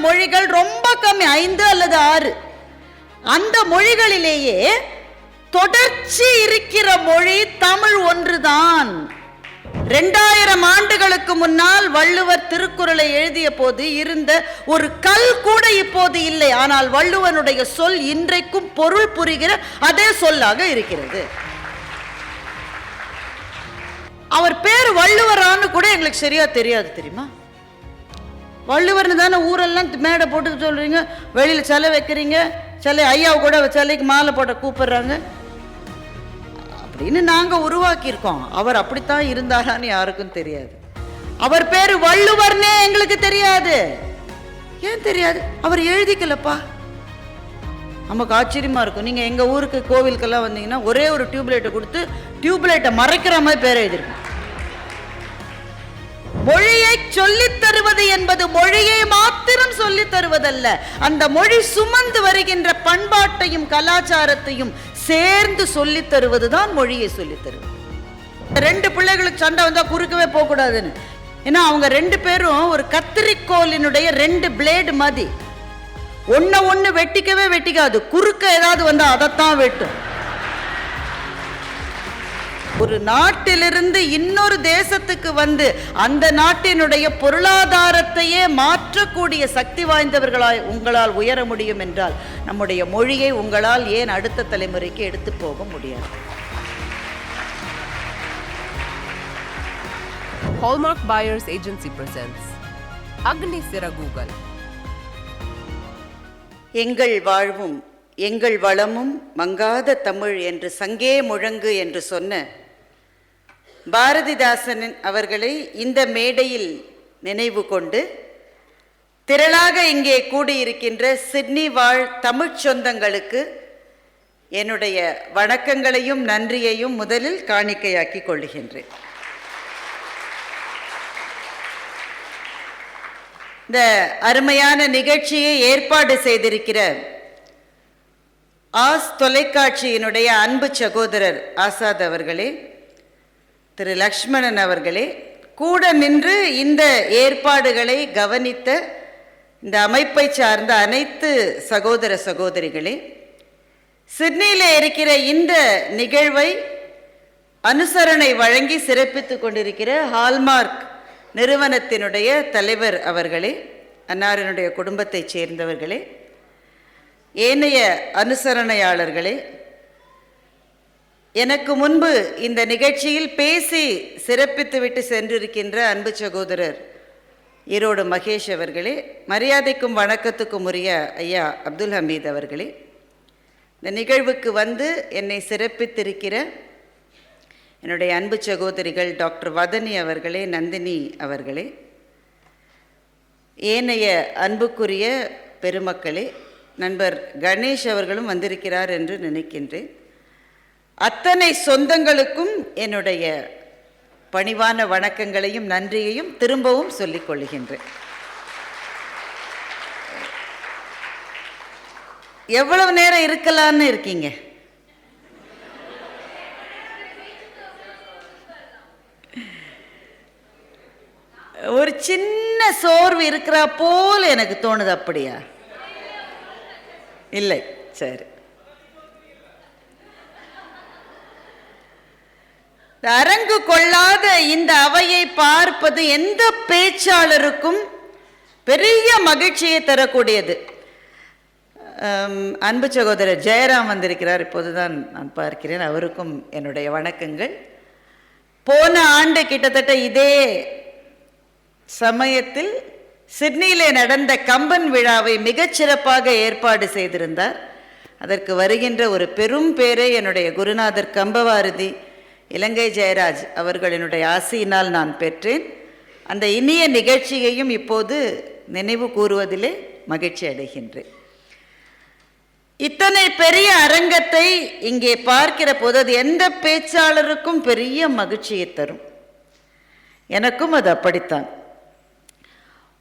மொழிகள் ரொம்ப கம்மி, 5 அல்லது 6. அந்த மொழிகளிலேயே தொடர்ச்சி இருக்கிற மொழி தமிழ் ஒன்றுதான். 2000 ஆண்டுகளுக்கு முன்னால் வள்ளுவர் திருக்குறளை எழுதிய போது இருந்த ஒரு கல் கூட இப்போது இல்லை. ஆனால் வள்ளுவனுடைய சொல் இன்றைக்கும் பொருள் புரிகிற அதே சொல்லாக இருக்கிறது. அவர் பேர் வள்ளுவரான்னு கூட எங்களுக்கு சரியா தெரியாது, தெரியுமா? வள்ளுவர்னு தானே ஊரெல்லாம் மேடை போட்டு சொல்றீங்க, வெளியில சிலை வைக்கிறீங்க, சிலை ஐயாவை கூட சிலைக்கு மாலை போட்ட கூப்பிடுறாங்க அப்படின்னு நாங்க உருவாக்கி இருக்கோம். அவர் அப்படித்தான் இருந்தாரான்னு யாருக்கும் தெரியாது. அவர் பேரு வள்ளுவர்னே எங்களுக்கு தெரியாது. ஏன் தெரியாது? அவர் எழுதிக்கலப்பா. நமக்கு ஆச்சரியமா இருக்கும். நீங்க எங்க ஊருக்கு கோவிலுக்கெல்லாம் வந்தீங்கன்னா ஒரே ஒரு டியூப்லைட்டை கொடுத்து டியூப்லைட்டை மறைக்கிற மாதிரி பேர் எழுதிருக்கும். மொழியை சொல்லித் தருவது என்பது மொழியை மாத்திரம் சொல்லித் தருவதல்ல, அந்த மொழி சுமந்து வருகின்ற பண்பாட்டையும் கலாச்சாரத்தையும் சேர்ந்து சொல்லித் தருவதுதான் மொழியை சொல்லித் தருவது. 2 பிள்ளைகளுக்கு சண்டை வந்தா குறுக்கவே போக கூடாதுன்னு. ஏன்னா அவங்க 2 பேரும் ஒரு கத்திரிக்கோலினுடைய 2 பிளேடு மாதிரி. ஒண்ணு வெட்டிக்கவே வெட்டிக்காது, குறுக்க ஏதாவது வந்தா அதைத்தான் வெட்டும். ஒரு நாட்டிலிருந்து இன்னொரு தேசத்துக்கு வந்து அந்த நாட்டினுடைய பொருளாதாரத்தையே மாற்றக்கூடிய சக்தி வாய்ந்தவர்களாய் உங்களால் உயர முடியும் என்றால் நம்முடைய மொழியை உங்களால் ஏன் அடுத்த தலைமுறைக்கு எடுத்து போக முடியாது? Hallmark Buyers Agency presents Agni Siragugal. எங்கள் வாழ்வும் எங்கள் வளமும் மங்காத தமிழ் என்று சங்கே முழங்கு என்று சொன்ன பாரதிதாசன் அவர்களை இந்த மேடையில் நினைவு கொண்டு திரளாக இங்கே கூடியிருக்கின்ற சிட்னி வாழ் தமிழ் சொந்தங்களுக்கு என்னுடைய வணக்கங்களையும் நன்றியையும் முதலில் காணிக்கையாக்கி கொள்ளுகின்றேன். இந்த அருமையான நிகழ்ச்சியை ஏற்பாடு செய்திருக்கிற ஆஸ் தொலைக்காட்சியினுடைய அன்பு சகோதரர் ஆசாத் அவர்களே, திரு லக்ஷ்மணன் அவர்களே, கூட நின்று இந்த ஏற்பாடுகளை கவனித்த இந்த அமைப்பை சார்ந்த அனைத்து சகோதர சகோதரிகளே, சிட்னியிலே இருக்கிற இந்த நிகழ்வை அனுசரணை வழங்கி சிறப்பித்துக் கொண்டிருக்கிற ஹால்மார்க் நிறுவனத்தினுடைய தலைவர் அவர்களே, அன்னாரினுடைய குடும்பத்தைச் சேர்ந்தவர்களே, ஏனைய அனுசரணையாளர்களே, எனக்கு முன்பு இந்த நிகழ்ச்சியில் பேசி சிறப்பித்துவிட்டு சென்றிருக்கின்ற அன்பு சகோதரர் ஈரோடு மகேஷ் அவர்களே, மரியாதைக்கும் வணக்கத்துக்கும் உரிய ஐயா அப்துல் ஹமீத் அவர்களே, இந்த நிகழ்வுக்கு வந்து என்னை சிறப்பித்திருக்கிற என்னுடைய அன்பு சகோதரிகள் டாக்டர் வதனி அவர்களே, நந்தினி அவர்களே, ஏனைய அன்புக்குரிய பெருமக்களே, நண்பர் கணேஷ் அவர்களும் வந்திருக்கிறார் என்று நினைக்கின்றேன். அத்தனை சொந்தங்களுக்கும் என்னுடைய பணிவான வணக்கங்களையும் நன்றியையும் திரும்பவும் சொல்லிக் கொள்கின்றேன். எவ்வளவு நேரம் இருக்கலான்னு இருக்கீங்க? ஒரு சின்ன சோர்வு இருக்கிற போல எனக்கு தோணுது. அப்படியா? இல்லை, சரி. அரங்கு கொள்ளாத இந்த அவையை பார்ப்பது எந்த பேச்சாளருக்கும் பெரிய மகிழ்ச்சியை தரக்கூடியது. அன்பு சகோதரர் ஜெயராம் வந்திருக்கிறார், இப்போதுதான் நான் பார்க்கிறேன். அவருக்கும் என்னுடைய வணக்கங்கள். போன ஆண்டு கிட்டத்தட்ட இதே சமயத்தில் சிட்னியிலே நடந்த கம்பன் விழாவை மிகச்சிறப்பாக ஏற்பாடு செய்திருந்தார். அதற்கு வருகின்ற ஒரு பெரும் பேரை என்னுடைய குருநாதர் கம்பவாரதி இலங்கை ஜெயராஜ் அவர்களினுடைய ஆசையினால் நான் பெற்றேன். அந்த இனிய நிகழ்ச்சியையும் இப்போது நினைவு கூறுவதிலே மகிழ்ச்சி அடைகின்றேன். இத்தனை பெரிய அரங்கத்தை இங்கே பார்க்கிற போது அது எந்த பேச்சாளருக்கும் பெரிய மகிழ்ச்சியை தரும். எனக்கும் அது அப்படித்தான்.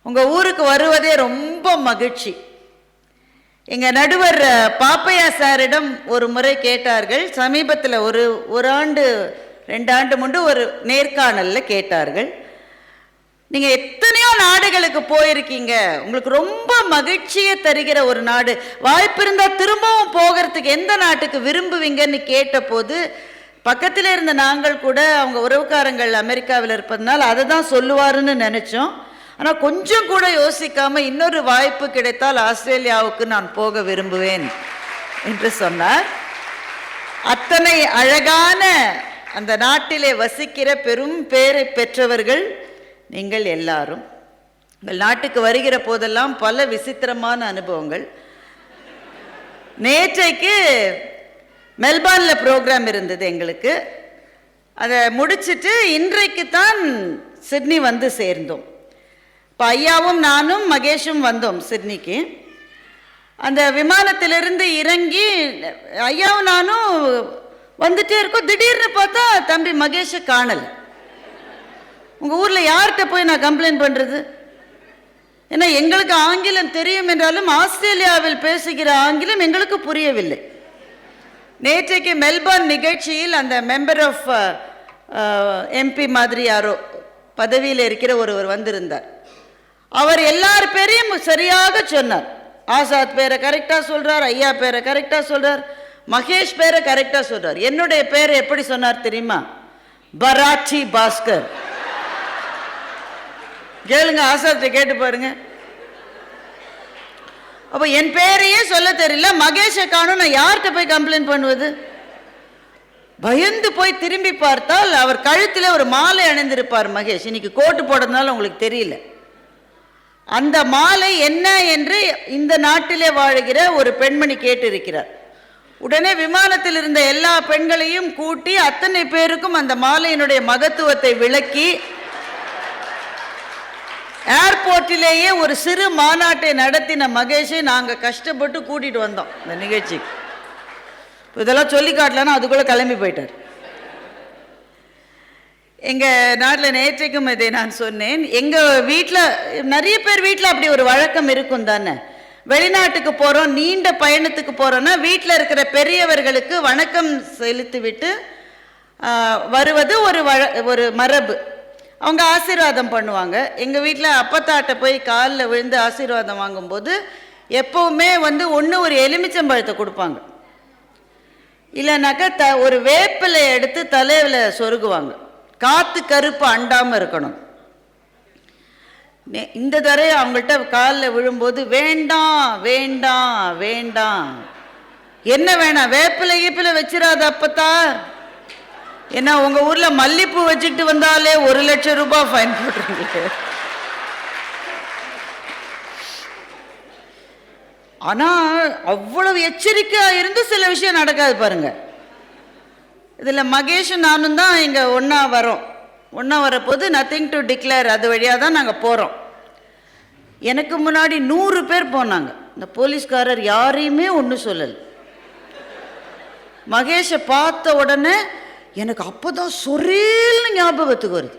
உங்கள் ஊருக்கு வருவதே ரொம்ப மகிழ்ச்சி. எங்கள் நடுவர் பாப்பையா சாரிடம் ஒரு முறை கேட்டார்கள். சமீபத்தில் ஒரு ஆண்டு 2 ஆண்டு முன்பு ஒரு நேர்காணலில் கேட்டார்கள். நீங்க எத்தனையோ நாடுகளுக்கு போயிருக்கீங்க, உங்களுக்கு ரொம்ப மகிழ்ச்சியை தருகிற ஒரு நாடு, வாய்ப்பு இருந்தா திரும்பவும் போகிறதுக்கு எந்த நாட்டுக்கு விரும்புவீங்கன்னு கேட்ட போது பக்கத்தில் இருந்த நாங்கள் கூட அவங்க உறவுக்காரங்கள் அமெரிக்காவில் இருப்பதனால் அதை தான் சொல்லுவாருன்னு நினைச்சோம். ஆனால் கொஞ்சம் கூட யோசிக்காம இன்னொரு வாய்ப்பு கிடைத்தால் ஆஸ்திரேலியாவுக்கு நான் போக விரும்புவேன் என்று சொன்னார். அத்தனை அழகான அந்த நாட்டிலே வசிக்கிற பெரும் பேரை பெற்றவர்கள் நீங்கள் எல்லாரும். உங்கள் நாட்டுக்கு வருகிற போதெல்லாம் பல விசித்திரமான அனுபவங்கள். நேற்றைக்கு மெல்பர்னில் ப்ரோக்ராம் இருந்தது எங்களுக்கு. அதை முடிச்சுட்டு இன்றைக்கு தான் சிட்னி வந்து சேர்ந்தோம். இப்போ ஐயாவும் நானும் மகேஷும் வந்தோம் சிட்னிக்கு. அந்த விமானத்திலிருந்து இறங்கி ஐயாவும் நானும் வந்துட்டே இருக்கோம். திடீர்னு பார்த்தா தம்பி மகேஷை காணலை. உங்கள் ஊரில் யார்கிட்ட போய் நான் கம்ப்ளைண்ட் பண்ணுறது? ஏன்னா எங்களுக்கு ஆங்கிலம் தெரியும் என்றாலும் ஆஸ்திரேலியாவில் பேசுகிற ஆங்கிலம் எங்களுக்கு புரியவில்லை. நேற்றைக்கு மெல்பர்ன் நிகழ்ச்சியில் அந்த மெம்பர் ஆஃப் எம்பி மாதிரி யாரோ பதவியில் இருக்கிற ஒருவர் வந்திருந்தார். அவர் எல்லார் பேரையும் சரியாக சொன்னார். ஆசாத் பேரை கரெக்டாக சொல்கிறார், ஐயா பேரை கரெக்டாக சொல்கிறார், மகேஷ் பேரை கரெக்டாக சொல்கிறார். என்னுடைய பேரை எப்படி சொன்னார் தெரியுமா? பராச்சி பாஸ்கர். கேளுங்க, ஆசாத்தை கேட்டு பாருங்க. அப்போ என் பேரையே சொல்ல தெரியல, மகேஷை காணும், நான் யார்கிட்ட போய் கம்ப்ளைண்ட் பண்ணுவது? பயந்து போய் திரும்பி பார்த்தால் அவர் கழுத்தில் ஒரு மாலை அணிந்திருப்பார் மகேஷ். இன்னைக்கு கோட்டு போடுறதுனால உங்களுக்கு தெரியல. அந்த மாலை என்ன என்று இந்த நாட்டிலே வாழுகிற ஒரு பெண்மணி கேட்டிருக்கிறார். உடனே விமானத்தில் இருந்த எல்லா பெண்களையும் கூட்டி அத்தனை பேருக்கும் அந்த மாலையினுடைய மகத்துவத்தை விளக்கி ஏர்போர்ட்டிலேயே ஒரு சிறு மாநாட்டை நடத்தின மகேஷை நாங்கள் கஷ்டப்பட்டு கூட்டிட்டு வந்தோம் இந்த நிகழ்ச்சிக்கு. இதெல்லாம் சொல்லி காட்டலன்னா அதுக்குள்ள கிளம்பி போயிட்டார். எங்கள் நாட்டில் நேற்றைக்கும் இதை நான் சொன்னேன். எங்கள் வீட்டில் நிறைய பேர் வீட்டில் அப்படி ஒரு வழக்கம் இருக்கும் தானே. வெளிநாட்டுக்கு போகிறோம், நீண்ட பயணத்துக்கு போகிறோன்னா வீட்டில் இருக்கிற பெரியவர்களுக்கு வணக்கம் செலுத்தி விட்டு வருவது ஒரு மரபு. அவங்க ஆசீர்வாதம் பண்ணுவாங்க. எங்கள் வீட்டில் அப்பத்தாட்ட போய் காலில் விழுந்து ஆசீர்வாதம் வாங்கும்போது எப்போவுமே ஒன்று ஒரு எலுமிச்சம்பழத்தை கொடுப்பாங்க, இல்லைனாக்கா ஒரு வேப்பிலை எடுத்து தலையில் சொருகுவாங்க. காற்று கருப்பு அண்டாமல் இருக்கணும். இந்த தடவை அவங்கள்ட்ட காலில் விழும்போது வேண்டாம் வேண்டாம் வேண்டாம். என்ன வேணாம்? வேப்பிலை கீப்பிலை வச்சிடாத அப்பத்தா. ஏன்னா உங்கள் ஊரில் மல்லிப்பூ வச்சுட்டு வந்தாலே 1,00,000 ரூபாய் ஃபைன் போட்டுருங்க. ஆனால் அவ்வளவு எச்சரிக்கையாக இருந்து சில விஷயம் நடக்காது பாருங்க. இதில் மகேஷும் நானும் தான் இங்கே ஒன்றா வரப்போது நத்திங் டு டிக்ளேர் அது வழியாக தான் நாங்கள் போகிறோம். எனக்கு முன்னாடி 100 பேர் போனாங்க. இந்த போலீஸ்காரர் யாரையுமே ஒன்றும் சொல்லலை. மகேஷை பார்த்த உடனே எனக்கு அப்போ தான் சொரேல்னு ஞாபகத்துக்கு வருது.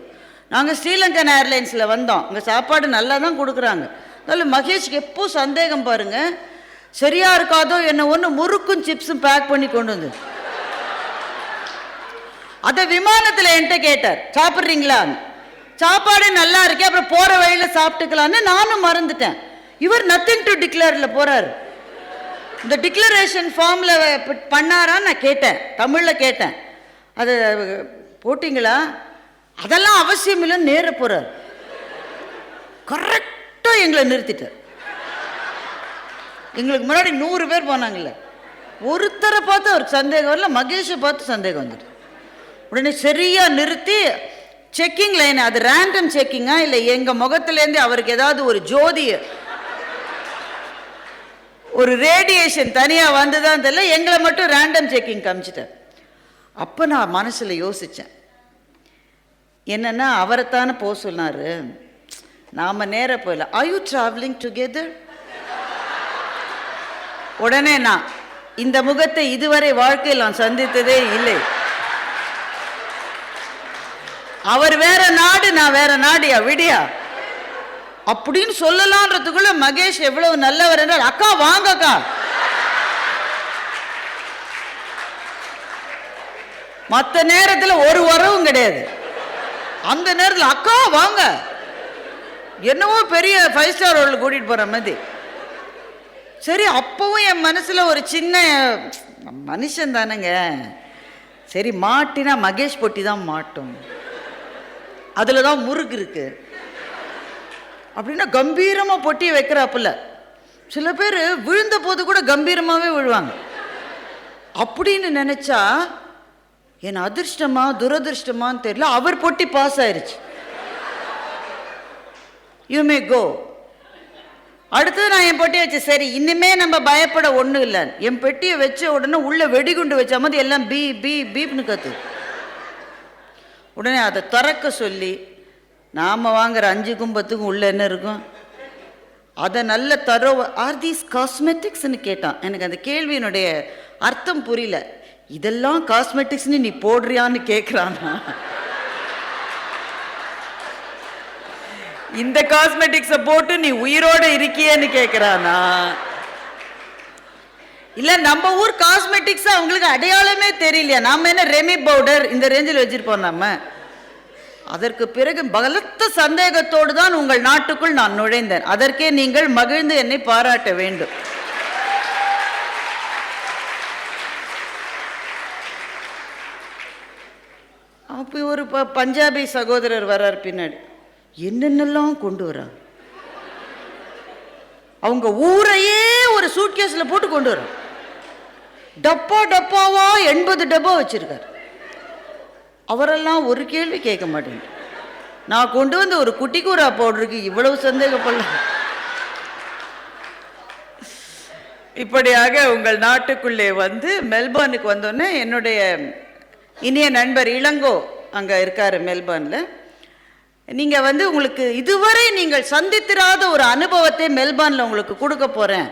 நாங்கள் ஸ்ரீலங்கன் ஏர்லைன்ஸில் வந்தோம். அங்கே சாப்பாடு நல்லா தான் கொடுக்குறாங்க. அதனால் மகேஷ்க்கு எப்போ சந்தேகம் பாருங்கள், சரியாக இருக்காதோ என்ன ஒன்று முறுக்கும் சிப்ஸும் பேக் பண்ணி கொண்டு வந்து அதை விமானத்தில் என்கிட்ட கேட்டார், சாப்பிட்றீங்களான்னு. சாப்பாடு நல்லா இருக்கே, அப்புறம் போகிற வழியில் சாப்பிட்டுக்கலான்னு நானும் மறந்துட்டேன். இவர் நத்திங் டு டிக்ளேரில் போகிறார். இந்த டிக்ளரேஷன் ஃபார்மில் பண்ணாரான்னு நான் கேட்டேன், தமிழில் கேட்டேன். அது போட்டிங்களா? அதெல்லாம் அவசியம் இல்லைன்னு நேர போகிறார். கரெக்டாக எங்களை நிறுத்திட்டார். எங்களுக்கு முன்னாடி 100 பேர் போனாங்கல்ல, ஒருத்தரை பார்த்து அவருக்கு சந்தேகம் வரல, மகேஷை பார்த்து சந்தேகம் வந்துட்டு உடனே சரியாக நிறுத்தி செக்கிங் லைன், அது ரேண்டம் செக்கிங்கா இல்லை எங்கள் முகத்துலேருந்து அவருக்கு ஏதாவது ஒரு ஜோதி ஒரு ரேடியேஷன் தனியாக வந்துதான் தெரியல, எங்களை மட்டும் ரேண்டம் செக்கிங் காமிச்சிட்டார். அப்போ நான் மனசில் யோசித்தேன், என்னென்னா அவரைத்தானே போக சொன்னார், நாம் நேராக போயிடலாம். Are you travelling together? உடனே நான் இந்த முகத்தை இதுவரை வாழ்க்கையில் நான் சந்தித்ததே இல்லை. அவர் வேற நாடு, நான் வேற நாடியா விடியா அப்படின்னு சொல்லலான்றதுக்குள்ள மகேஷ் எவ்வளவு நல்லவர் என்றால், அக்கா வாங்கக்கா. மற்ற நேரத்தில் ஒரு உறவும் கிடையாது. அந்த நேரத்தில் அக்கா வாங்க என்னவோ பெரிய 5 ஸ்டார் ஹோட்டல் கூட்டிட்டு போற மாதிரி. சரி, அப்பவும் என் மனசுல ஒரு சின்ன மனுஷன் தானேங்க, சரி மாட்டினா மகேஷ் பொட்டி தான் மாட்டும், அதுலதான் முறுக்கு இருக்கு அப்படின்னா கம்பீரமா பொட்டியை வைக்கிறாப்புல. சில பேர் விழுந்த போது கூட கம்பீரமாவே விழுவாங்க. அப்படின்னு நினைச்சா என் அதிர்ஷ்டமா துரதிருஷ்டமான்னு தெரியல, அவர் பொட்டி பாஸ் ஆயிருச்சு. யூ மே கோ. அடுத்தது நான் என் பொட்டியை வச்சு, சரி இனிமே நம்ம பயப்பட ஒன்றும் இல்லை. என் பெட்டியை வச்ச உடனே உள்ள வெடிகுண்டு வச்ச மாதிரி எல்லாம் பீ பீ பீப்னு கத்து. உடனே அதை திறக்க சொல்லி, நாம் வாங்குற 5 கும்பத்துக்கும் உள்ள என்ன இருக்கும் அதை நல்ல ஆர் தீஸ் காஸ்மெட்டிக்ஸ்ன்னு கேட்டான். எனக்கு அந்த கேள்வியினுடைய அர்த்தம் புரியல. இதெல்லாம் காஸ்மெட்டிக்ஸ்ன்னு நீ போடுறியான்னு கேட்குறானா, இந்த காஸ்மெட்டிக்ஸை போட்டு நீ உயிரோட இருக்கியன்னு கேட்குறானா, இல்லை நம்ம ஊர் காஸ்மெட்டிக்ஸ் அவங்களுக்கு அடையாளமே தெரியலையா, நாம என்ன ரெமி பவுடர் இந்த ரேஞ்சில் வச்சிருப்போம் நாம. அதற்கு பிறகு பலத்த சந்தேகத்தோடு தான் உங்கள் நாட்டுக்குள் நான் நுழைந்தேன். அதற்கே நீங்கள் மகிழ்ந்து என்னை பாராட்ட வேண்டும். அப்போ ஒரு பஞ்சாபி சகோதரர் வர்றார் பின்னாடி, என்னென்னலாம் கொண்டு வராங்க, அவங்க ஊரையே ஒரு சூட்கேஸ்ல போட்டு கொண்டு வர, டப்பா டப்பாவா 80 டப்பா வச்சிருக்காரு. அவரெல்லாம் ஒரு கேள்வி கேட்க மாட்டேங்க, நான் கொண்டு வந்து ஒரு குட்டி கூரா பவுடருக்கு இவ்வளவு சந்தேகப்படல. இப்படியாக உங்கள் நாட்டுக்குள்ளே வந்து மெல்பர்னுக்கு வந்தோடனே என்னுடைய இனிய நண்பர் இளங்கோ அங்கே இருக்காரு மெல்பர்னில். நீங்கள் வந்து உங்களுக்கு இதுவரை நீங்கள் சந்தித்திராத ஒரு அனுபவத்தை மெல்பர்னில் உங்களுக்கு கொடுக்க போகிறேன்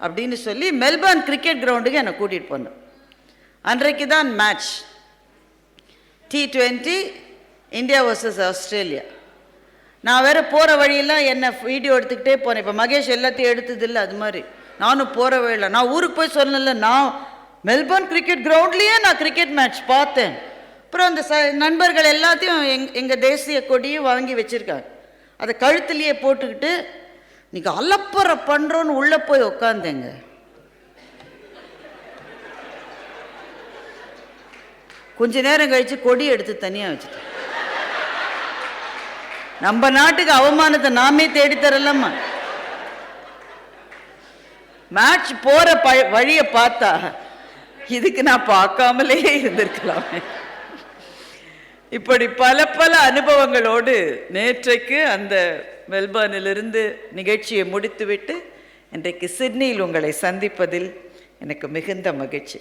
அப்படின்னு சொல்லி மெல்பர்ன் கிரிக்கெட் கிரவுண்டுக்கு என்னை கூட்டிகிட்டு போனேன். அன்றைக்கு தான் match T20 India versus Australia. நான் வேறு போகிற வழியெல்லாம் என்னை வீடியோ எடுத்துக்கிட்டே போனேன். இப்போ மகேஷ் எல்லாத்தையும் எடுத்ததில்லை, அது மாதிரி நானும் போகிற வழியில் நான் ஊருக்கு போய் சொன்னல, நான் மெல்பர்ன் கிரிக்கெட் கிரவுண்ட்லேயே நான் கிரிக்கெட் மேட்ச் பார்த்தேன். அப்புறம் அந்த நண்பர்கள் எல்லாத்தையும் எங்கள் தேசிய கொடியும் வாங்கி வச்சுருக்காங்க. அதை கழுத்துலேயே போட்டுக்கிட்டு நீங்கள் அலப்பறை பண்ணுறோன்னு உள்ளே போய் உக்காந்தேங்க. கொஞ்ச நேரம் கழித்து கொடி எடுத்து தனியாக வச்சுட்டேன். நம்ம நாட்டுக்கு அவமானத்தை நாமே தேடித்தரலாமா? மேட்ச் போகிற வழியை பார்த்தா இதுக்கு நான் பார்க்காமலே இருந்திருக்கலாமே. இப்படி பல பல அனுபவங்களோடு நேற்றைக்கு அந்த மெல்பர்னிலிருந்து நிகழ்ச்சியை முடித்துவிட்டு இன்றைக்கு சிட்னியில் உங்களை சந்திப்பதில் எனக்கு மிகுந்த மகிழ்ச்சி.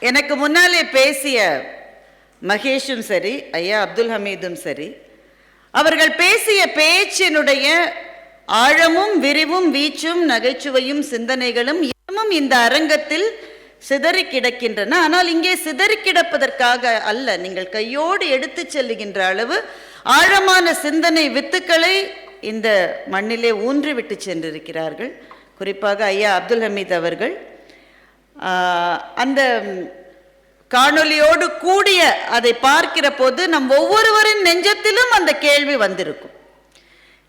எனக்கு முன்னாலே பேசிய மகேஷும் சரி, ஐயா அப்துல் ஹமீதும் சரி, அவர்கள் பேசிய பேச்சினுடைய ஆழமும் விரிவும் வீச்சும் நகைச்சுவையும் சிந்தனைகளும் இன்னமும் இந்த அரங்கத்தில் சிதறி கிடக்கின்றன. ஆனால் இங்கே சிதறி கிடப்பதற்காக அல்ல, நீங்கள் கையோடு எடுத்து செல்லுகின்ற அளவு ஆழமான சிந்தனை வித்துக்களை இந்த மண்ணிலே ஊன்றிவிட்டு சென்றிருக்கிறார்கள். குறிப்பாக ஐயா அப்துல் ஹமீத் அவர்கள் அந்த காணொலியோடு கூடிய அதை பார்க்கிற போது நம் ஒவ்வொருவரின் நெஞ்சத்திலும் அந்த கேள்வி வந்திருக்கும்,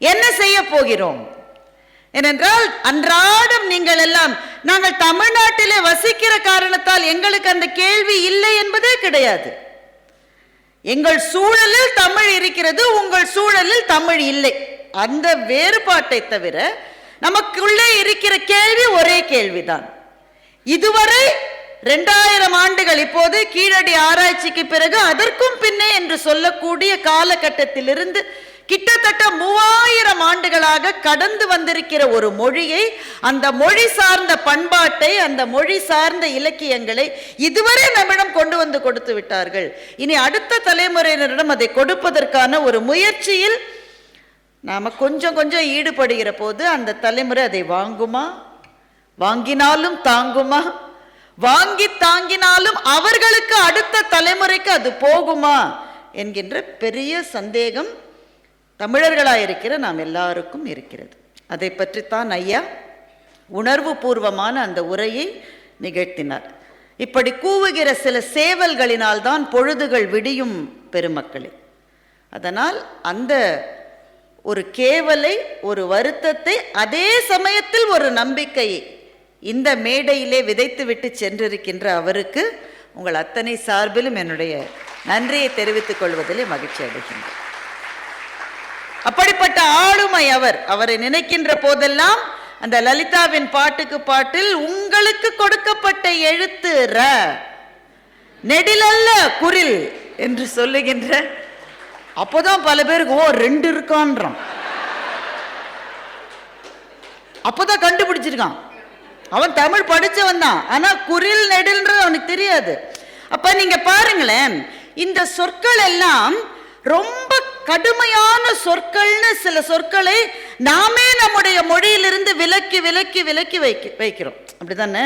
என்ன செய்ய போகிறோம்? ஏனென்றால் அன்றாடம் நீங்கள் எல்லாம், நாங்கள் தமிழ்நாட்டிலே வசிக்கிற காரணத்தால் எங்களுக்கு அந்த கேள்வி இல்லை என்பதே கிடையாது. எங்கள் சூழலில் தமிழ் இருக்கிறது, உங்கள் சூழலில் தமிழ் இல்லை. அந்த வேறுபாட்டை தவிர நமக்குள்ளே இருக்கிற கேள்வி ஒரே கேள்விதான். இதுவரை 2000 ஆண்டுகள், இப்போது கீழடி ஆராய்ச்சிக்கு பிறகு அதற்கும் பின்னே என்று சொல்லக்கூடிய காலகட்டத்திலிருந்து கிட்டத்தட்ட 3000 ஆண்டுகளாக கடந்து வந்திருக்கிற ஒரு மொழியை, அந்த மொழி சார்ந்த பண்பாட்டை, அந்த மொழி சார்ந்த இலக்கியங்களை இதுவரை நம்மிடம் கொண்டு வந்து கொடுத்து விட்டார்கள். இனி அடுத்த தலைமுறையினரிடம் அதை கொடுப்பதற்கான ஒரு முயற்சியில் நாம கொஞ்சம் கொஞ்சம் ஈடுபடுகிற போது அந்த தலைமுறை அதை வாங்குமா, வாங்கினாலும் தாங்குமா, வாங்கி தாங்கினாலும் அவர்களுக்கு அடுத்த தலைமுறைக்கு அது போகுமா என்கின்ற பெரிய சந்தேகம் தமிழர்களாயிருக்கிற நாம் எல்லாருக்கும் இருக்கிறது. அதை பற்றித்தான் ஐயா உணர்வு பூர்வமான அந்த உரையை நிகழ்த்தினார். இப்படி கூவுகிற சில சேவல்களினால் தான் பொழுதுகள் விடியும் பெருமக்களே. அதனால் அந்த ஒரு கேவலை, ஒரு வருத்தத்தை, அதே சமயத்தில் ஒரு நம்பிக்கையை இந்த மேடையிலே விதைத்து விட்டு சென்றிருக்கின்ற அவருக்கு உங்கள் அத்தனை சார்பிலும் என்னுடைய நன்றியை தெரிவித்துக் கொள்வதிலே மகிழ்ச்சி அடைகின்றேன். அப்படிப்பட்ட ஆளுமை அவர். அவரை நினைக்கின்ற போதெல்லாம் அந்த லலிதாவின் பாட்டுக்கு பாட்டில் உங்களுக்கு கொடுக்கப்பட்ட எழுத்து ர, நெடிலல்ல குரில் என்று சொல்லுகின்ற, அப்போதான் பல பேருக்கு ஓ 2 இருக்கான்றான். அப்போதான் கண்டுபிடிச்சிருக்கான். அவன் தமிழ் படிச்சவன் தான், ஆனா குரில் நெடில்ன்றது அவனுக்கு தெரியாது. அப்ப நீங்க பாருங்களேன், இந்த சொற்கள் எல்லாம் ரொம்ப கடுமையான சொற்கள்னு சில சொற்களை நாமே நம்முடைய மொழியிலிருந்து விலக்கி விலக்கி விலக்கி வைக்கிறோம், அப்படிதானே?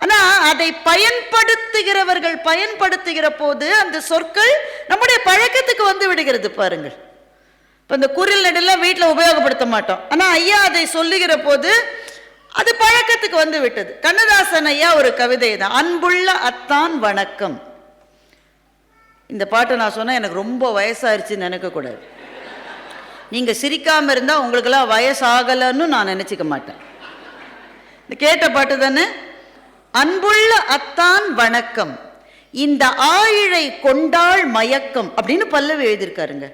ஆனா அதை பயன்படுத்துகிறவர்கள் பயன்படுத்துகிற போது அந்த சொற்கள் நம்முடைய பழக்கத்துக்கு வந்து விடுகிறது. பாருங்கள், இப்ப இந்த குரில் நெடிலாம் வீட்டில் உபயோகப்படுத்த மாட்டோம், ஆனா ஐயா அதை சொல்லுகிற போது அது பழக்கத்துக்கு வந்து விட்டது. கண்ணதாசன் ஐயா ஒரு கவிதை தான், அன்புள்ள அத்தான் வணக்கம். இந்த பாட்டை நான் சொன்னா எனக்கு ரொம்ப வயசாயிருச்சுன்னு நினைக்கக்கூடாது. நீங்க சிரிக்காம இருந்தா உங்களுக்கெல்லாம் வயசாகலன்னு நான் நினைச்சுக்க மாட்டேன். இந்த கேட்ட பாட்டு தானே, அன்புள்ள அத்தான் வணக்கம், இந்த ஆயிழை கொண்டாள் மயக்கம் அப்படின்னு பல்லவி எழுதியிருக்காருங்க.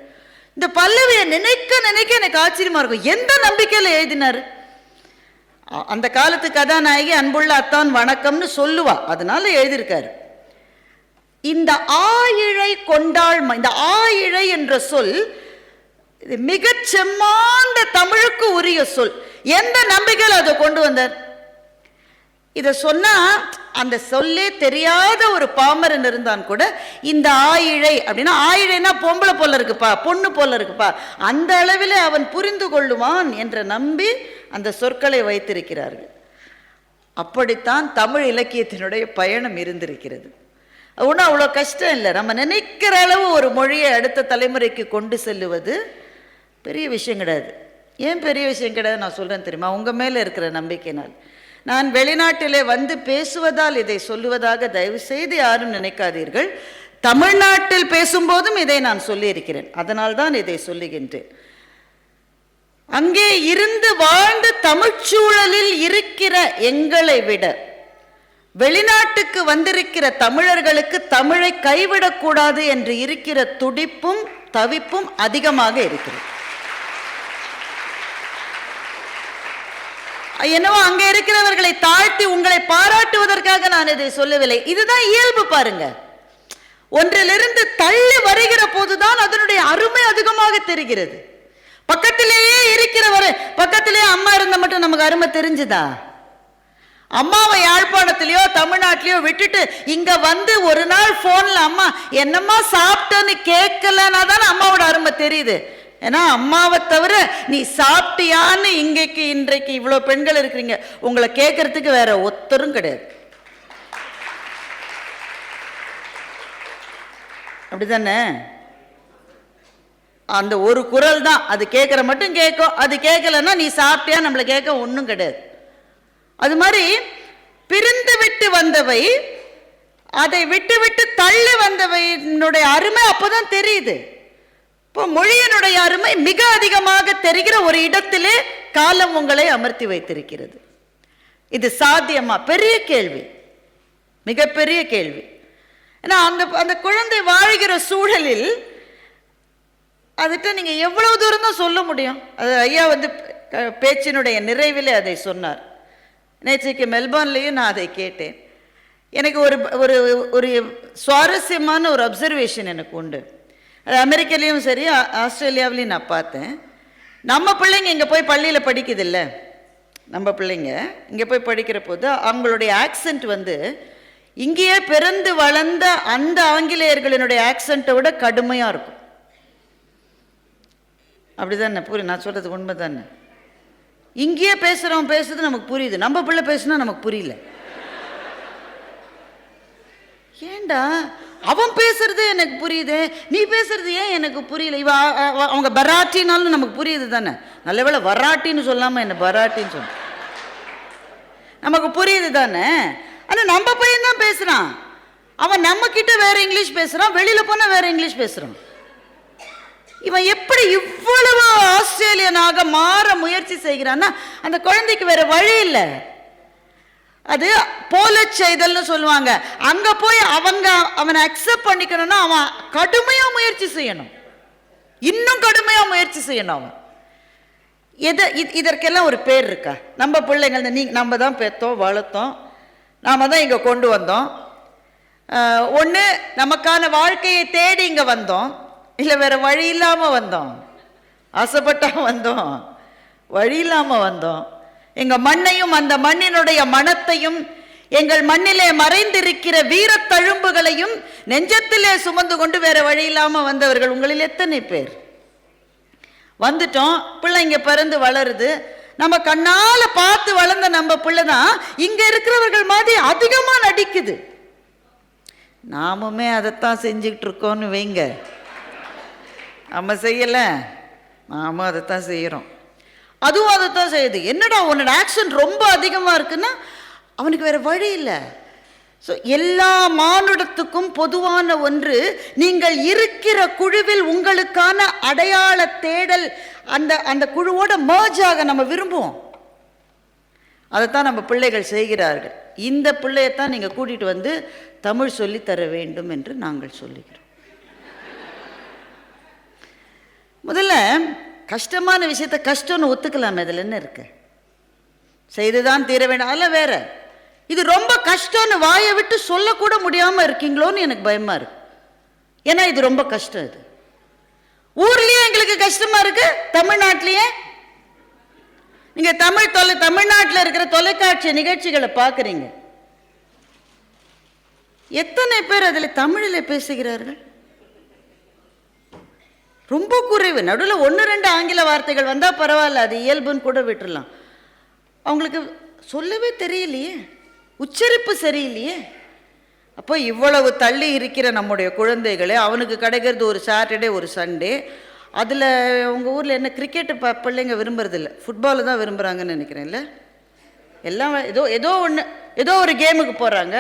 இந்த பல்லவியை நினைக்க நினைக்க எனக்கு ஆச்சரியமா இருக்கும். எந்த நம்பிக்கையில எழுதினாரு? அந்த காலத்து கதாநாயகி அன்புள்ள அத்தான் வணக்கம்னு சொல்லுவா, அதனால எழுதியிருக்காரு. இந்த ஆயிழை கொண்டாள், இந்த ஆயிழை என்ற சொல் மிகச் செம்மாந்த தமிழுக்கு உரிய சொல். எந்த நம்பிக்கையில் அதை கொண்டு வந்தார்? இதை சொன்னா அந்த சொல்லே தெரியாத ஒரு பாமரன் இருந்தான் கூட இந்த ஆயிழை அப்படின்னா, ஆயிழைனா பொம்பளை போல இருக்குப்பா, பொண்ணு போல இருக்குப்பா, அந்த அளவில் அவன் புரிந்து கொள்ளுவான் என்று நம்பி அந்த சொற்களை வைத்திருக்கிறார்கள். அப்படித்தான் தமிழ் இலக்கியத்தினுடைய பயணம் இருந்திருக்கிறது. ஒன்றும் அவ்வளோ கஷ்டம் இல்லை. நம்ம நினைக்கிற அளவு ஒரு மொழியை அடுத்த தலைமுறைக்கு கொண்டு செல்லுவது பெரிய விஷயம் கிடையாது. ஏன் பெரிய விஷயம் கிடையாது நான் சொல்கிறேன் தெரியுமா? உங்கள் மேலே இருக்கிற நம்பிக்கையினால். நான் வெளிநாட்டிலே வந்து பேசுவதால் இதை சொல்லுவதாக தயவு செய்து யாரும் நினைக்காதீர்கள். தமிழ்நாட்டில் பேசும்போதும் இதை நான் சொல்லியிருக்கிறேன், அதனால்தான் இதை சொல்லுகின்றேன். அங்கே இருந்து வாழ்ந்து தமிழ்ச்சூழலில் இருக்கிற எங்களை விட வெளிநாட்டுக்கு வந்திருக்கிற தமிழர்களுக்கு தமிழை கைவிடக்கூடாது என்று இருக்கிற துடிப்பும் தவிப்பும் அதிகமாக இருக்கிறது. என்னவோ அங்க இருக்கிறவர்களை தாழ்த்தி உங்களை பாராட்டுவதற்காக நான் இதை சொல்லவில்லை. இதுதான் இயல்பு. பாருங்க, ஒன்றிலிருந்து தள்ளி வருகிற போதுதான் அதனுடைய அருமை அதிகமாக தெரிகிறது. பக்கத்திலேயே இருக்கிறவரை, பக்கத்திலேயே அம்மா இருந்த மட்டும் நமக்கு அருமை தெரிஞ்சுதா? அம்மாவை யாழ்ப்பாணத்திலேயோ தமிழ்நாட்டிலேயோ விட்டுட்டு இங்க வந்து ஒரு நாள் போன்ல அம்மா என்னம்மா சாப்பிட்டன்னு கேட்கலன்னா தானே அம்மாவோட அருமை தெரியுது. ஏன்னா அம்மாவை தவிர நீ சாப்பிட்டியான்னு இன்றைக்கு இவ்வளவு பெண்கள் இருக்கிறீங்க, உங்களை கேட்கறதுக்கு வேற ஒத்தரும் கிடையாது. அப்படிதானே? அந்த ஒரு குரல் தான், அது கேட்கற மட்டும் கேட்கும், அது கேட்கலன்னா நீ சாப்பிட்டியா நம்மளை கேட்க ஒன்றும் கிடையாது. அது மாதிரி பிரிந்து விட்டு வந்தவை, அதை விட்டு விட்டு தள்ளி வந்தவையினுடைய அருமை அப்போதான் தெரியுது. இப்போ மொழியினுடைய அருமை மிக அதிகமாக தெரிகிற ஒரு இடத்திலே காலம் உங்களை அமர்த்தி வைத்திருக்கிறது. இது சாத்தியமா? பெரிய கேள்வி, மிகப்பெரிய கேள்வி. ஏன்னா அந்த குழந்தை வாழ்கிற சூழலில் அதுகிட்ட நீங்க எவ்வளவு தூரம் தான் சொல்ல முடியும்? அது ஐயா வந்து பேச்சினுடைய நிறைவிலே அதை சொன்னார். நேற்றைக்கு மெல்போர்ன்லேயும் நான் அதை கேட்டேன். எனக்கு ஒரு ஒரு ஒரு சுவாரஸ்யமான ஒரு அப்சர்வேஷன் எனக்கு உண்டு. அது அமெரிக்காலேயும் சரி ஆஸ்திரேலியாவிலையும் நான் பார்த்தேன். நம்ம பிள்ளைங்க இங்கே போய் பள்ளியில் படிக்குது இல்லை, நம்ம பிள்ளைங்க இங்கே போய் படிக்கிற போது அவங்களுடைய ஆக்சென்ட் வந்து இங்கேயே பிறந்து வளர்ந்த அந்த ஆங்கிலேயர்களினுடைய ஆக்சென்ட்டை விட கடுமையாக இருக்கும். அப்படிதானே? நான் சொல்கிறது உண்மை தானே? இங்கேயே பேசுகிறவன் பேசுறது நமக்கு புரியுது, நம்ம பிள்ளை பேசுனா நமக்கு புரியல. ஏண்டா அவன் பேசுறது எனக்கு புரியுது, நீ பேசுறது ஏன் எனக்கு புரியல? அவங்க பராட்டினாலும் நமக்கு புரியுது தானே? நல்ல வேளை வராட்டின்னு சொல்லாமல் என்ன பராட்டின்னு சொன்ன நமக்கு புரியுது தானே? ஆனால் ஆனா நம்ம பையன் தான் பேசுறான். அவன் நம்ம கிட்ட வேற இங்கிலீஷ் பேசுறான், வெளியில போனா வேற இங்கிலீஷ் பேசுறான். இவன் எப்படி இவ்வளவு ஆஸ்திரேலியனாக மாற முயற்சி செய்கிறான்னா அந்த குழந்தைக்கு வேற வழி இல்லை. அது போல செய்தல்னு சொல்லுவாங்க. அங்க போய் அவனை அக்செப்ட் பண்ணிக்கணும்னா அவன் கடுமையா முயற்சி செய்யணும், இன்னும் கடுமையா முயற்சி செய்யணும். அவன் இதற்கெல்லாம் ஒரு பேர் இருக்கா? நம்ம பிள்ளைங்க நம்ம தான் பெற்றோம், வளர்த்தோம், நாம தான் இங்க கொண்டு வந்தோம். ஒன்று நமக்கான வாழ்க்கையை தேடி இங்க வந்தோம், இல்லை வேற வழி இல்லாம வந்தோம். ஆசைப்பட்டா வந்தோம், வழி இல்லாம வந்தோம். எங்க மண்ணையும் அந்த மண்ணினுடைய மனத்தையும் எங்கள் மண்ணிலே மறைந்திருக்கிற வீரத் தழும்புகளையும் நெஞ்சத்திலே சுமந்து கொண்டு வேற வழி இல்லாம வந்தவர்கள் உங்களில் எத்தனை பேர்? வந்துட்டோம், பிள்ளைங்க பிறந்து வளருது, நம்ம கண்ணால பார்த்து வளர்ந்த நம்ம பிள்ளைதான் இங்க இருக்கிறவர்கள் மாதிரி அதிகமா நடிக்குது. நாமுமே அதைத்தான் செஞ்சுக்கிட்டு இருக்கோம்னு வைங்க. நம்ம செய்யல, நாம அதைத்தான் செய்யறோம், அதுவும் அதைத்தான் செய்யுது. என்னடா உன்னோட ஆக்ஷன் ரொம்ப அதிகமா இருக்குன்னா அவனுக்கு வேற வழி இல்லை. ஸோ எல்லா மானுடத்துக்கும் பொதுவான ஒன்று, நீங்கள் இருக்கிற குழுவில் உங்களுக்கான அடையாள தேடல் அந்த குழுவோட மர்ஜ் ஆக நம்ம விரும்புவோம். அதைத்தான் நம்ம பிள்ளைகள் செய்கிறார்கள். இந்த பிள்ளையத்தான் நீங்கள் கூட்டிட்டு வந்து தமிழ் சொல்லி தர வேண்டும் என்று நாங்கள் சொல்லுகிறோம். முதல்ல கஷ்டமான விஷயத்த கஷ்டம்னு ஒத்துக்கலாம். இதில் என்ன இருக்கு? செய்துதான் தீர வேண்டும், அதெல்லாம் வேற. இது ரொம்ப கஷ்டம்னு வாயை விட்டு சொல்லக்கூட முடியாம இருக்கீங்களோன்னு எனக்கு பயமா இருக்கு. ஏன்னா இது ரொம்ப கஷ்டம். இது ஊர்லயே எங்களுக்கு கஷ்டமா இருக்கு. தமிழ்நாட்டிலேயே நீங்க தமிழ்நாட்டில் இருக்கிற தொலைக்காட்சி நிகழ்ச்சிகளை பார்க்குறீங்க, எத்தனை பேர் அதில் தமிழில் பேசுகிறார்கள்? ரொம்ப குறைவு. நடுவில் 1-2 ஆங்கில வார்த்தைகள் வந்தால் பரவாயில்ல, அது இயல்புன்னு கூட விட்டுடலாம். அவங்களுக்கு சொல்லவே தெரியலையே, உச்சரிப்பு சரியில்லையே. அப்போ இவ்வளவு தள்ளி இருக்கிற நம்முடைய குழந்தைகளே, அவனுக்கு கிடைக்கிறது ஒரு சாட்டர்டே ஒரு சண்டே. அதில் உங்கள் ஊரில் என்ன கிரிக்கெட்டு பிள்ளைங்க விரும்புறதில்ல, ஃபுட்பாலு தான் விரும்புகிறாங்கன்னு நினைக்கிறேன். இல்லை, எல்லாம் ஏதோ ஒரு கேமுக்கு போகிறாங்க.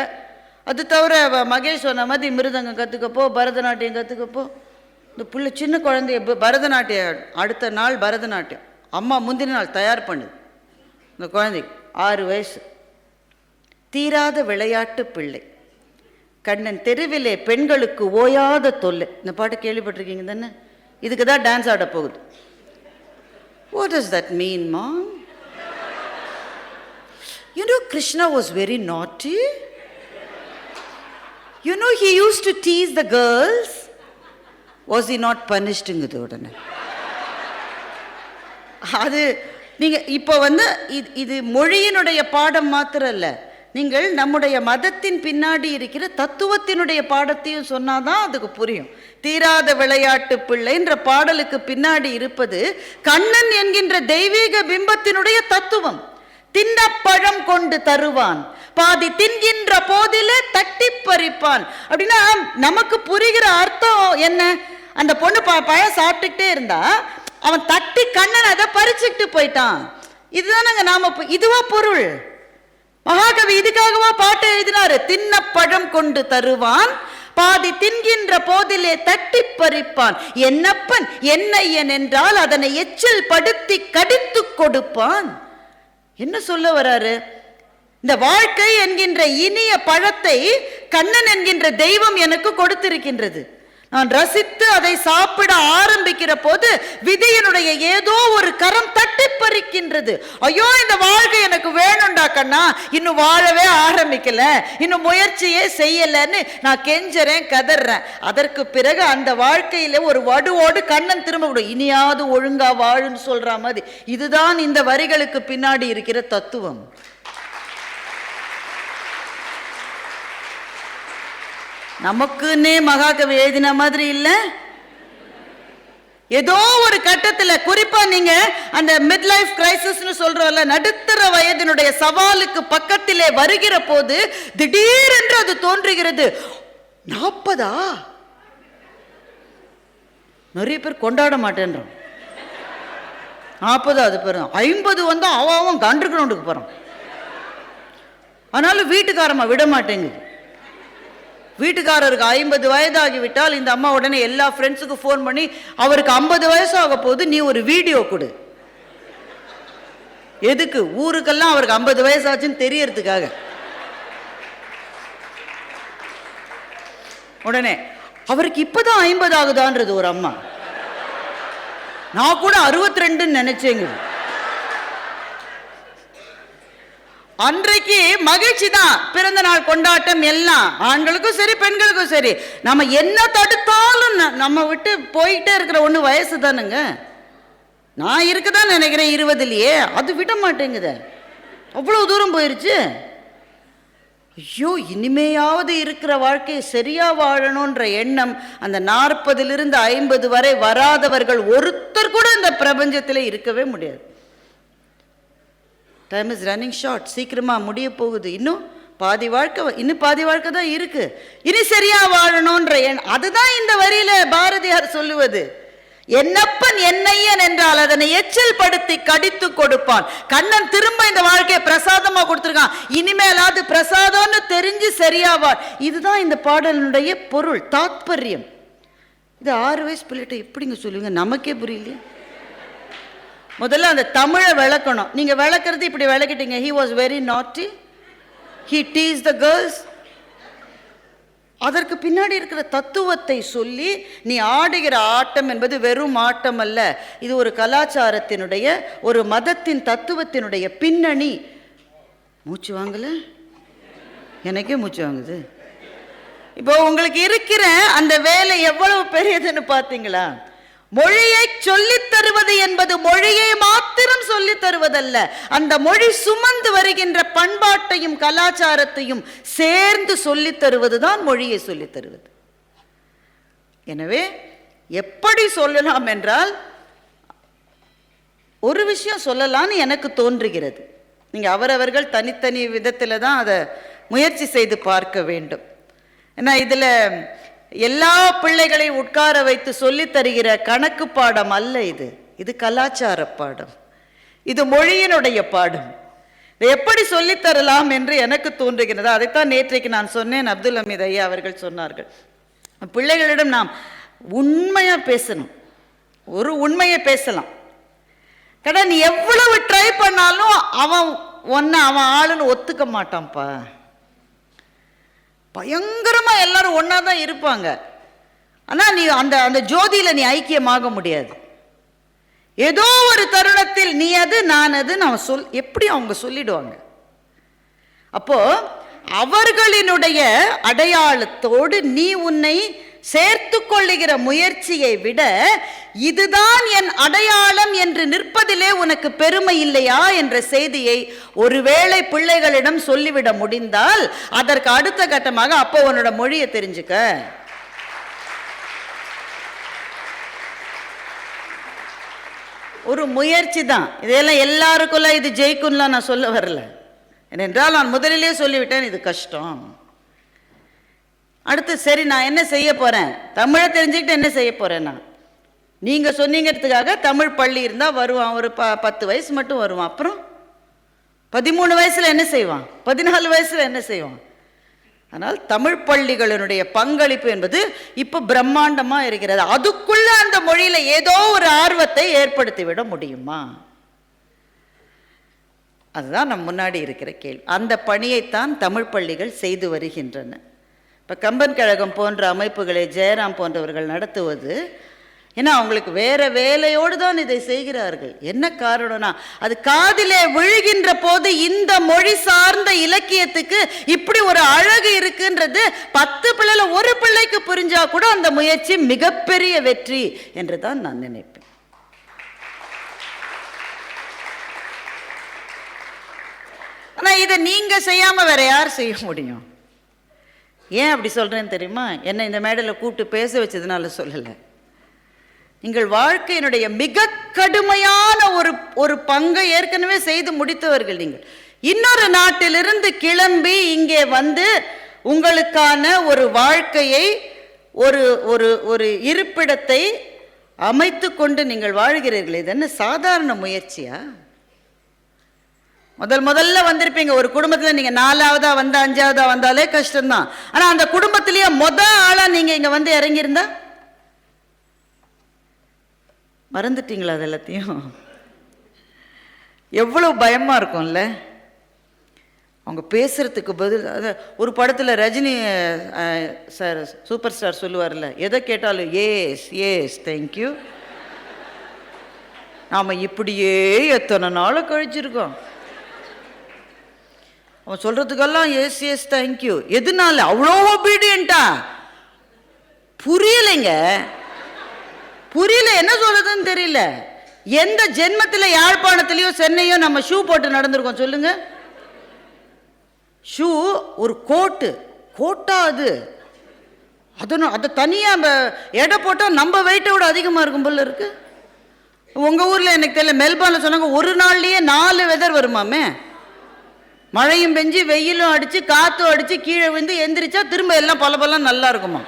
அது தவிர மகேஷ் சொன்ன மாதிரி மிருதங்கம் கற்றுக்கப்போ, பரதநாட்டியம் கற்றுக்கப்போ. இந்த பிள்ளை சின்ன குழந்தைய பரதநாட்டியம், அடுத்த நாள் பரதநாட்டியம் அம்மா முந்தின நாள் தயார் பண்ணுது. இந்த குழந்தைக்கு 6 வயசு. தீராத விளையாட்டு பிள்ளை, கண்ணன் தெருவிலே பெண்களுக்கு ஓயாத தொல்லை. இந்த பாட்டு கேள்விப்பட்டிருக்கீங்க தானே? இதுக்கு தான் டான்ஸ் ஆட போகுது. What does that mean, Mom? You know, Krishna was very naughty. You know, he used to tease the girls. Was he not punished? உடனே அது நீங்கள் இப்போ இது மொழியினுடைய பாடம் மாத்திரம் இல்லை, நீங்கள் நம்முடைய மதத்தின் பின்னாடி இருக்கிற தத்துவத்தினுடைய பாடத்தையும் சொன்னாதான் அதுக்கு புரியும். தீராத விளையாட்டு பிள்ளைன்ற பாடலுக்கு பின்னாடி இருப்பது கண்ணன் என்கின்ற தெய்வீக பிம்பத்தினுடைய தத்துவம். தின்ன பழம் கொண்டு தருவான், பாதி தின்கின்ற போதிலே தட்டி பறிப்பான். அப்படின்னா நமக்கு புரிகிற அர்த்தம் என்ன? அந்த பொண்ணு பழம் சாப்பிட்டுக்கிட்டே இருந்தா அவன் தட்டி கண்ணன் அதை பறிச்சுக்கிட்டு போயிட்டான். இதுதானங்க நாம, இதுவா பொருள்? மகாகவி இதுக்காகவா பாட்டு எழுதினாரு? தின்ன பழம் கொண்டு தருவான், பாதி தின்கின்ற போதிலே தட்டி பறிப்பான். என்னப்பன் என்னையன் என்றால் அதனை எச்சில் படுத்தி கடித்து கொடுப்பான். என்ன சொல்ல வராரு? இந்த வாழ்க்கை என்கின்ற இனிய பழத்தை கண்ணன் என்கின்ற தெய்வம் எனக்கு கொடுத்திருக்கின்றது. நான் ரசித்து அதை சாப்பிட ஆரம்பிக்கிற போது விதியினுடைய ஏதோ ஒரு கரம் தட்டி பறிக்கின்றது. ஐயோ, இந்த வாழ்க்கை எனக்கு வேணும்டா கண்ணா, இன்னும் வாழவே ஆரம்பிக்கல, இன்னும் முயற்சியே செய்யலன்னு நான் கெஞ்சறேன், கதறேன். அதற்கு பிறகு அந்த வாழ்க்கையில ஒரு வடுவோடு கண்ணன் திரும்ப விடும். இனியாவது ஒழுங்கா வாழுன்னு சொல்ற மாதிரி. இதுதான் இந்த வரிகளுக்கு பின்னாடி இருக்கிற தத்துவம். நமக்குன்னே மகாகவி எழுதின மாதிரி இல்லை. ஏதோ ஒரு கட்டத்தில், குறிப்பா நீங்க அந்த மிட் லைஃப் கிரைசிஸ்னு சொல்றோம்ல, நடுத்தர வயதினுடைய சவாலுக்கு பக்கத்திலே வருகிற போது திடீரென்று அது தோன்றுகிறது. 40 நிறைய பேர் கொண்டாட மாட்டேன்றோம். 40 அது பேரும் 50 வந்தா அவன் கண்டர் கிரவுண்டுக்கு போறான். ஆனாலும் வீட்டுக்காரம்மா விட மாட்டேங்குது. வீட்டுக்காரருக்கு 50 வயதாகிவிட்டால் இந்த அம்மா உடனே எல்லா ஃப்ரெண்ட்ஸுக்கும் ஃபோன் பண்ணி, அவருக்கு 50 வயசு ஆக போது, நீ ஒரு வீடியோ கொடு. எதுக்கு? ஊருக்கெல்லாம் அவருக்கு 50 வயசு ஆச்சுன்னு தெரியறதுக்காக. உடனே அவருக்கு இப்பதான் 50 ஆகுதான்றது ஒரு அம்மா. நான் கூட 62 நினைச்சேங்க. அன்றைக்கு மகிழ்ச்சி தான், பிறந்த நாள் கொண்டாட்டம் எல்லாம் ஆண்களுக்கும் சரி பெண்களுக்கும் சரி. நம்ம என்ன தடுத்தாலும் நம்ம விட்டு போயிட்டே இருக்கிற ஒண்ணு வயசு தானுங்க. நான் இருக்குதான் நினைக்கிறேன் 20லயே, அது விட மாட்டேங்குது, அவ்வளவு தூரம் போயிருச்சு. ஐயோ, இனிமையாவது இருக்கிற வாழ்க்கையை சரியா வாழணும்ன்ற எண்ணம் அந்த 40லிருந்து 50 வரை வராதவர்கள் ஒருத்தர் கூட இந்த பிரபஞ்சத்தில் இருக்கவே முடியாது. டைம் இஸ் ரன்னிங் ஷார்ட், சீக்கிரமா முடிய போகுது. இன்னும் பாதி வாழ்க்கை தான் இருக்கு. இனி சரியா வாழணும்ன்ற எண்ணம், அதுதான் இந்த வரியில பாரதியார் சொல்லுவது. என்னப்பன் என்னையன் என்றால் அதனை எச்சில் படுத்தி கடித்து கொடுப்பான். கண்ணன் திரும்ப இந்த வாழ்க்கையை பிரசாதமா கொடுத்திருக்கான். இனிமேலாவது பிரசாதம்னு தெரிஞ்சு சரியாவா. இதுதான் இந்த பாடலினுடைய பொருள், தாத்பரியம். இது 6 வயசு பிள்ளைகிட்ட எப்படிங்க சொல்லுவீங்க? நமக்கே புரியலையே. முதல்ல அந்த தமிழை விளக்கணும். நீங்க விளக்குறது இப்படி விளக்கிட்டீங்க. he was very naughty, he teased the girls. அதற்கு பின்னாடி இருக்கிற தத்துவத்தை சொல்லி, நீ ஆடுகிற ஆட்டம் என்பது வெறும் ஆட்டம் அல்ல, இது ஒரு கலாச்சாரத்தினுடைய, ஒரு மதத்தின் தத்துவத்தினுடைய பின்னணி. மூச்சு வாங்கல, எனக்கே மூச்சு வாங்குது. இப்போ உங்களுக்கு இருக்கிற அந்த வேலை எவ்வளவு பெரியதுன்னு பார்த்தீங்களா? மொழியை சொல்லித் தருவது என்பது மொழியை மாத்திரம் சொல்லித் தருவதல்ல, அந்த மொழி சுமந்து வருகின்ற பண்பாட்டையும் கலாச்சாரத்தையும் சேர்ந்து சொல்லித் தருவதுதான் மொழியை சொல்லித் தருவது. எனவே எப்படி சொல்லலாம் என்றால், ஒரு விஷயம் சொல்லலான்னு எனக்கு தோன்றுகிறது. நீங்க அவரவர்கள் தனித்தனி விதத்தில் தான் அதை முயற்சி செய்து பார்க்க வேண்டும். ஏன்னா இதுல எல்லா பிள்ளைகளையும் உட்கார வைத்து சொல்லித் தருகிற கணக்கு பாடம் அல்ல இது. இது கலாச்சார பாடம், இது மொழியினுடைய பாடம். இதை எப்படி சொல்லித் தரலாம் என்று எனக்கு தோன்றுகிறது. அதைத்தான் நேற்றைக்கு நான் சொன்னேன். அப்துல் ஹமீத் ஐயா அவர்கள் சொன்னார்கள், பிள்ளைகளிடம் நாம் உண்மையா பேசணும். ஒரு உண்மையை பேசலாம். கடை நீ எவ்வளவு ட்ரை பண்ணாலும் அவன் ஆளுன்னு ஒத்துக்க மாட்டான்ப்பா. பயங்கரமா எல்லாரும் ஒன்னா தான் இருப்பாங்க. ஆனா நீ அந்த ஜோதியில நீ ஐக்கியமாக முடியாது. ஏதோ ஒரு தருணத்தில் நீ அது நான் அது எப்படி அவங்க சொல்லிடுவாங்க. அப்போ அவர்களினுடைய அடையாளத்தோடு நீ உன்னை சேர்த்து கொள்ளுகிற முயற்சியை விட, இதுதான் என் அடையாளம் என்று நிற்பதிலே உனக்கு பெருமை இல்லையா என்ற செய்தியை ஒருவேளை பிள்ளைகளிடம் சொல்லிவிட முடிந்தால், அதற்கு அடுத்த கட்டமாக அப்போ உன்னோட மொழியை தெரிஞ்சுக்க. ஒரு முயற்சி தான் இதெல்லாம். எல்லாருக்குள்ள இது ஜெயிக்கும்லாம் நான் சொல்ல வரல. ஏனென்றால் நான் முதலிலே சொல்லிவிட்டேன், இது கஷ்டம். அடுத்து சரி, நான் என்ன செய்ய போறேன்? தமிழை தெரிஞ்சுக்கிட்டு என்ன செய்ய போறேன்? நான் நீங்க சொன்னீங்கிறதுக்காக தமிழ் பள்ளி இருந்தா வருவான், ஒரு 10 வயசு மட்டும் வருவான். அப்புறம் 13 வயசுல என்ன செய்வான்? 14 வயசுல என்ன செய்வான்? ஆனால் தமிழ் பள்ளிகளினுடைய பங்களிப்பு என்பது இப்ப பிரம்மாண்டமா இருக்கிறது. அதுக்குள்ள அந்த மொழியில ஏதோ ஒரு ஆர்வத்தை ஏற்படுத்தி விட முடியுமா? அதுதான் நம் முன்னாடி இருக்கிற கேள்வி. அந்த பணியைத்தான் தமிழ் பள்ளிகள் செய்து வருகின்றன. இப்போ கம்பன் கழகம் போன்ற அமைப்புகளை ஜெயராம் போன்றவர்கள் நடத்துவது, ஏன்னா அவங்களுக்கு வேற வேலையோடு தான் இதை செய்கிறார்கள். என்ன காரணம்னா, அது காதிலே விழுகின்ற போது இந்த மொழி சார்ந்த இலக்கியத்துக்கு இப்படி ஒரு அழகு இருக்குன்றது 10 பிள்ளைல ஒரு பிள்ளைக்கு புரிஞ்சா கூட அந்த முயற்சி மிகப்பெரிய வெற்றி என்று தான் நான் நினைப்பேன். ஆனா இதை நீங்க செய்யாம வேற யார் செய்ய முடியும்? ஏன் அப்படி சொல்றேன்னு தெரியுமா? என்ன இந்த மேடையில் கூப்பிட்டு பேச வச்சதுனால சொல்லலை. நீங்கள் வாழ்க்கையினுடைய மிக கடுமையான ஒரு பங்கை ஏற்கனவே செய்து முடித்தவர்கள். நீங்கள் இன்னொரு நாட்டிலிருந்து கிளம்பி இங்கே வந்து உங்களுக்கான ஒரு வாழ்க்கையை, ஒரு ஒரு ஒரு இருப்பிடத்தை அமைத்து கொண்டு நீங்கள் வாழ்கிறீர்கள். இது என்ன சாதாரண முயற்சியா? முதல்ல வந்திருப்பீங்க ஒரு குடும்பத்துல, நீங்க 4ஆவதா வந்தா 5ஆவதா வந்தாலே கஷ்டம்தான். ஆனா அந்த குடும்பத்திலேயே ஆளா நீங்க இங்க வந்து இறங்கியிருந்தா மறந்துட்டீங்களா? அது எல்லாத்தையும் எவ்வளவு பயமா இருக்கும்ல. அவங்க பேசுறதுக்கு பதில், ஒரு படத்துல ரஜினி சார் சூப்பர் ஸ்டார் சொல்லுவார்ல, எதை கேட்டாலும் ஏஸ் ஏஸ் தேங்க்யூ. நாம இப்படியே எத்தனை நாள் கழிச்சிருக்கோம். அவன் சொல்றதுக்கெல்லாம் எஸ் எஸ் தேங்க்யூ. எதுனால அவ்வளோ ஒபீடியன்ட்டா? புரியலைங்க, புரியல, என்ன சொல்றதுன்னு தெரியல. எந்த ஜென்மத்தில் யாழ்ப்பாணத்திலையோ சென்னையோ நம்ம ஷூ போட்டு நடந்திருக்கோம் சொல்லுங்க? ஷூ ஒரு கோட்டா அது, அதை தனியாக எடை போட்டால் நம்ம வெயிட்டை விட அதிகமாக இருக்கும் போல இருக்கு. உங்கள் ஊரில் எனக்கு தெரியல, மெல்பர்னில் சொன்னாங்க ஒரு நாள்லேயே 4 வெதர் வருமாமே. மழையும் பெஞ்சு வெயிலும் அடித்து காற்றும் அடித்து கீழே விழுந்து எந்திரிச்சா திரும்ப எல்லாம் பல நல்லா இருக்குமா.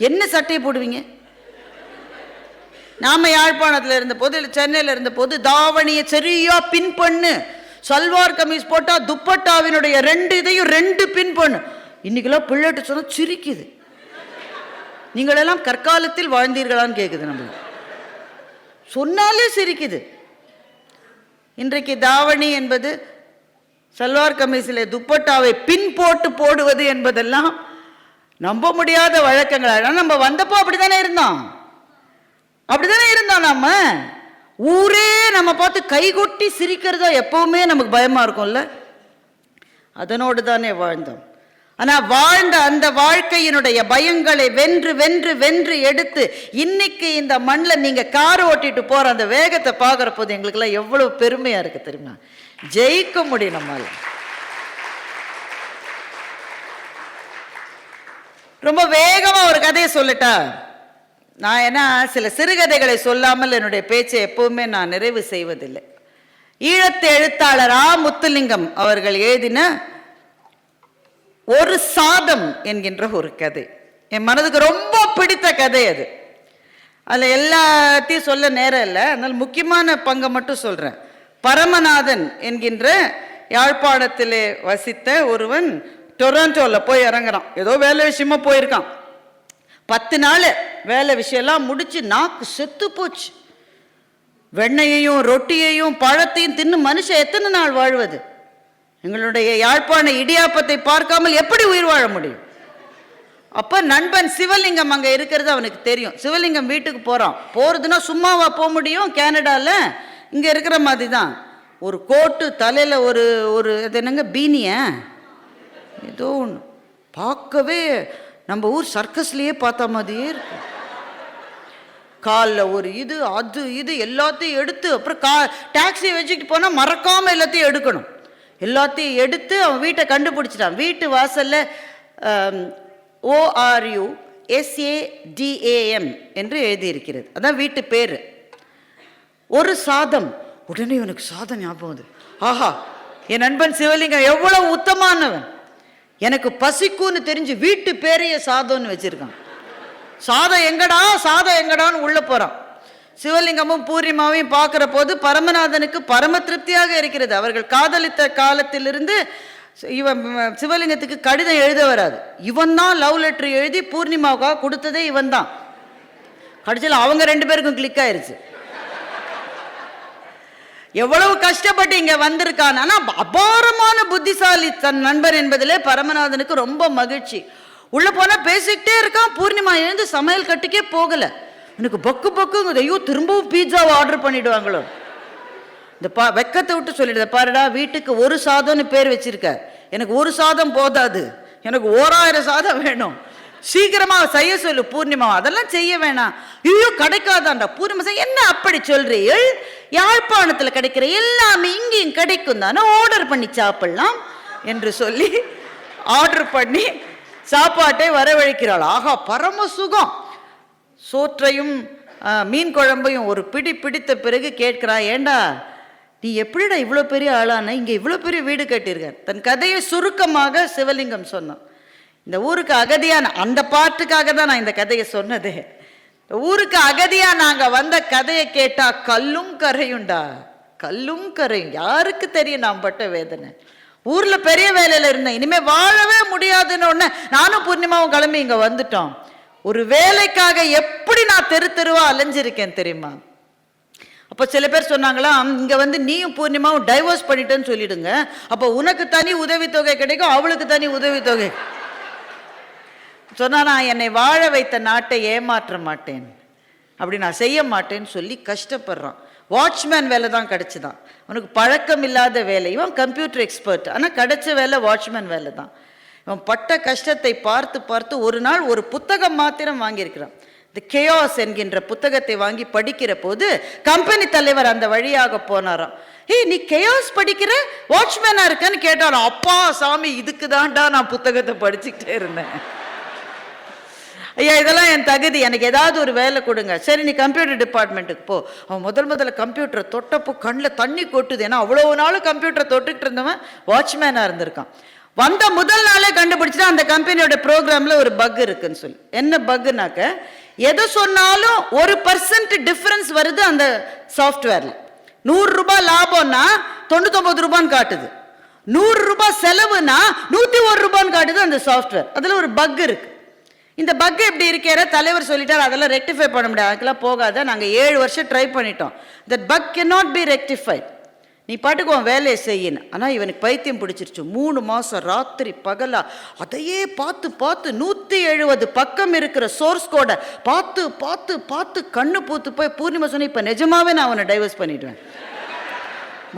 என்ன சட்டையை போடுவீங்க? நாம யாழ்ப்பாணத்தில் இருந்த போது இல்லை சென்னையில் இருந்த போது தாவணியை சரியா பின் பண்ணு, சல்வார் கமீஸ் போட்டா துப்பட்டாவினுடைய 2 இதையும் 2 பின் பண்ணு. இன்னைக்கெல்லாம் பிள்ளைட்டு சொன்னா சிரிக்குது. நீங்களெல்லாம் கற்காலத்தில் வாழ்ந்தீர்களான்னு கேட்குது, நம்ம சொன்னாலே சிரிக்குது. இன்றைக்கு தாவணி என்பது சல்வார் கமீஸில் துப்பட்டாவை பின் போட்டு போடுவது என்பதெல்லாம் நம்ப முடியாத வழக்கங்கள். நம்ம வந்தப்போ அப்படித்தானே இருந்தோம். நம்ம ஊரே நம்ம பார்த்து கைகொட்டி சிரிக்கிறதா எப்பவுமே நமக்கு பயமா இருக்கும்ல. அதனோடு தானே வாழ்ந்தோம். ஆனா வாழ்ந்த அந்த வாழ்க்கையினுடைய பயங்களை வென்று வென்று வென்று எடுத்து இன்னைக்கு இந்த மண்ணில் நீங்க கார் ஓட்டிட்டு போற அந்த வேகத்தை பார்க்குற போது எங்களுக்கெல்லாம் எவ்வளவு பெருமையா இருக்கு தெரியுமா? ஜெயிக்க முடியும் நம்மால. ரொம்ப வேகமா ஒரு கதையை சொல்லட்டா? நான் ஏன்னா சில சிறுகதைகளை சொல்லாமல் என்னுடைய பேச்சை எப்பவுமே நான் நிறைவு செய்வதில்லை. ஈழத்து எழுத்தாளர் முத்துலிங்கம் அவர்கள் எழுதின ஒரு சாதம் என்கின்ற ஒரு கதை என் மனதுக்கு ரொம்ப பிடித்த கதை. அது அதில் எல்லாத்தையும் சொல்ல நேரம் இல்லை, அதனால் முக்கியமான பங்கை மட்டும் சொல்கிறேன். பரமநாதன் என்கின்ற யாழ்ப்பாணத்திலே வசித்த ஒருவன் டொராண்டோவில் போய் இறங்குறான். ஏதோ வேலை விஷயமா போயிருக்கான். 10 நாள் வேலை விஷயம்லாம் முடிச்சு நாக்கு செத்து போச்சு. வெண்ணையையும் ரொட்டியையும் பழத்தையும் தின்னு மனுஷன் எத்தனை நாள் வாழ்வது? எங்களுடைய யாழ்ப்பாண இடியாப்பத்தை பார்க்காமல் எப்படி உயிர் வாழ முடியும்? அப்ப நண்பன் சிவலிங்கம் அங்க இருக்கிறது அவனுக்கு தெரியும். சிவலிங்கம் வீட்டுக்கு போறதுன்னா சும்மாவா போக முடியும்? கனடால இங்க இருக்கிற மாதிரி தான். ஒரு கோட்டு தலையில ஒரு ஒரு என்னங்க பீனிய ஏதோ ஒன்று பார்க்கவே நம்ம ஊர் சர்க்கஸ்லயே பார்த்த மாதிரியே இருக்கு. காலில் ஒரு இது எல்லாத்தையும் எடுத்து அப்புறம் டாக்ஸி வச்சுக்கிட்டு போனால் மறக்காம எல்லாத்தையும் எடுக்கணும். எல்லாத்தையும் எடுத்து அவன் வீட்டை கண்டுபிடிச்சிட்டான். வீட்டு வாசல்ல ORUSADAM என்று எழுதியிருக்கிறது. அதான் வீட்டு பேர். ஒரு சாதம். உடனே எனக்கு சாதம் ஞாபகம் வந்து, ஆஹா என் நண்பன் சிவலிங்கம் எவ்வளவு உத்தமானவன். எனக்கு பசிக்குன்னு தெரிஞ்சு வீட்டு பேரையே சாதம்னு வச்சிருக்கான். சாதம் எங்கடான்னு உள்ள போறான். சிவலிங்கமும் பூர்ணிமாவையும் பார்க்கிற போது பரமநாதனுக்கு பரம திருப்தியாக இருக்கிறது. அவர்கள் காதலித்த காலத்திலிருந்து இவன் சிவலிங்கத்துக்கு கடிதம் எழுத வராது. இவன் தான் லவ் லெட்டர் எழுதி பூர்ணிமாவுக்காக கொடுத்ததே இவன் தான். கடைசியில் அவங்க 2 பேருக்கும் கிளிக் ஆயிருச்சு. எவ்வளவு கஷ்டப்பட்டு இங்க வந்திருக்கான். ஆனா அபாரமான புத்திசாலி தன் நண்பர் என்பதிலே பரமநாதனுக்கு ரொம்ப மகிழ்ச்சி. உள்ள போனா பேசிக்கிட்டே இருக்கான். பூர்ணிமா எழுந்து சமையல் கட்டுக்கே போகல. எனக்கு பக்கு ஐயோ திரும்பவும் பீட்சாவை ஆர்டர் பண்ணிடுவாங்களோ. இந்த வெக்கத்தை விட்டு சொல்லிடுத, பாருடா வீட்டுக்கு ஒரு சாதம்னு பேர் வச்சிருக்க, எனக்கு ஒரு சாதம் போதாது, எனக்கு 1000 சாதம் வேணும், சீக்கிரமா செய்ய சொல்லு பூர்ணிமா. அதெல்லாம் செய்ய வேணாம். ஐயோ கிடைக்காதாண்டா. பூர்ணிமா என்ன அப்படி சொல்றீள்? யாழ்ப்பாணத்துல கிடைக்கிற எல்லாமே இங்கேயும் கிடைக்கும் தானே, ஆர்டர் பண்ணி சாப்பிடலாம் என்று சொல்லி ஆர்டர் பண்ணி சாப்பாட்டை வரவழைக்கிறாள். ஆஹா பரம சுகம். சோற்றையும் மீன் குழம்பையும் ஒரு பிடித்த பிறகு கேட்கிறா, ஏண்டா நீ எப்படிடா இவ்வளோ பெரிய ஆளான, இங்கே இவ்வளோ பெரிய வீடு கட்டியிருக்க? தன் கதையை சுருக்கமாக சிவலிங்கம் சொன்னான். இந்த ஊருக்கு அகதியான அந்த பாட்டுக்காக தான் நான் இந்த கதையை சொன்னதே. இந்த ஊருக்கு அகதியா நாங்கள் வந்த கதையை கேட்டா கல்லும் கரையுண்டா. கல்லும் கரையும். யாருக்கு தெரியும் நான் பட்ட வேதனை. ஊர்ல பெரிய வேலையில இருந்தேன், இனிமே வாழவே முடியாதுன்னு உடனே நானும் பூர்ணிமாவும் கிளம்பி இங்க வந்துட்டோம். ஒரு வேலைக்காக எப்படி நான் தெரு தெருவா அலைஞ்சிருக்கேன் தெரியுமா? அப்போ சில பேர் சொன்னாங்களா, இங்க வந்து நீயும் பூர்ணிமாவும் டைவோர்ஸ் பண்ணிட்டேன்னு சொல்லிடுங்க, அப்போ உனக்கு தனி உதவித்தொகை கிடைக்கும், அவளுக்கு தனி உதவித்தொகை. சொன்னா நான் என்னை வாழ வைத்த நாட்டை ஏமாற்ற மாட்டேன், அப்படி நான் செய்ய மாட்டேன்னு சொல்லி கஷ்டப்படுறான். வாட்ச்மேன் வேலை தான் கிடைச்சுதான், அவனுக்கு பழக்கம் இல்லாத வேலை. இவன் கம்ப்யூட்டர் எக்ஸ்பர்ட், ஆனால் கிடைச்ச வேலை வாட்ச்மேன் வேலை தான். இவன் பட்ட கஷ்டத்தை பார்த்து பார்த்து ஒரு நாள் ஒரு புத்தகம் மாத்திரம் வாங்கியிருக்கிறான். தி கேயாஸ் என்கின்ற புத்தகத்தை வாங்கி படிக்கிற போது கம்பெனி தலைவர் அந்த வழியாக போனாராம். நீ கேயாஸ் படிக்கிற, வாட்ச்மேனா இருக்கன்னு கேட்டாலும், அப்பா சாமி இதுக்கு தான்டா நான் புத்தகத்தை படிச்சுக்கிட்டே இருந்தேன். ஐயா இதெல்லாம் என் தகுதி, எனக்கு ஏதாவது ஒரு வேலை கொடுங்க. சரி நீ கம்ப்யூட்டர் டிபார்ட்மெண்ட்டுக்கு போ. அவன் முதல்ல கம்ப்யூட்டரை தொட்டப்போ கண்ணில் தண்ணி கொட்டுது. ஏன்னா அவ்வளோ நாள் கம்ப்யூட்டரை தொட்டுக்கிட்டு இருந்தவன் வாட்ச்மேனாக இருந்திருக்கான். வந்த முதல் நாளே கண்டுபிடிச்சிட்டா அந்த கம்பெனியோட ப்ரோக்ராம்ல ஒரு பக் இருக்குன்னு சொல்லி. என்ன பக்குனாக்க, எது சொன்னாலும் 1% டிஃபரன்ஸ் வருது அந்த சாஃப்ட்வேர்ல. 100 ரூபாய் லாபம்னா 99 ரூபான்னு காட்டுது, 100 ரூபாய் செலவுனா 101 ரூபான்னு காட்டுது அந்த சாஃப்ட்வேர். அதுல ஒரு பக் இருக்கு. இந்த பக் எப்படி இருக்கிற தலைவர் சொல்லிட்டார், அதெல்லாம் ரெக்டிஃபை பண்ண முடியாது, அதுக்கெல்லாம் போகாத, நாங்கள் 7 வருஷம் ட்ரை பண்ணிட்டோம், that buck cannot be rectified, நீ பாட்டுக்கு உன் வேலையை செய்யணும். ஆனால் இவனுக்கு பைத்தியம் பிடிச்சிருச்சு. 3 மாதம் ராத்திரி பகலா அதையே பார்த்து பார்த்து 170 பக்கம் இருக்கிற சோர்ஸ் கோடை பார்த்து பார்த்து பார்த்து கண்ணு பூத்து போய் பூர்ணிமா சொன்ன, இப்போ நிஜமாவே நான் அவனை டைவர்ஸ் பண்ணிடுவேன்.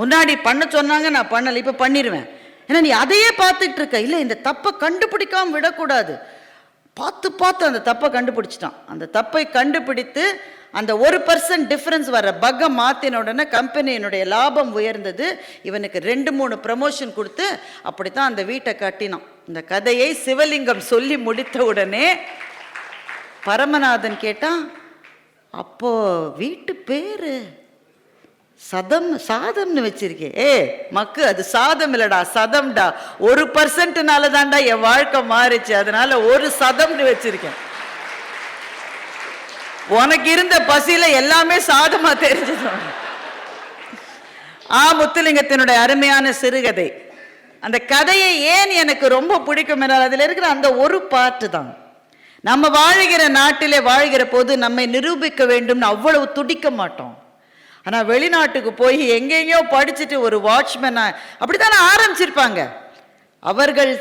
முன்னாடி பண்ண சொன்னாங்க, நான் பண்ணலை, இப்போ பண்ணிடுவேன். ஏன்னா நீ அதையே பார்த்துக்கிட்டு இருக்க. இல்லை, இந்த தப்பை கண்டுபிடிக்காம விடக்கூடாது. பார்த்து பார்த்து அந்த தப்பை கண்டுபிடிச்சிட்டான். அந்த தப்பை கண்டுபிடித்து அந்த 1% டிஃபரன்ஸ் வர பக்கை மாற்றின உடனே கம்பெனியினுடைய லாபம் உயர்ந்தது. இவனுக்கு 2-3 ப்ரமோஷன் கொடுத்து அப்படித்தான் அந்த வீட்டை கட்டினான். இந்த கதையை சிவலிங்கம் சொல்லி முடித்த உடனே பரமநாதன் கேட்டான், அப்போ வீட்டு பேரு சாதம்னு வச்சிருக்கேன். மக்கு அது சாதம் இல்லடா, சதம்டா. 1%னால தான்டா என் வாழ்க்கை மாறிச்சு, அதனால 1 சதம்னு வச்சிருக்கேன். உனக்கு இருந்த பசியில எல்லாமே சாதமா தெரிஞ்சது. முத்துலிங்கத்தினுடைய அருமையான சிறுகதை. அந்த கதையை ஏன் எனக்கு ரொம்ப பிடிக்கும் என்றால், அதுல இருக்கிற அந்த ஒரு பாட்டு தான். நம்ம வாழ்கிற நாட்டிலே வாழ்கிற போது நம்மை நிரூபிக்க வேண்டும்னு அவ்வளவு துடிக்க மாட்டோம். ஆனால் வெளிநாட்டுக்கு போய் எங்கெங்கயோ படிச்சுட்டு ஒரு வாட்ச்மேனா அப்படித்தானே ஆரம்பிச்சிருப்பாங்க. அவர்கள்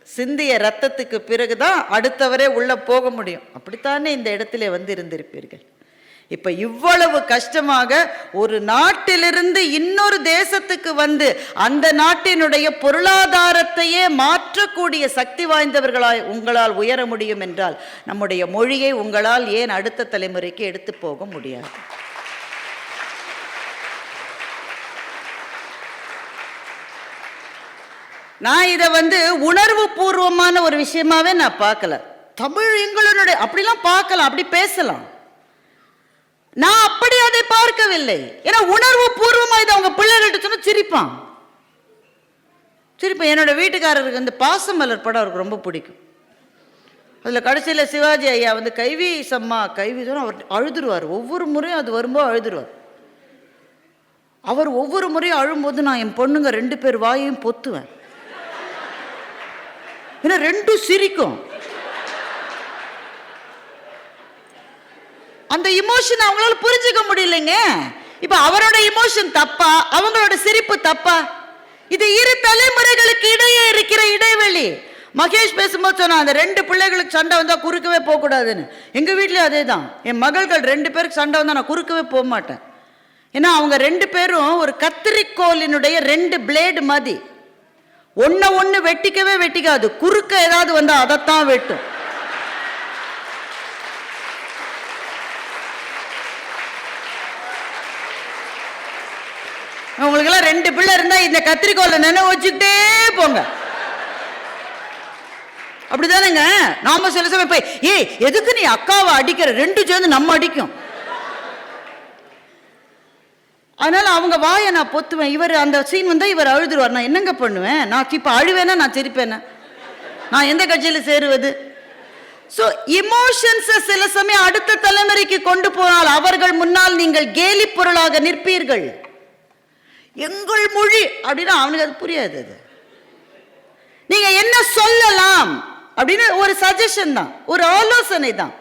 சிந்திய ரத்தத்துக்கு பிறகுதான் அடுத்தவரே உள்ள போக முடியும். அப்படித்தானே இந்த இடத்துல வந்து இருந்திருப்பீர்கள். இப்ப இவ்வளவு கஷ்டமாக ஒரு நாட்டிலிருந்து இன்னொரு தேசத்துக்கு வந்து அந்த நாட்டினுடைய பொருளாதாரத்தையே மாற்றக்கூடிய சக்தி வாய்ந்தவர்களாய் உங்களால் உயர முடியும் என்றால், நம்முடைய மொழியை உங்களால் ஏன் அடுத்த தலைமுறைக்கு எடுத்து போக முடியாது? நான் இதை உணர்வு பூர்வமான ஒரு விஷயமாவே நான் பார்க்கல. தமிழ் எங்களுடைய அப்படிலாம் பார்க்கலாம், அப்படி பேசலாம். நான் அப்படி அதை பார்க்கவில்லை. ஏன்னா உணர்வு பூர்வமா இதை அவங்க பிள்ளைகள்கிட்ட சொன்னா சிரிப்பான். என்னோட வீட்டுக்காரருக்கு இந்த பாசமலர் படம் அவருக்கு ரொம்ப பிடிக்கும். அதுல கடைசியில் சிவாஜி ஐயா கைவி சம்மா கைவி சொன்னா அவர் அழுதுருவார். ஒவ்வொரு முறையும் அது வரும்போது அழுதுருவார். அவர் ஒவ்வொரு முறையும் அழும்போது நான் என் பொண்ணுங்க 2 பேர் வாயையும் பொத்துவேன். ஏன்னா 2 சிரிக்கும். அந்த இமோஷன் அவங்களால புரிஞ்சுக்க முடியலைங்க. இப்ப அவரோட இமோஷன் தப்பா, அவங்களோட சிரிப்பு தப்பா? இது 2 தலைமுறைகளுக்கு இடையே இருக்கிற இடைவெளி. மகேஷ் பேசும்போது சொன்னா, அந்த 2 பிள்ளைகளுக்கு சண்டை வந்தா குறுக்கவே போக கூடாதுன்னு. எங்க வீட்லயும் அதே தான். என் மகள்கள் 2 பேருக்கு சண்டை வந்தா நான் குறுக்கவே போக மாட்டேன். ஏன்னா அவங்க 2 பேரும் ஒரு கத்திரிக்கோலினுடைய 2 பிளேடு மாதிரி. ஒன்னு வெட்டிக்கவே வெட்டிக்காது. குறுக்க ஏதாவது வந்தா அதைத்தான் வெட்டும். உங்களுக்கு எல்லாம் 2 பிள்ளை இருந்தா இந்த கத்திரிக்கோலை நினைவு வச்சுக்கிட்டே போங்க. அப்படிதானுங்க? நாம சில சமயம் போய் எதுக்கு நீ அக்காவை அடிக்கிற, 2 சேர்ந்து நம்ம அடிக்கும். அதனால அவங்க வாயை நான் பொத்துவேன். இவர் அந்த சீன் வந்தா இவர் அழுதுருவார். நான் என்னங்க பண்ணுவேன்? நான் இப்ப அழுவேனா நான் சிரிப்பேனா? நான் எந்த கட்சியில சேருவது? ஸோ இமோஷன்ஸை சில சமயம் அடுத்த தலைமுறைக்கு கொண்டு போனால் அவர்கள் முன்னால் நீங்கள் கேலி பொருளாக நிற்பீர்கள். எங்கள் மொழி அப்படின்னா அவனுக்கு அது புரியாது. அது நீங்க என்ன சொல்லலாம் அப்படின்னு ஒரு சஜஷன் தான், ஒரு ஆலோசனை தான்.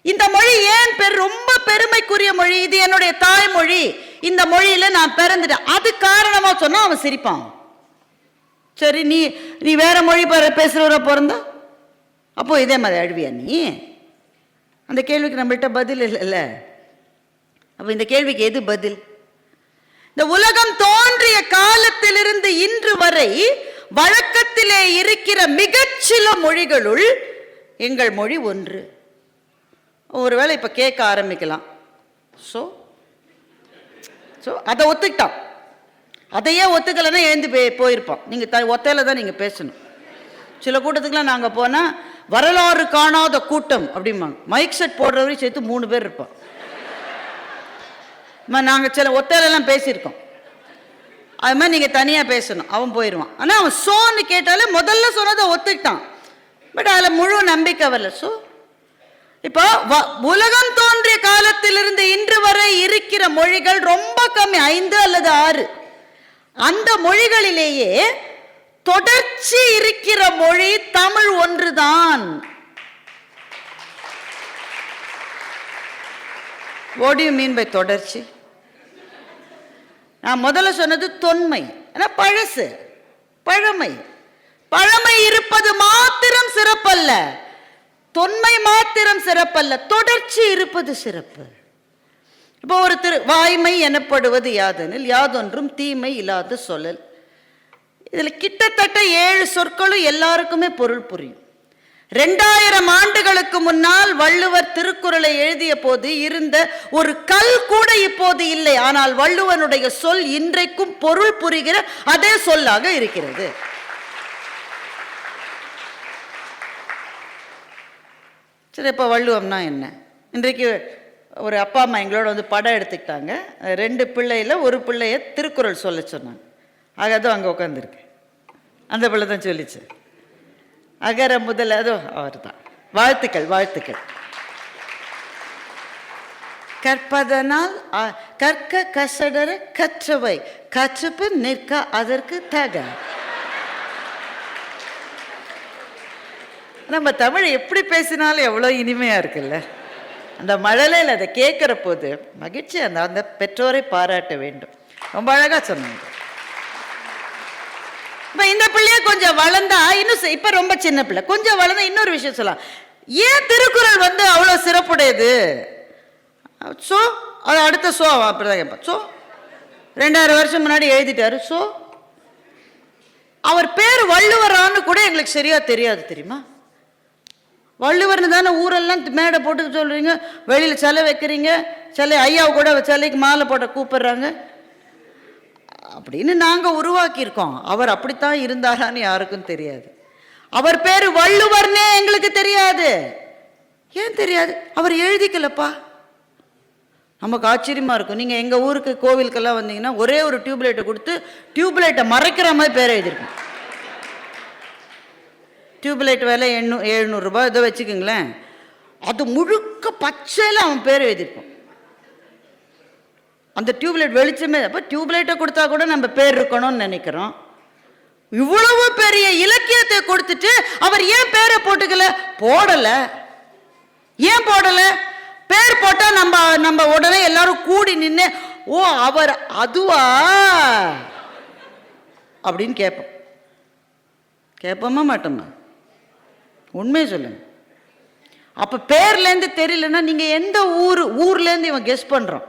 இந்த மொழி ஏன் ரொம்ப பெருமைக்குரிய மொழி, இது என்னுடைய தாய்மொழி, இந்த மொழியில நான் பிறந்துட்டேன், அது காரணமா சொன்னா அவன் சிரிப்பான். சரி, நீ வேற மொழி பேசுறவர பிறந்தா அப்போ இதே மாதிரி அழுவியா நீ? அந்த கேள்விக்கு நம்மள்கிட்ட பதில் இல்லைல்ல. அப்ப இந்த கேள்விக்கு எது பதில்? இந்த உலகம் தோன்றிய காலத்திலிருந்து இன்று வரை வழக்கத்திலே இருக்கிற மிகச்சில மொழிகளுள் எங்கள் மொழி ஒன்று. ஒருவேளை இப்ப கேட்க ஆரம்பிக்கலாம், சோ அதை ஒத்துக்கிட்டான். அதையே ஒத்துக்கலைன்னா எழுந்து போயிருப்பான். நீங்க ஒத்தையில தான் நீங்க பேசணும். சில கூட்டத்துக்குலாம் நாங்க போனா வரலாறு காணாத கூட்டம் அப்படிம்பாங்க. மைக் செட் போடுறவரையும் சேர்த்து 3 பேர் இருப்பான். நாங்க சில ஒத்தையிலாம் பேசியிருக்கோம். அது மாதிரி நீங்க தனியா பேசணும், அவன் போயிடுவான். ஆனா அவன் சோன்னு கேட்டாலே முதல்ல சொன்னதை ஒத்துக்கிட்டான். பட் அதுல முழு நம்பிக்கை வரல. சோ இப்போ உலகம் தோன்றிய காலத்திலிருந்து இன்று வரை இருக்கிற மொழிகள் ரொம்ப கம்மி, 5 அல்லது 6. அந்த மொழிகளிலேயே தொடர்ச்சி இருக்கிற மொழி தமிழ் ஒன்றுதான். What do you mean by தொடர்ச்சி? நான் முதல்ல சொன்னது தொன்மை, பழசு, பழமை. பழமை இருப்பது மாத்திரம் சிறப்பல்ல, தொன்மை மாத்திரம் சிறப்பல்ல, தொடர்ச்சி இருப்பது சிறப்பு. இப்போ ஒரு வாய்மை எனப்படுவது யாதெனில் யாதொன்றும் தீமை இல்லாத சொல்லல். இதுல கிட்டத்தட்ட 7 சொற்களும் எல்லாருக்குமே பொருள் புரியும். 2000 ஆண்டுகளுக்கு முன்னால் வள்ளுவர் திருக்குறளை எழுதிய போது இருந்த ஒரு கல் கூட இப்போது இல்லை. ஆனால் வள்ளுவனுடைய சொல் இன்றைக்கும் பொருள் புரிகிற அதே சொல்லாக இருக்கிறது. சரி, இப்போ வள்ளுவம்னா என்ன? இன்றைக்கு ஒரு அப்பா அம்மா எங்களோட வந்து படம் எடுத்துக்கிட்டாங்க. 2 பிள்ளையில் ஒரு பிள்ளைய திருக்குறள் சொல்ல சொன்னாங்க. அதுவும் அங்கே உட்காந்துருக்கு, அந்த பிள்ளை தான் சொல்லிச்சு. அகர முதல் அதோ அவர் தான். வாழ்த்துக்கள், வாழ்த்துக்கள். கற்பதனால் கற்க கசடர கற்றவை கற்றப்பு நிற்க அதற்கு தக. நம்ம தமிழ் எப்படி பேசினாலும் எவ்வளோ இனிமையா இருக்குல்ல. அந்த மழலையில் அதை கேட்குற போது மகிழ்ச்சி. அந்த பெற்றோரை பாராட்ட வேண்டும். ரொம்ப அழகா சொன்னாங்க. இப்போ இந்த பிள்ளைய கொஞ்சம் வளர்ந்தா இன்னும், இப்போ ரொம்ப சின்ன பிள்ளை, கொஞ்சம் வளர்ந்தா இன்னொரு விஷயம் சொல்லலாம். ஏன் திருக்குறள் வந்து அவ்வளோ சிறப்புடையது? சோ அது அடுத்த சோ அப்படிதான் கேட்பான். சோ 2000 வருஷம் முன்னாடி எழுதிட்டாரு. சோ அவர் பேர் வள்ளுவரான்னு கூட எங்களுக்கு சரியா தெரியாது, தெரியுமா? வள்ளுவர்னு தானே ஊரெல்லாம் மேடை போட்டு சொல்றீங்க, வெளியில் சிலை வைக்கிறீங்க, சிலை ஐயாவை கூட சிலைக்கு மாலை போட்ட கூப்பிடுறாங்க அப்படின்னு நாங்கள் உருவாக்கியிருக்கோம். அவர் அப்படித்தான் இருந்தாரான்னு யாருக்கும் தெரியாது. அவர் பேர் வள்ளுவர்னே எங்களுக்கு தெரியாது. ஏன் தெரியாது? அவர் எழுதிக்கலப்பா. நமக்கு ஆச்சரியமா இருக்கும். நீங்கள் எங்கள் ஊருக்கு கோவிலுக்கெல்லாம் வந்தீங்கன்னா ஒரே ஒரு டியூப்லைட்டை கொடுத்து டியூப்லைட்டை மறைக்கிற மாதிரி பேர் எழுதியிருக்கோம். டியூப்லைட் விலை 700 ரூபாய் இதை வச்சுக்கோங்களேன். அது முழுக்க பச்சையில் அவன் பேர் எழுதியிருப்போம். அந்த டியூப்லைட் வெளிச்சமே. அப்போ டியூப்லைட்டை கொடுத்தா கூட நம்ம பேர் இருக்கணும்னு நினைக்கிறோம். இவ்வளவு பெரிய இலக்கியத்தை கொடுத்துட்டு அவர் ஏன் பேரை போட்டுக்கல? போடல. ஏன் போடல? பேர் போட்டா நம்ம உடனே எல்லாரும் கூடி நின்று ஓ அவர் அதுவா அப்படின்னு கேட்போம். கேட்போமா மாட்டோமா? உண்மையை சொல்லுங்க. அப்ப பேர்லேருந்து தெரியலன்னா நீங்க எந்த ஊர்லேருந்து இவன் கெஸ் பண்றான்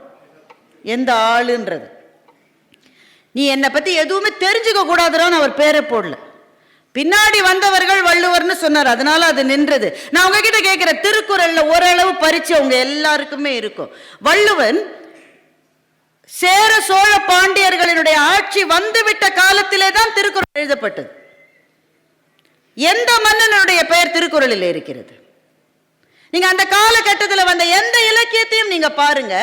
எந்த ஆளுன்றது. நீ என்னை பத்தி எதுவுமே தெரிஞ்சுக்க கூடாதுன்னு அவர் பேரை போடல. பின்னாடி வந்தவர்கள் வள்ளுவர்னு சொன்னார், அதனால அது நின்றது. நான் உங்ககிட்ட கேட்கிற, திருக்குறள்ல ஓரளவு பரிச்சை உங்க எல்லாருக்குமே இருக்கும். வள்ளுவன் சேர சோழ பாண்டியர்களினுடைய ஆட்சி வந்துவிட்ட காலத்திலே தான் திருக்குறள் எழுதப்பட்டது. எந்த மன்னனுடைய பெயர் திருக்குறளில் இருக்கிறது? நீங்க அந்த காலகட்டத்தில் வந்த எந்த இலக்கியத்தையும் நீங்க பாருங்க,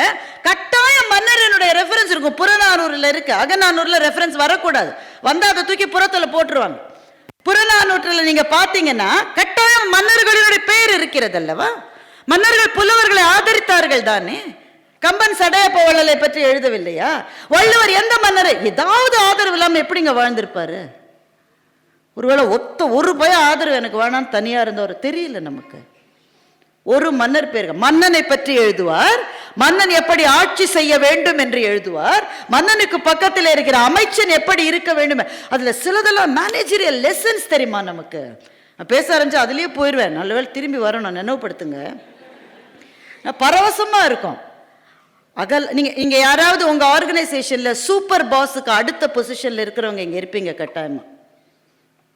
கட்டாயம் மன்னரனுடைய ரெஃபரன்ஸ் இருக்கும். புறநானூறுல இருக்கு, அகநானூறுல ரெஃபரன்ஸ் வரக்கூடாது. வந்தா அதை தூக்கி புறத்துல போட்டுருவாங்க. புறநானூற்றுல நீங்க பாத்தீங்கன்னா கட்டாயம் மன்னர்களுடைய பெயர் இருக்கிறது அல்லவா? மன்னர்கள் புலவர்களை ஆதரித்தார்கள் தானே. கம்பன் சடைய பவளலை பற்றி எழுதவில்லையா? வள்ளுவர் எந்த மன்னரை ஏதாவது ஆதரவு இல்லாம எப்படிங்க வாழ்ந்திருப்பாரு? ஒருவேளை ஒரு பய ஆதரவு எனக்கு வேணான்னு தனியா இருந்தவர் தெரியல நமக்கு. ஒரு மன்னர் பேர் மன்னனை பற்றி எழுதுவார், மன்னன் எப்படி ஆட்சி செய்ய வேண்டும் என்று எழுதுவார், மன்னனுக்கு பக்கத்தில் இருக்கிற அமைச்சன் எப்படி இருக்க வேண்டும். அதுல சிலதெல்லாம் மேனேஜரியல் லெசன்ஸ் தெரியுமா நமக்கு. நான் பேச ஆரம்பிச்சா அதுலயே போயிடுவேன். நல்லவேளை திரும்பி வரணும், நினைவுபடுத்துங்க. பரவசமா இருக்கும். நீங்க இங்க யாராவது உங்க ஆர்கனைசேஷன்ல சூப்பர் பாஸுக்கு அடுத்த பொசிஷன்ல இருக்கிறவங்க இங்க இருப்பீங்க கட்டாயமா.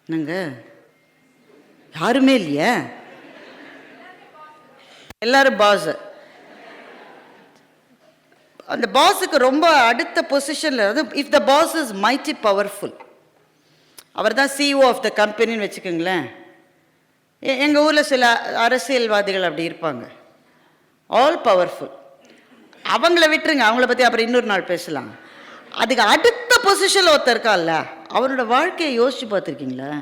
என்னங்க யாருமே இல்லையா? எல்லாரும் பாஸ். அந்த பாஸுக்கு ரொம்ப அடுத்த பொசிஷன்ல, if the boss is mighty powerful, அவர் தான் சிஇஓ ஆஃப் த கம்பெனின்னு வச்சுக்கோங்களேன். எங்கள் ஊரில் சில அரசியல்வாதிகள் அப்படி இருப்பாங்க, ஆல் பவர்ஃபுல். அவங்கள விட்டுருங்க, அவங்கள பற்றி அப்புறம் இன்னொரு நாள் பேசலாம். அதுக்கு அடுத்த பொசிஷனில் ஒருத்தர் இருக்கான்ல, அவனோட வாழ்க்கையை யோசிச்சு பார்த்துருக்கீங்களா?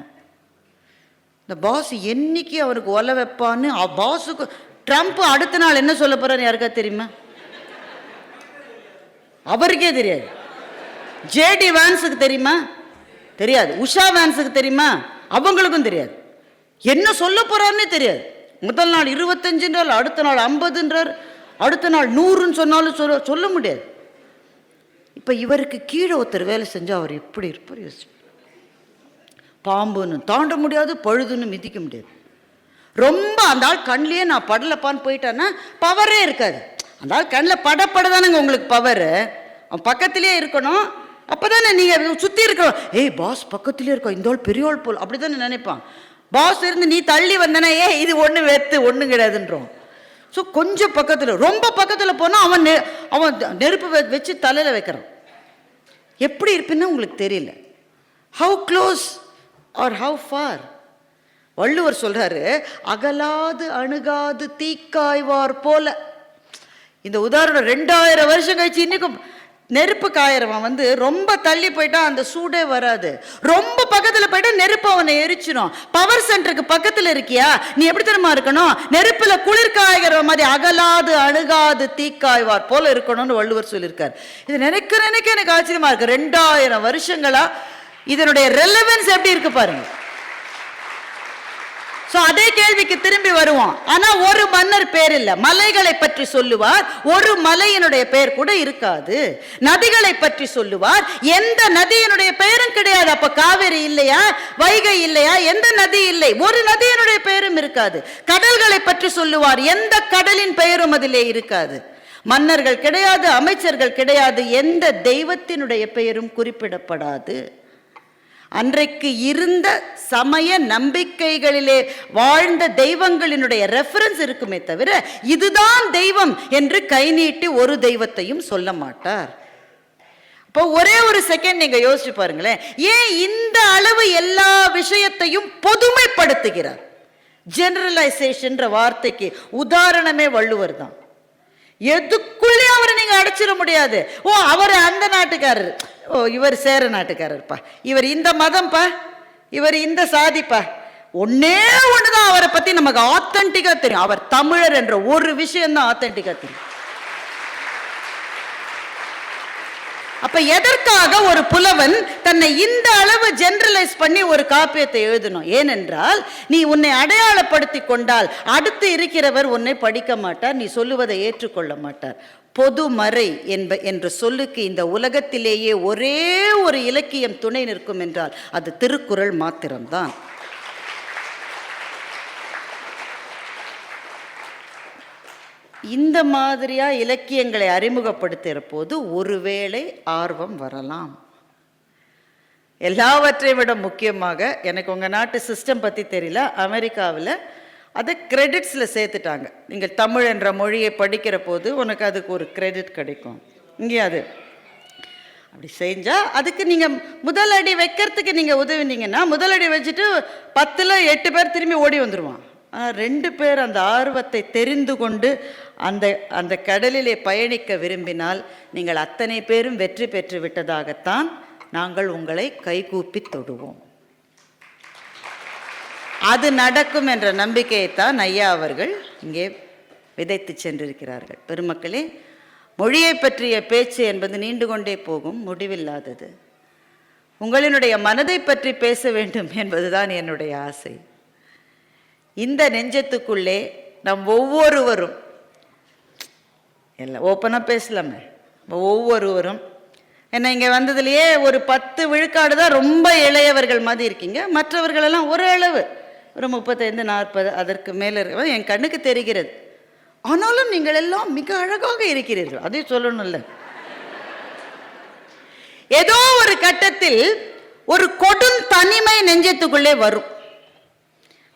இந்த பாஸ் என்னைக்கு அவருக்கு ஒலை வைப்பான்னு பாஸுக்கு. ட்ரம்ப் அடுத்த நாள் என்ன சொல்ல போறாரு யாருக்கா தெரியுமா? அவருக்கே தெரியாது. ஜேடி வான்ஸுக்கு தெரியுமா? தெரியாது. உஷா வான்ஸுக்கு தெரியுமா? அவங்களுக்கும் தெரியாது. என்ன சொல்ல போறாருன்னே தெரியாது. முதல் நாள் 25, அடுத்த நாள் 50, அடுத்த நாள் 100 சொன்னாலும் சொல்ல முடியாது. இப்ப இவருக்கு கீழே ஒருத்தர் வேலை செஞ்சா அவர் எப்படி இருப்பார் யோசிச்சு. பாம்புன்னு தாண்ட முடியாது, பழுதுன்னு மிதிக்க முடியாது. ரொம்ப அந்த ஆள் கண்ணிலேயே நான் படலப்பான்னு போயிட்டான்னா பவரே இருக்காது. அந்த ஆள் கண்ணில் படப்படதானுங்க உங்களுக்கு பவர். அவன் பக்கத்திலே இருக்கணும், அப்போதானே நீங்கள் சுற்றி இருக்கணும். ஏய் பாஸ் பக்கத்திலே இருக்கோம், இந்த ஆள் பெரிய ஆள் போல், அப்படி தானே நினைப்பான். பாஸ் இருந்து நீ தள்ளி வந்தனா இது ஒன்று வெத்து ஒன்றும் கிடையாதுன்றோம். ஸோ கொஞ்சம் பக்கத்தில், ரொம்ப பக்கத்தில் போனால் அவன் நெருப்பு வச்சு தலையில் வைக்கிறான். எப்படி இருப்புன்னு உங்களுக்கு தெரியல. How close or how far? Valluvar சொல்றாரு, அகலாது அணுகாது தீக்காய்வார் போல. இந்த உதாரணம் 2000 வருஷம் கழிச்சு இன்னைக்கும் நெருப்பு காயறவன் ரொம்ப தள்ளி போயிட்டா அந்த சூடே வராது. ரொம்ப பக்கத்துல போயிட்டா நெருப்பு அவனை எரிச்சிடும். பவர் சென்டருக்கு பக்கத்துல இருக்கியா, நீ எப்படி தெரியுமா இருக்கணும்? நெருப்புல குளிர் காய்கிற மாதிரி அகலாது அணுகாது தீக்காய்வார் போல இருக்கணும்னு வள்ளுவர் சொல்லியிருக்காரு. இது நினைக்க எனக்கு ஆச்சரியமா இருக்கு. 2000 வருஷங்களா இதனுடைய ரெலவன்ஸ் எப்படி இருக்கு பாருங்க. அதே கேள்விக்கு திரும்பி வருவோம். ஆனா ஒரு மன்னர் பேர் இல்ல. மலைகளை பற்றி சொல்லுவார், ஒரு மலையினுடைய பெயர் கூட இருக்காது. நதிகளை பற்றி சொல்லுவார், எந்த நதியினுடைய பெயரும் கிடையாது. அப்ப காவிரி இல்லையா, வைகை இல்லையா, எந்த நதி இல்லை, ஒரு நதியினுடைய பெயரும் இருக்காது. கடல்களை பற்றி சொல்லுவார், எந்த கடலின் பெயரும் அதிலே இருக்காது. மன்னர்கள் கிடையாது, அமைச்சர்கள் கிடையாது, எந்த தெய்வத்தினுடைய பெயரும் குறிப்பிடப்படாது. அன்றைக்கு இருந்த சமய நம்பிக்கைகளிலே வாழ்ந்த தெய்வங்களினுடைய ரெஃபரன்ஸ் இருக்குமே தவிர இதுதான் தெய்வம் என்று கை நீட்டி ஒரு தெய்வத்தையும் சொல்ல மாட்டார். இப்போ ஒரே ஒரு செகண்ட் நீங்க யோசிச்சு பாருங்களேன், ஏன் இந்த அளவு எல்லா விஷயத்தையும் பொதுமைப்படுத்துகிறார்? ஜெனரலைசேஷன் வார்த்தைக்கு உதாரணமே வள்ளுவர் தான். எதுக்குள்ளே அவரை நீங்க அடைச்சிட முடியாது. ஓ அவர் அந்த நாட்டுக்காரர், ஓ இவர் சேர நாட்டுக்காரர்ப்பா, இவர் இந்த மதம்ப்பா, இவர் இந்த சாதிப்பா. ஒன்னே ஒண்ணுதான் அவரை பத்தி நமக்கு ஆத்தென்டிக்கா தெரியும், அவர் தமிழர் என்ற ஒரு விஷயம் தான் ஆத்தென்டிக்கா தெரியும். அப்ப எதற்காக ஒரு புலவன் தன்னை இந்த அளவு ஜெனரலைஸ் பண்ணி ஒரு காப்பியத்தை எழுதணும்? ஏனென்றால் நீ உன்னை அடையாளப்படுத்தி கொண்டால் அடுத்து இருக்கிறவர் உன்னை படிக்க மாட்டார், நீ சொல்லுவதை ஏற்றுக்கொள்ள மாட்டார். பொதுமறை என்ற சொல்லுக்கு இந்த உலகத்திலேயே ஒரே ஒரு இலக்கியம் துணை நிற்கும் என்றால் அது திருக்குறள் மாத்திரம்தான். இந்த மாதிரியா இலக்கியங்களை அறிமுகப்படுத்துகிற போது ஒருவேளை ஆர்வம் வரலாம். எல்லாவற்றை விட முக்கியமாக, எனக்கு உங்கள் நாட்டு சிஸ்டம் பற்றி தெரியல, அமெரிக்காவில் அதை கிரெடிட்ஸில் சேர்த்துட்டாங்க. நீங்கள் தமிழ் என்ற மொழியை படிக்கிற போது உனக்கு அதுக்கு ஒரு கிரெடிட் கிடைக்கும். இங்கே அது அப்படி செஞ்சால் அதுக்கு நீங்கள் முதல் அடி வைக்கிறதுக்கு நீங்கள் உதவினீங்கன்னா, முதல் அடி வச்சுட்டு 10ல் 8 பேர் திரும்பி ஓடி வந்துடுவான். 2 பேர் அந்த ஆர்வத்தை தெரிந்து கொண்டு அந்த கடலிலே பயணிக்க விரும்பினால் நீங்கள் அத்தனை பேரும் வெற்றி பெற்று விட்டதாகத்தான் நாங்கள் உங்களை கைகூப்பி தொடுவோம். அது நடக்கும் என்ற நம்பிக்கையைத்தான் ஐயா அவர்கள் இங்கே விதைத்து சென்றிருக்கிறார்கள். பெருமக்களே, மொழியை பற்றிய பேச்சு என்பது நீண்டு கொண்டே போகும், முடிவில்லாதது. உங்களினுடைய மனதை பற்றி பேச வேண்டும் என்பதுதான் என்னுடைய ஆசை. இந்த நெஞ்சத்துக்குள்ளே நம் ஒவ்வொருவரும், எல்லாம் ஓப்பனாக பேசலாமே, ஒவ்வொருவரும் என்ன இங்கே வந்ததுலேயே ஒரு 10 விழுக்காடு தான் ரொம்ப இளையவர்கள் மாதிரி இருக்கீங்க. மற்றவர்களெல்லாம் ஒரு அளவு ஒரு 35-40 அதற்கு மேலே இருக்க என் கண்ணுக்கு தெரிகிறது. ஆனாலும் நீங்கள் எல்லாம் மிக அழகாக இருக்கிறீர்கள், அதையும் சொல்லணும்ல. ஏதோ ஒரு கட்டத்தில் ஒரு கொடும் தனிமை நெஞ்சத்துக்குள்ளே வரும்.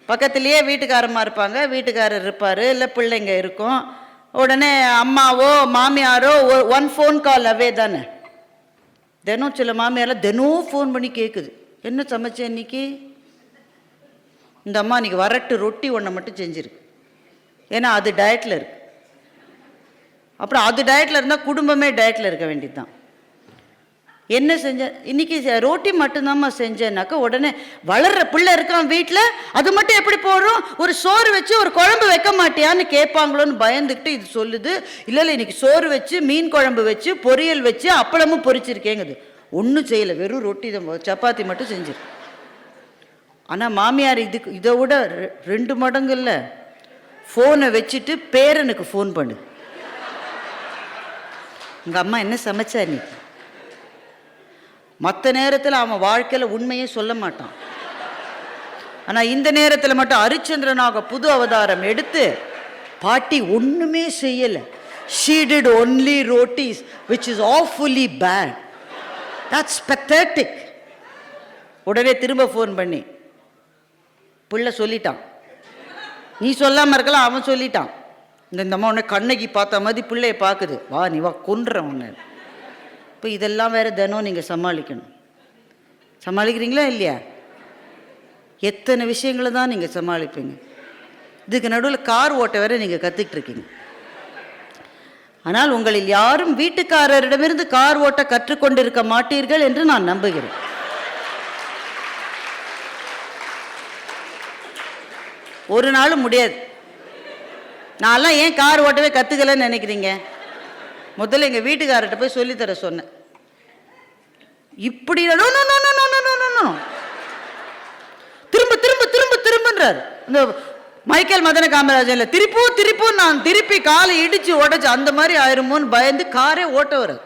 பக்கத்திலேயே வீட்டுக்காரமாக இருப்பாங்க, வீட்டுக்காரர் இருப்பார், இல்லை பிள்ளைங்க இருக்கும். உடனே அம்மாவோ மாமியாரோ 1 ஃபோன் கால் அவே தானே. தினம் சில மாமியாரெலாம் தினம் ஃபோன் பண்ணி கேட்குது, என்ன சமைச்சேன் இன்னைக்கு? இந்த அம்மா இன்னைக்கு வரட்டு ரொட்டி ஒன்றை மட்டும் செஞ்சுருக்கு, ஏன்னா அது டயட்டில் இருக்கு. அப்புறம் அது டயட்டில் இருந்தால் குடும்பமே டயட்டில் இருக்க வேண்டியது தான். என்ன செஞ்சேன் இன்னைக்கு? ரோட்டி மட்டும்தாம்மா செஞ்சேன்னாக்கா உடனே வளர்ற பிள்ளை இருக்கான் வீட்டில், அது மட்டும் எப்படி போடுறோம்? ஒரு சோறு வச்சு ஒரு குழம்பு வைக்க மாட்டியான்னு கேட்பாங்களோன்னு பயந்துக்கிட்டு இது சொல்லுது. இல்லை இன்னைக்கு சோறு வச்சு மீன் குழம்பு வச்சு பொரியல் வச்சு அப்பளமும் பொரிச்சிருக்கேங்குது. ஒன்றும் செய்யலை, வெறும் ரொட்டி தான், சப்பாத்தி மட்டும் செஞ்சிரு. ஆனால் மாமியார் இதை விட 2 மடங்கு இல்லை, ஃபோனை வச்சுட்டு பேரனுக்கு ஃபோன் பண்ணு, உங்கள் அம்மா என்ன சமைச்சா நீ? மற்ற நேரத்தில் அவன் வாழ்க்கையில் உண்மையே சொல்ல மாட்டான். ஆனால் இந்த நேரத்தில் மட்டும் ஹரிச்சந்திரனாக புது அவதாரம் எடுத்து பாட்டி ஒன்றுமே செய்யலை, she did only rotis which is awfully bad, that's pathetic. உடனே திரும்ப ஃபோன் பண்ணி பிள்ளை சொல்லிட்டான், நீ சொல்லாமல் இருக்கலாம், அவன் சொல்லிட்டான். இந்த அம்மா உன்னை கண்ணகி பார்த்த மாதிரி பிள்ளைய பார்க்குது, வா நீ வா கொன்றுறேன் உன்னை. இப்போ இதெல்லாம் வேறு தினம் நீங்கள் சமாளிக்கணும். சமாளிக்கிறீங்களா இல்லையா? எத்தனை விஷயங்களை தான் நீங்கள் சமாளிப்பீங்க. இதுக்கு நடுவில் கார் ஓட்ட வேற நீங்கள் கற்றுக்கிட்டு இருக்கீங்க. ஆனால் உங்களில் யாரும் வீட்டுக்காரரிடமிருந்து கார் ஓட்ட கற்றுக்கொண்டிருக்க மாட்டீர்கள் என்று நான் நம்புகிறேன். ஒரு நாளும் முடியாது. நான்லாம் ஏன் கார் ஓட்டவே கற்றுக்கலன்னு நினைக்கிறீங்க? முதல்ல எங்கள் வீட்டுக்காரர்கிட்ட போய் சொல்லித்தர சொன்னேன். இப்படி திரும்ப திரும்ப திரும்ப திரும்பன்றார். இந்த மைக்கேல் மதன காமராஜன்ல திருப்பும் நான் திருப்பி காலை இடிச்சு உடச்சு அந்த மாதிரி ஆயிருமோன்னு பயந்து காரே ஓட்ட வராது.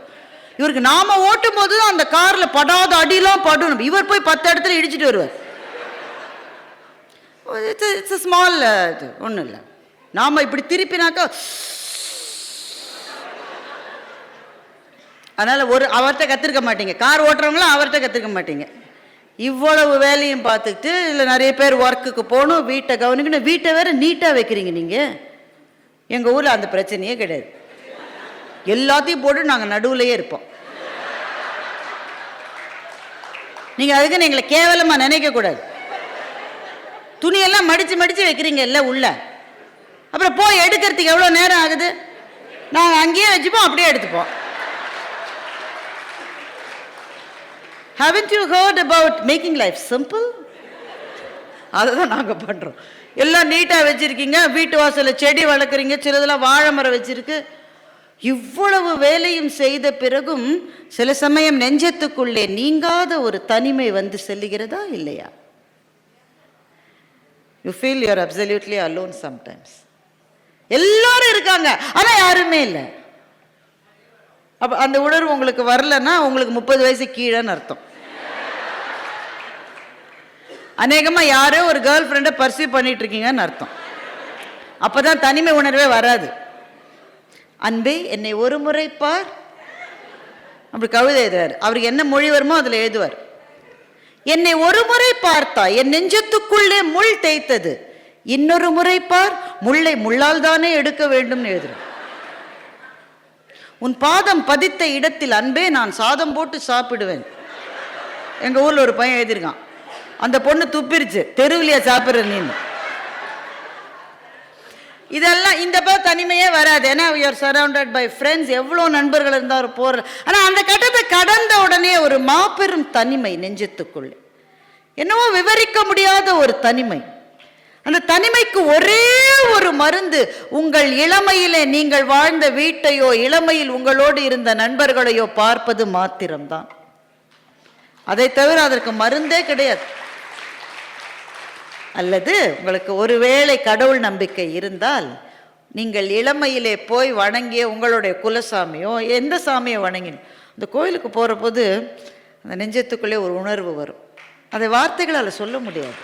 இவருக்கு நாம ஓட்டும் போது தான் அந்த கார்ல படாத அடியெல்லாம் படணும். இவர் போய் 10 இடத்துல இடிச்சுட்டு வருவார். இட்ஸ் ஸ்மால், இது ஒன்றும் இல்லை. நாம இப்படி திருப்பினாக்கா, அதனால் அவர்கிட்ட கற்றுருக்க மாட்டீங்க. கார் ஓட்டுறவங்களும் அவர்கிட்ட கற்றுக்க மாட்டீங்க. இவ்வளவு வேலையும் பார்த்துக்கிட்டு இல்லை நிறைய பேர் ஒர்க்குக்கு போகணும், வீட்டை கவனிக்கணும், வீட்டை வேறு நீட்டாக வைக்கிறீங்க நீங்கள். எங்கள் ஊரில் அந்த பிரச்சனையே கிடையாது. எல்லாத்தையும் போட்டு நாங்கள் நடுவுலையே இருப்போம். நீங்கள் அதுக்குன்னு எங்களை கேவலமாக நினைக்கக்கூடாது. துணியெல்லாம் மடித்து மடித்து வைக்கிறீங்க இல்லை உள்ள, அப்புறம் போய் எடுக்கிறதுக்கு எவ்வளோ நேரம் ஆகுது? நாங்கள் அங்கேயே வச்சுப்போம், அப்படியே எடுத்துப்போம். Haven't you heard about making life simple? அதை தான் நாங்கள் பண்ணுறோம். எல்லாம் நீட்டாக வச்சுருக்கீங்க, வீட்டு வாசலில் செடி வளர்க்குறீங்க, சிலதெல்லாம் வாழை மரம் வச்சுருக்கு. இவ்வளவு வேலையும் செய்த பிறகும் சில சமயம் நெஞ்சத்துக்குள்ளே நீங்காத ஒரு தனிமை வந்து செல்லுகிறதா இல்லையா? You feel you are absolutely alone sometimes. எல்லாரும் இருக்காங்க, ஆனால் யாருமே இல்லை. அப்போ அந்த உணர்வு உங்களுக்கு வரலன்னா உங்களுக்கு 30 வயசு கீழேன்னு அர்த்தம். அநேகமாக யாரோ ஒரு கேர்ள் ஃப்ரெண்டை பர்சியூ பண்ணிட்டு இருக்கீங்கன்னு அர்த்தம். அப்போதான் தனிமை உணர்வே வராது. அன்பே என்னை ஒரு முறை பார், அப்படி கவிதை எழுதுவார். அவருக்கு என்ன மொழி வருமோ அதில் எழுதுவார். என்னை ஒரு முறை பார்த்தா என் நெஞ்சத்துக்குள்ளே முள் தேய்த்தது, இன்னொரு முறை பார் முள்ளை முள்ளால் தானே எடுக்க வேண்டும் எழுதுறேன். உன் பாதம் பதித்த இடத்தில் அன்பே நான் சாதம் போட்டு சாப்பிடுவேன். எங்க ஊர்ல ஒரு பையன் எழுதியிருக்கான், அந்த பொண்ணு துப்பிருச்சு, தெருவிலியா சாப்பிடுற நீ. இதெல்லாம் இந்த தனிமையே வராது. ஏன்னா you are surrounded bye friends. எவ்வளோ நண்பர்கள் இருந்தாலும் போற. ஆனால் அந்த கட்டத்தை கடந்த உடனே ஒரு மாபெரும் தனிமை நெஞ்சத்துக்குள்ளே, என்னவோ விவரிக்க முடியாத ஒரு தனிமை. அந்த தனிமைக்கு ஒரே ஒரு மருந்து உங்கள் இளமையிலே நீங்கள் வாழ்ந்த வீட்டையோ இளமையில் உங்களோடு இருந்த நண்பர்களையோ பார்ப்பது மாத்திரம்தான். அதை தவிர அதற்கு மருந்தே கிடையாது. அல்லது உங்களுக்கு ஒருவேளை கடவுள் நம்பிக்கை இருந்தால் நீங்கள் இளமையிலே போய் வணங்கிய உங்களுடைய குலசாமியோ எந்த சாமியோ வணங்கினோம், அந்த கோயிலுக்கு போகிற போது அந்த நெஞ்சத்துக்குள்ளே ஒரு உணர்வு வரும். அதை வார்த்தைகளால் சொல்ல முடியாது.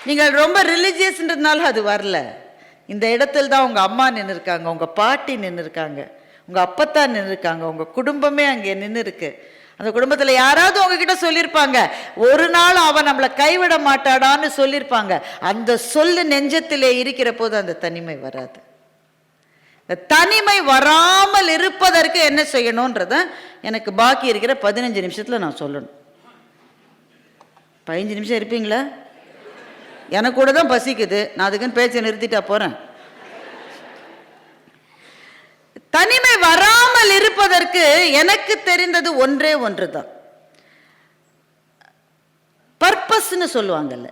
நீங்கள் ரொம்ப ரிலீஜியஸ்ன்றதுனால அது வரல. இந்த இடத்துல தான் உங்கள் அம்மா நின்று இருக்காங்க, உங்கள் பாட்டி நின்று இருக்காங்க, உங்கள் அப்பத்தா நின்று இருக்காங்க, உங்கள் குடும்பமே அங்கே நின்று இருக்கு. அந்த குடும்பத்தில் யாராவது உங்ககிட்ட சொல்லியிருப்பாங்க, ஒரு நாள் அவன் நம்மளை கைவிட மாட்டாடான்னு சொல்லியிருப்பாங்க. அந்த சொல்லு நெஞ்சத்திலே இருக்கிற போது அந்த தனிமை வராது. இந்த தனிமை வராமல் இருப்பதற்கு என்ன செய்யணுன்றத எனக்கு பாக்கி இருக்கிற 15 நிமிஷத்தில் நான் சொல்லணும். 15 நிமிஷம் இருப்பீங்களா? எனக்கு கூட தான் பசிக்குது, நான் அதுக்குன்னு பேச்சை நிறுத்திட்டா போறேன். தனிமை வராமல் இருப்பதற்கு எனக்கு தெரிந்தது ஒன்றே ஒன்று தான். பர்பஸ்ன்னு சொல்லுவாங்கல்ல,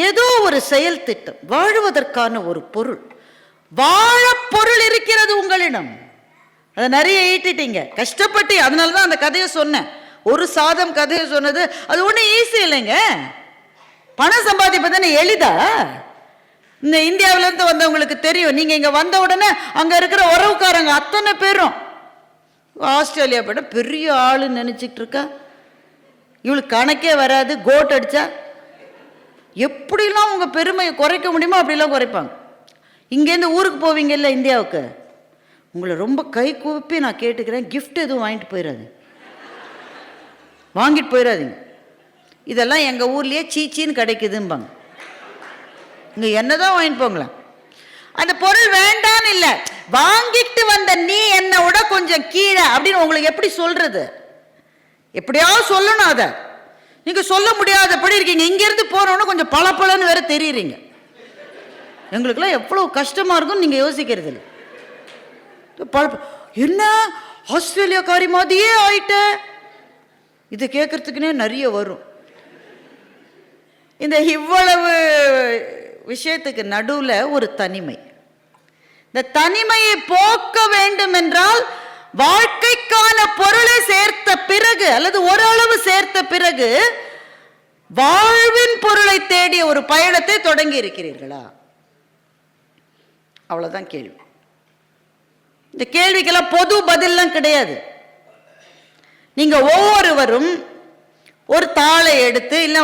ஏதோ ஒரு செயல் திட்டம், வாழுவதற்கான ஒரு பொருள். வாழ பொருள் இருக்கிறது உங்களிடம், அதை நிறைய ஈட்டிட்டீங்க கஷ்டப்பட்டு. அதனால தான் அந்த கதையை சொன்னேன். ஒரு சாதம் கதையை சொன்னது அது ஒன்றும் ஈஸி இல்லைங்க. பணம் சம்பாதிப்பதுன்னு எளிதா? இந்த இந்தியாவிலேருந்து வந்தவங்களுக்கு தெரியும். நீங்கள் இங்கே வந்த உடனே அங்கே இருக்கிற உறவுக்காரங்க அத்தனை பேரும் ஆஸ்திரேலியா போய்ட்டு பெரிய ஆளுன்னு நினச்சிக்கிட்டு இருக்கா. இவளுக்கு கணக்கே வராது. கோட் அடித்தா எப்படிலாம் உங்கள் பெருமையை குறைக்க முடியுமோ அப்படிலாம் குறைப்பாங்க. இங்கேருந்து ஊருக்கு போவீங்க இல்லை இந்தியாவுக்கு, உங்களை ரொம்ப கை கூப்பி நான் கேட்டுக்கிறேன், கிஃப்ட் எதுவும் வாங்கிட்டு போயிடாதீங்க. இதெல்லாம் எங்கள் ஊர்லேயே சீச்சின்னு கிடைக்குதும்பாங்க. இங்கே என்னதான் வாங்கிட்டு போங்களேன். அந்த பொருள் வேண்டான்னு இல்லை, வாங்கிட்டு வந்த நீ என்னை விட கொஞ்சம் கீழே அப்படின்னு உங்களுக்கு எப்படி சொல்றது? எப்படியாவது சொல்லணும். அதை நீங்கள் சொல்ல முடியாதபடி இருக்கீங்க. இங்கேருந்து போனோன்னு கொஞ்சம் பளபளன்னு வேற தெரியுறீங்க. எங்களுக்கெல்லாம் எவ்வளோ கஷ்டமாக இருக்கும்னு நீங்கள் யோசிக்கிறது இல்லை. என்ன ஆஸ்திரேலியாக்காரி மாதிரியே ஆயிட்ட, இது கேட்கறதுக்குன்னே நிறைய வரும். இந்த இவ்வளவு விஷயத்துக்கு நடுவில் ஒரு தனிமை. இந்த தனிமையை போக்க வேண்டும் என்றால் வாழ்க்கைக்கான பொருளை சேர்த்த பிறகு அல்லது ஓரளவு சேர்த்த பிறகு வாழ்வின் பொருளை தேடிய ஒரு பயணத்தை தொடங்கி இருக்கிறீர்களா? அவ்வளவுதான் கேள்வி. இந்த கேள்விக்கெல்லாம் பொது பதிலாம் கிடையாது. நீங்க ஒவ்வொருவரும் ஒரு தாளை எடுத்து, இல்லை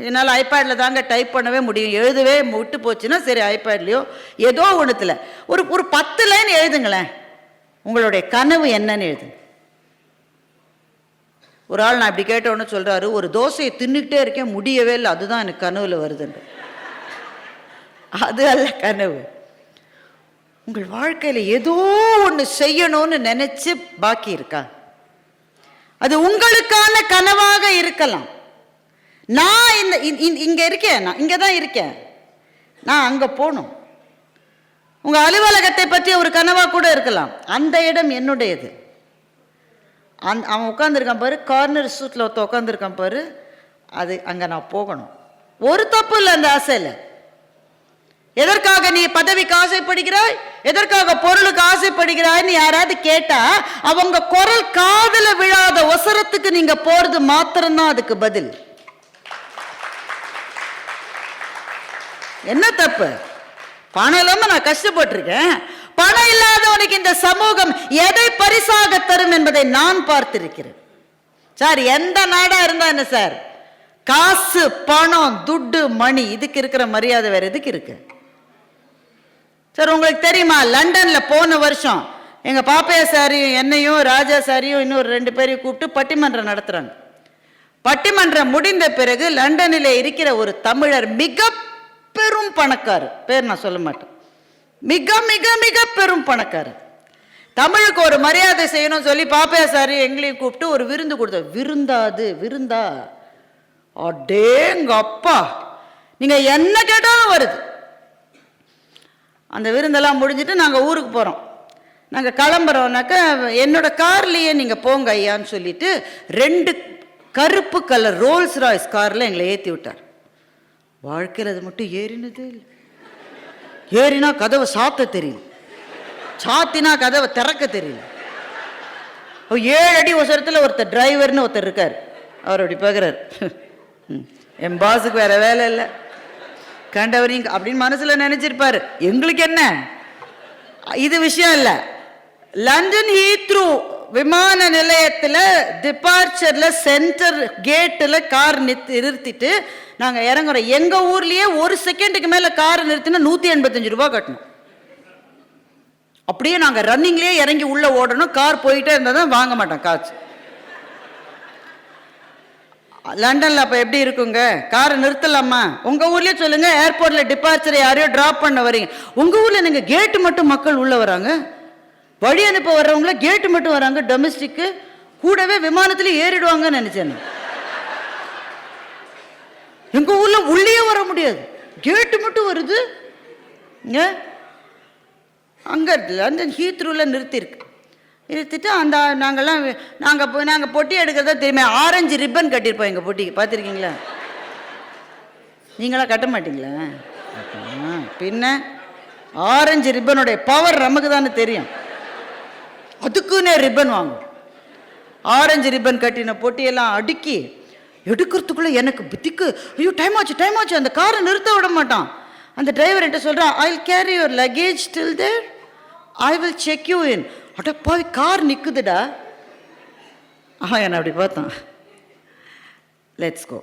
என்னால் ஐபேடில் தாங்க டைப் பண்ணவே முடியும், எழுதவே விட்டு போச்சுன்னா சரி ஐபேட்லேயோ ஏதோ ஒன்றுத்தில் ஒரு 10 லைன் எழுதுங்களேன். உங்களுடைய கனவு என்னன்னு எழுதுங்க. ஒரு ஆள் நான் இப்படி கேட்ட உடனே சொல்கிறாரு, ஒரு தோசையை தின்னுக்கிட்டே இருக்கேன் முடியவே இல்லை, அதுதான் எனக்கு கனவுல வருதுன்ற. அது அல்ல கனவு. உங்கள் வாழ்க்கையில் ஏதோ ஒன்று செய்யணும்னு நினைச்சு பாக்கி இருக்கா? அது உங்களுக்கான கனவாக இருக்கலாம். நான் இங்க இருக்கேன், நான் இங்கே தான் இருக்கேன், நான் அங்கே போகணும். உங்கள் அலுவலகத்தை பற்றி ஒரு கனவாக கூட இருக்கலாம். அந்த இடம் என்னுடையது. அவன் உட்காந்துருக்கான் பாரு, கார்னர் சூட்டில் ஒருத்த உட்காந்துருக்கான் பாரு, அது அங்கே நான் போகணும். ஒரு தப்பு இல்லை அந்த ஆசையில். எதற்காக நீ பதவிக்கு ஆசைப்படுகிறாய், எதற்காக பொருளுக்கு ஆசைப்படுகிறாய்ன்னு யாராவது கேட்டா அவங்க குரல் காதுல விழாத ஒசரத்துக்கு நீங்க போறது மாத்திரம்தான் அதுக்கு பதில். என்ன தப்பு? பணம் இல்லாம நான் கஷ்டப்பட்டிருக்கேன். பணம் இல்லாதவனுக்கு இந்த சமூகம் எதை பரிசாக தரும் என்பதை நான் பார்த்திருக்கிறேன். சார், எந்த நாடா இருந்தா என்ன சார், காசு பணம் துட்டு மணி இதுக்கு இருக்கிற மரியாதை வேற எதுக்கு இருக்கு சார்? உங்களுக்கு தெரியுமா, லண்டன்ல போன வருஷம் எங்க பாப்பையா சாரியும் என்னையும் ராஜா சாரியும் இன்னொரு 2 பேரையும் கூப்பிட்டு பட்டிமன்றம் நடத்துறாங்க. பட்டிமன்றம் முடிந்த பிறகு லண்டனில் இருக்கிற ஒரு தமிழர், மிக பெரும் பணக்காரர், பேர் நான் சொல்ல மாட்டேன், மிக மிக மிக பெரும் பணக்காரர், தமிழுக்கு ஒரு மரியாதை செய்யணும் சொல்லி பாப்பையா சாரியும் எங்களையும் கூப்பிட்டு ஒரு விருந்து கொடுத்தார். விருந்தாது விருந்தா? அடேங்க அப்பா, நீங்க என்ன கேட்டாலும் வருது. அந்த விருந்தெல்லாம் முடிஞ்சிட்டு நாங்கள் ஊருக்கு போகிறோம். நாங்கள் கிளம்புறோம்னாக்கா என்னோட கார்லேயே நீங்கள் போங்க ஐயான்னு சொல்லிட்டு 2 கருப்பு கலர் ரோல்ஸ் ராய்ஸ் காரில் எங்களை ஏற்றி விட்டார். வாழ்க்கையில் அது மட்டும் ஏறினதே இல்லை. ஏறினா கதவை சாத்த தெரியல, சாத்தினா கதவை திறக்க தெரியல. 7 அடி உசரத்தில் ஒருத்தர் டிரைவர்னு ஒருத்தர் இருக்கார். அவர் அப்படி பார்க்குறார், என் பாஸுக்கு வேற வேலை இல்லை, கண்டவரையும் அப்படின்னு மனசில் நினைச்சிருப்பாரு. எங்களுக்கு என்ன இது விஷயம் இல்லை. லண்டன் ஹீத்ரூ விமான நிலையத்தில் டிபார்ச்சரில் சென்டர் கேட்டில் கார் நிறுத்திட்டு நாங்கள் இறங்குறோம். எங்கள் ஊர்லேயே 1 செகண்டுக்கு மேலே காரை நிறுத்தினா 185 ரூபா கட்டணும். அப்படியே நாங்கள் ரன்னிங்லேயே இறங்கி உள்ளே ஓடணும். கார் போயிட்டே இருந்தால் தான் வாங்க மாட்டோம் காசு. லண்டனில் அப்போ எப்படி இருக்குங்க? காரை நிறுத்தலாமா? உங்கள் ஊர்லேயே சொல்லுங்கள், ஏர்போர்ட்டில் டிபார்ச்சரை யாரையோ ட்ராப் பண்ண வரீங்க, உங்கள் ஊரில் நீங்கள் கேட்டு மட்டும் மக்கள் உள்ளே வராங்க, வழி அனுப்ப வர்றவங்கள கேட்டு மட்டும் வராங்க. டொமெஸ்டிக்கு கூடவே விமானத்தில் ஏறிடுவாங்கன்னு நினச்சேன். எங்கள் ஊரில் உள்ளே வர முடியாது, கேட்டு மட்டும் வருது. அங்கே லண்டன் ஹீத்ரூவில் நிறுத்திட்டு அந்த நாங்கள் பொட்டி எடுக்கிறதா தெரியுமே, ஆரஞ்சு ரிப்பன் கட்டியிருப்போம் எங்கள் பொட்டிக்கு. பார்த்துருக்கீங்களா? நீங்களாம் கட்ட மாட்டீங்களா? பின்ன ஆரஞ்சு ரிப்பனுடைய பவர் நமக்கு தானே தெரியும். அதுக்குன்னே ரிப்பன் வாங்கும். ஆரஞ்சு ரிப்பன் கட்டின பொட்டியெல்லாம் அடுக்கி எடுக்கிறதுக்குள்ளே எனக்கு புத்திக்கு ஐயோ டைம் ஆச்சு. அந்த காரை நிறுத்த விட மாட்டான். அந்த டிரைவர் என்கிட்ட சொல்கிறான், I will carry your luggage till there, I will check you in. அட பாவி, கார் நிற்குதுடா. என்ன அப்படி பார்த்தான். Let's go.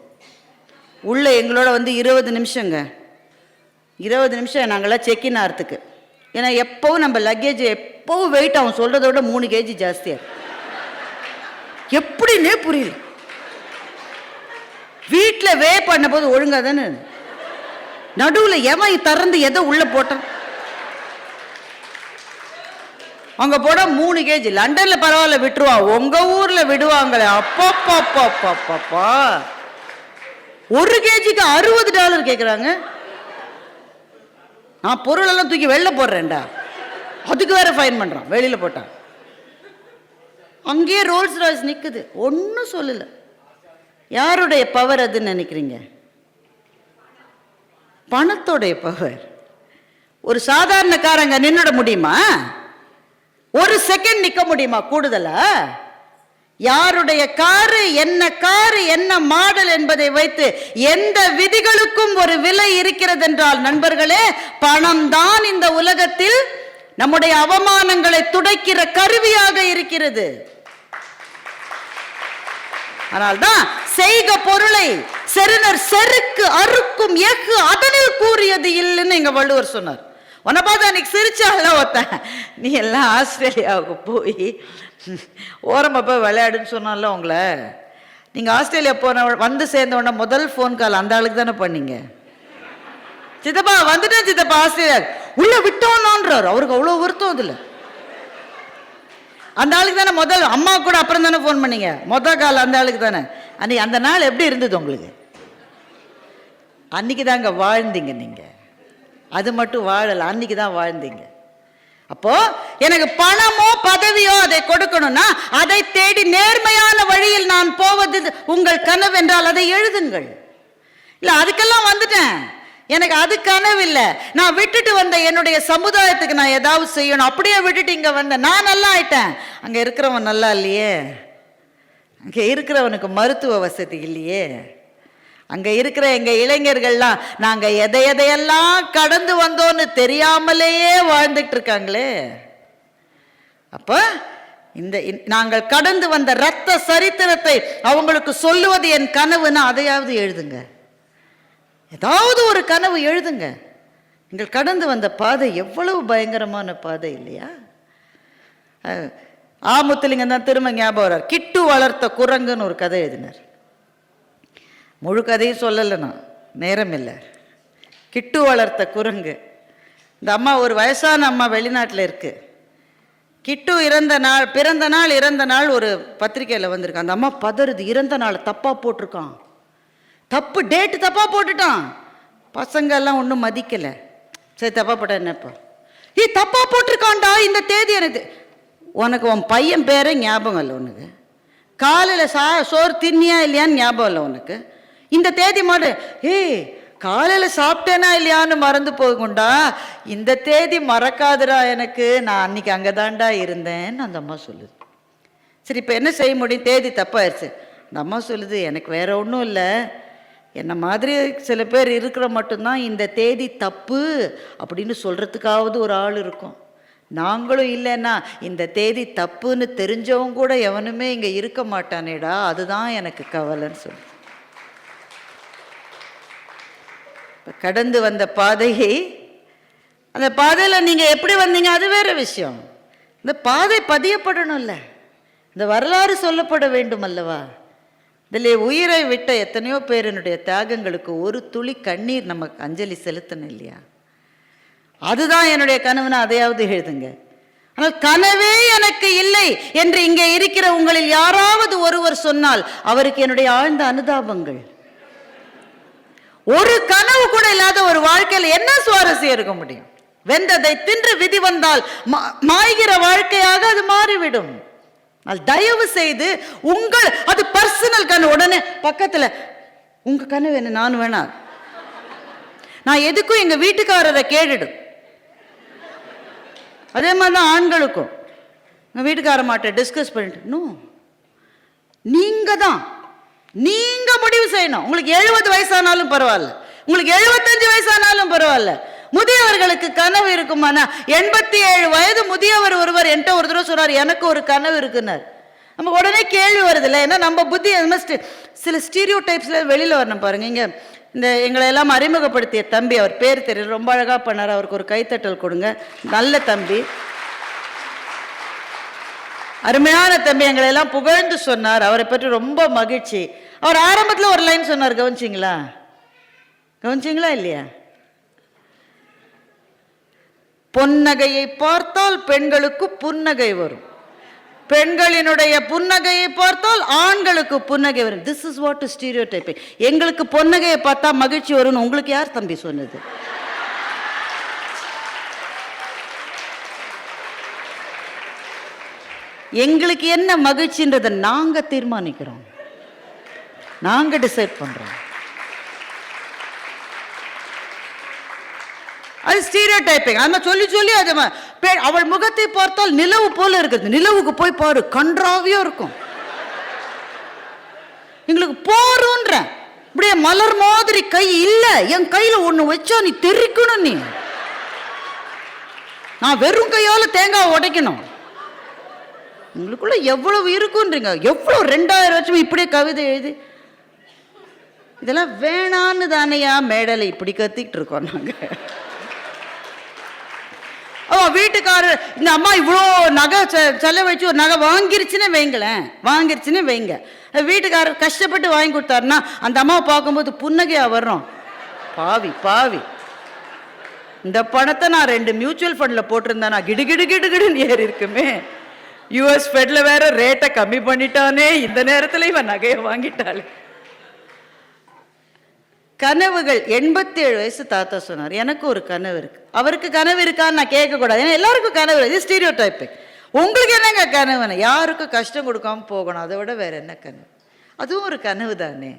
உள்ளே எங்களோட 20 நிமிஷங்க, 20 நிமிஷம் நாங்களாம் செக்இன் ஆகிறதுக்கு. ஏன்னா எப்போவும் நம்ம லக்கேஜ் எப்போவும் வெயிட் அவன் சொல்கிறத விட 3 kg ஜாஸ்தியாக, எப்படின்னே புரியல. வீட்டில் பண்ண போது ஒழுங்காக தானே, நடுவில் எவன் திறந்து எதை உள்ளே போட்டான். அங்கே போட 3 kg. லண்டனில் பரவாயில்ல விட்டுருவா, உங்கள் ஊரில் விடுவாங்களே அப்பப்பா. 1 kgக்கு $60 கேட்குறாங்க. நான் பொருளெல்லாம் தூக்கி வெளில போடுறேன்டா, அதுக்கு வேற ஃபைன் பண்ணுறான் வெளியில் போட்டான். அங்கேயே ரோல்ஸ் ராய்ஸ் நிற்குது, ஒன்றும் சொல்லலை. யாருடைய பவர் அதுன்னு நினைக்கிறீங்க? பணத்தோடைய பவர். ஒரு சாதாரண காரங்க நின்னுட முடியுமா? 1 செகண்ட் நிற்க முடியுமா கூடுதலா? யாருடைய காரு என்ன மாடல் என்பதை வைத்து எந்த விதிகளுக்கும் ஒரு விலை இருக்கிறது என்றால் நண்பர்களே, பணம் தான் இந்த உலகத்தில் நம்முடைய அவமானங்களை துடைக்கிற கருவியாக இருக்கிறது. அதனால்தான் செய்க பொருளை செருணர் செருக்கு அறுக்கும் எஃகு அதனில் கூறியது இல்லைன்னு எங்க வள்ளுவர் சொன்னார். உன்னை பார்த்தா அன்னைக்கு சிரிச்சால ஒருத்தன், நீ எல்லாம் ஆஸ்திரேலியாவுக்கு போய் ஓரமாக போய் விளையாடுன்னு சொன்னால உங்களை. நீங்கள் ஆஸ்திரேலியா வந்து சேர்ந்த உடனே முதல் ஃபோன் கால் அந்த ஆளுக்கு தானே பண்ணீங்க. சித்தப்பா வந்துட்டேன் சித்தப்பா ஆஸ்திரேலியா, உள்ள விட்டோம்னான்றார். அவருக்கு அவ்வளோ வருத்தம் அதில். அந்த ஆளுக்கு தானே முதல், அம்மா கூட அப்புறம் தானே ஃபோன் பண்ணீங்க, முதல் கால் அந்த ஆளுக்கு தானே. அன்னைக்கு அந்த நாள் எப்படி இருந்தது உங்களுக்கு? அன்னைக்கு தாங்க வாழ்ந்தீங்க நீங்கள். அது மட்டும் வாழலை, அன்னைக்கு தான் வாழ்ந்தீங்க. அப்போ எனக்கு பணமோ பதவியோ அதை கொடுக்கணும்னா அதை தேடி நேர்மையான வழியில் நான் போவது உங்கள் கனவு என்றால் அதை எழுதுங்கள். இல்லை அதுக்கெல்லாம் வந்துட்டேன், எனக்கு அது கனவு இல்லை. நான் விட்டுட்டு வந்த என்னுடைய சமுதாயத்துக்கு நான் ஏதாவது செய்யணும், அப்படியே விட்டுட்டு இங்கே வந்தேன். நான் நல்லா ஆயிட்டேன், அங்கே இருக்கிறவன் நல்லா இல்லையே, அங்கே இருக்கிறவனுக்கு மருத்துவ வசதி இல்லையே, அங்கே இருக்கிற எங்கள் இளைஞர்கள்லாம் நாங்கள் எதையெல்லாம் கடந்து வந்தோன்னு தெரியாமலேயே வாழ்ந்துட்டு இருக்காங்களே. அப்போ நாங்கள் கடந்து வந்த இரத்த சரித்திரத்தை அவங்களுக்கு சொல்லுவது என் கனவுன்னா அதையாவது எழுதுங்க. ஏதாவது ஒரு கனவு எழுதுங்க. நீங்கள் கடந்து வந்த பாதை எவ்வளவு பயங்கரமான பாதை இல்லையா? ஆமுத்துலிங்கம் தான் திரும்ப ஞாபகம் வர்றார். கிட்டு வளர்த்த குரங்குன்னு ஒரு கதை எழுதினார். முழு கதையும் சொல்லலை, நான் நேரம் இல்லை. கிட்டு வளர்த்த குரங்கு. இந்த அம்மா ஒரு வயசான அம்மா வெளிநாட்டில் இருக்கு. கிட்டு பிறந்த நாள் இறந்த நாள் ஒரு பத்திரிக்கையில் வந்திருக்கு. அந்த அம்மா பதறுது, இறந்த நாள் தப்பாக போட்டிருக்கான், தப்பு டேட்டு தப்பாக போட்டுட்டான். பசங்க எல்லாம் ஒன்றும் மதிக்கலை. சரி தப்பாக போட்டா என்னப்பா, தப்பாக போட்டிருக்கான்டா இந்த தேதி. எனக்கு உனக்கு உன் பையன் பேரே ஞாபகம் இல்லை, உனக்கு காலையில் சோறு தின்னியா இல்லையான்னு ஞாபகம் இல்லை, உனக்கு இந்த தேதி மாடு. காலையில் சாப்பிட்டேனா இல்லையான்னு மறந்து போகுண்டா, இந்த தேதி மறக்காதுடா எனக்கு, நான் அன்னைக்கு அங்கே தாண்டா இருந்தேன்னு அந்த அம்மா சொல்லுது. சரி, இப்போ என்ன செய்ய முடியும்? தேதி தப்பாயிருச்சு. அந்த அம்மா சொல்லுது, எனக்கு வேற ஒன்றும் இல்லை, என்ன மாதிரி சில பேர் இருக்கிற மட்டும்தான் இந்த தேதி தப்பு அப்படின்னு சொல்கிறதுக்காவது ஒரு ஆள் இருக்கும். நாங்களும் இல்லைன்னா இந்த தேதி தப்புன்னு தெரிஞ்சவங்க கூட எவனுமே இங்கே இருக்க மாட்டானேடா, அதுதான் எனக்கு கவலைன்னு சொல்லு. கடந்து வந்த பாதையை, அந்த பாதையில் நீங்கள் எப்படி வந்தீங்க அது வேற விஷயம். இந்த பாதை பதியப்படணும்ல, இந்த வரலாறு சொல்லப்பட வேண்டும் அல்லவா? இதில் உயிரை விட்ட எத்தனையோ பேரினுடைய தியாகங்களுக்கு ஒரு துளி கண்ணீர் நமக்கு அஞ்சலி செலுத்தணும் இல்லையா? அதுதான் என்னுடைய கனவுனா அதையாவது எழுதுங்க. ஆனால் கனவே எனக்கு இல்லை என்று இங்கே இருக்கிற உங்களில் யாராவது ஒருவர் சொன்னால் அவருக்கு என்னுடைய ஆழ்ந்த அனுதாபங்கள். ஒரு கனவு கூட இல்லாத ஒரு வாழ்க்கையில் என்ன சுவாரஸ்யம் இருக்க முடியும்? வெந்ததை தின்று விதி வந்தால் மாய்கிற வாழ்க்கையாக அது மாறிவிடும். தயவு செய்து உங்கள் அது பர்சனல் கனவு. உடனே பக்கத்தில் உங்க கனவு என்ன, நான் வேணா, நான் எதுக்கும் எங்க வீட்டுக்காரரை கேட்டுடும். அதே மாதிரி தான் ஆண்களுக்கும் எங்க வீட்டுக்கார மாட்டேன் டிஸ்கஸ் பண்ணிட்டு, நீங்க முடிவு செய்யணும். உங்களுக்கு 70 வயசானாலும் பரவாயில்ல, உங்களுக்கு 75 வயசானாலும் பரவாயில்ல. முதியவர்களுக்கு கனவு இருக்குமானா? 87 வயது முதியவர் ஒருவர் என்கிட்ட ஒரு தடவை சொன்னார், எனக்கு ஒரு கனவு இருக்குன்னார். நம்ம உடனே கேள்வி வருது இல்லை, ஏன்னா நம்ம புத்தி சில ஸ்டீரியோ டைப்ஸ்ல வெளியில வரணும் பாருங்க. இங்க இந்த எங்களை எல்லாம் அறிமுகப்படுத்திய தம்பி, அவர் பேர் தெரியல, ரொம்ப அழகா பண்ணார், அவருக்கு ஒரு கைத்தட்டல் கொடுங்க. நல்ல தம்பி, அருமையான தம்பி, எங்களை எல்லாம் புகழ்ந்து சொன்னார். அவரை பற்றி ரொம்ப மகிழ்ச்சி. அவர் ஆரம்பத்தில் ஒரு லைன் சொன்னார், கவனிச்சிங்களா இல்லையா? பொன்னகையை பார்த்தால் பெண்களுக்கு புன்னகை வரும், பெண்களினுடைய புன்னகையை பார்த்தால் ஆண்களுக்கு புன்னகை வரும். This is what is stereotyping. எங்களுக்கு பொன்னகையை பார்த்தா மகிழ்ச்சி வரும்னு உங்களுக்கு யார் தம்பி சொன்னது? எங்களுக்கு என்ன மகிழ்ச்சின்றதை நாங்க தீர்மானிக்கிறோம், நாங்க டிசைட் பண்றோம். அது ஸ்டீரியோடைப்பிங். அந்த சொல்லி சொல்லி அது அவள் முகத்தை பார்த்தால் நிலவு போல இருக்குது, நிலவுக்கு போய் பாரு, கன்றாவியா இருக்கும். எங்களுக்கு போறோன்ற இப்படியே மலர் மாதிரி கை இல்ல, என் கையில ஒண்ணு வச்சா நீ தெரிக்கணும், நீ நான் வெறும் கையால தேங்காய் உடைக்கணும். உங்களுக்குள்ள எவ்வளவு இருக்குன்றீங்க, எவ்வளவு 2000 வருஷம் இப்படியே கவிதை எழுதி, இதெல்லாம் வேணான்னு தானையா மேடலை இப்படி கத்திக்கிட்டு இருக்கோம் நாங்க. வீட்டுக்காரர் இந்த அம்மா இவ்வளோ நகை செலவழிச்சு ஒரு நகை வாங்கிருச்சுன்னு வைங்க, வீட்டுக்காரர் கஷ்டப்பட்டு வாங்கி கொடுத்தாருன்னா அந்த அம்மாவை பார்க்கும்போது புன்னகையா வர்றோம். பாவி, இந்த பணத்தை நான் 2 மியூச்சுவல் ஃபண்ட்ல போட்டிருந்தேன், நான் கிடுகிடுன்னு ஏறி இருக்குமே. யூஎஸ் ஃபெட்ல வேற ரேட்டை கம்மி பண்ணிட்டானே, இந்த நேரத்தில் இவன் நகையை வாங்கிட்டாளே. கனவுகள். 87 வயசு தாத்தா சொன்னார், எனக்கு ஒரு கனவு இருக்கு. அவருக்கு கனவு இருக்கான்னு நான் கேட்கக்கூடாது, ஏன்னா எல்லாருக்கும் கனவு இருக்கு. இது ஸ்டீரியோடைப்பிங். உங்களுக்கு என்னங்க கனவுன்னு? யாருக்கும் கஷ்டம் கொடுக்காம போகணும், அதை விட வேற என்ன கனவு? அதுவும் ஒரு கனவு தானே.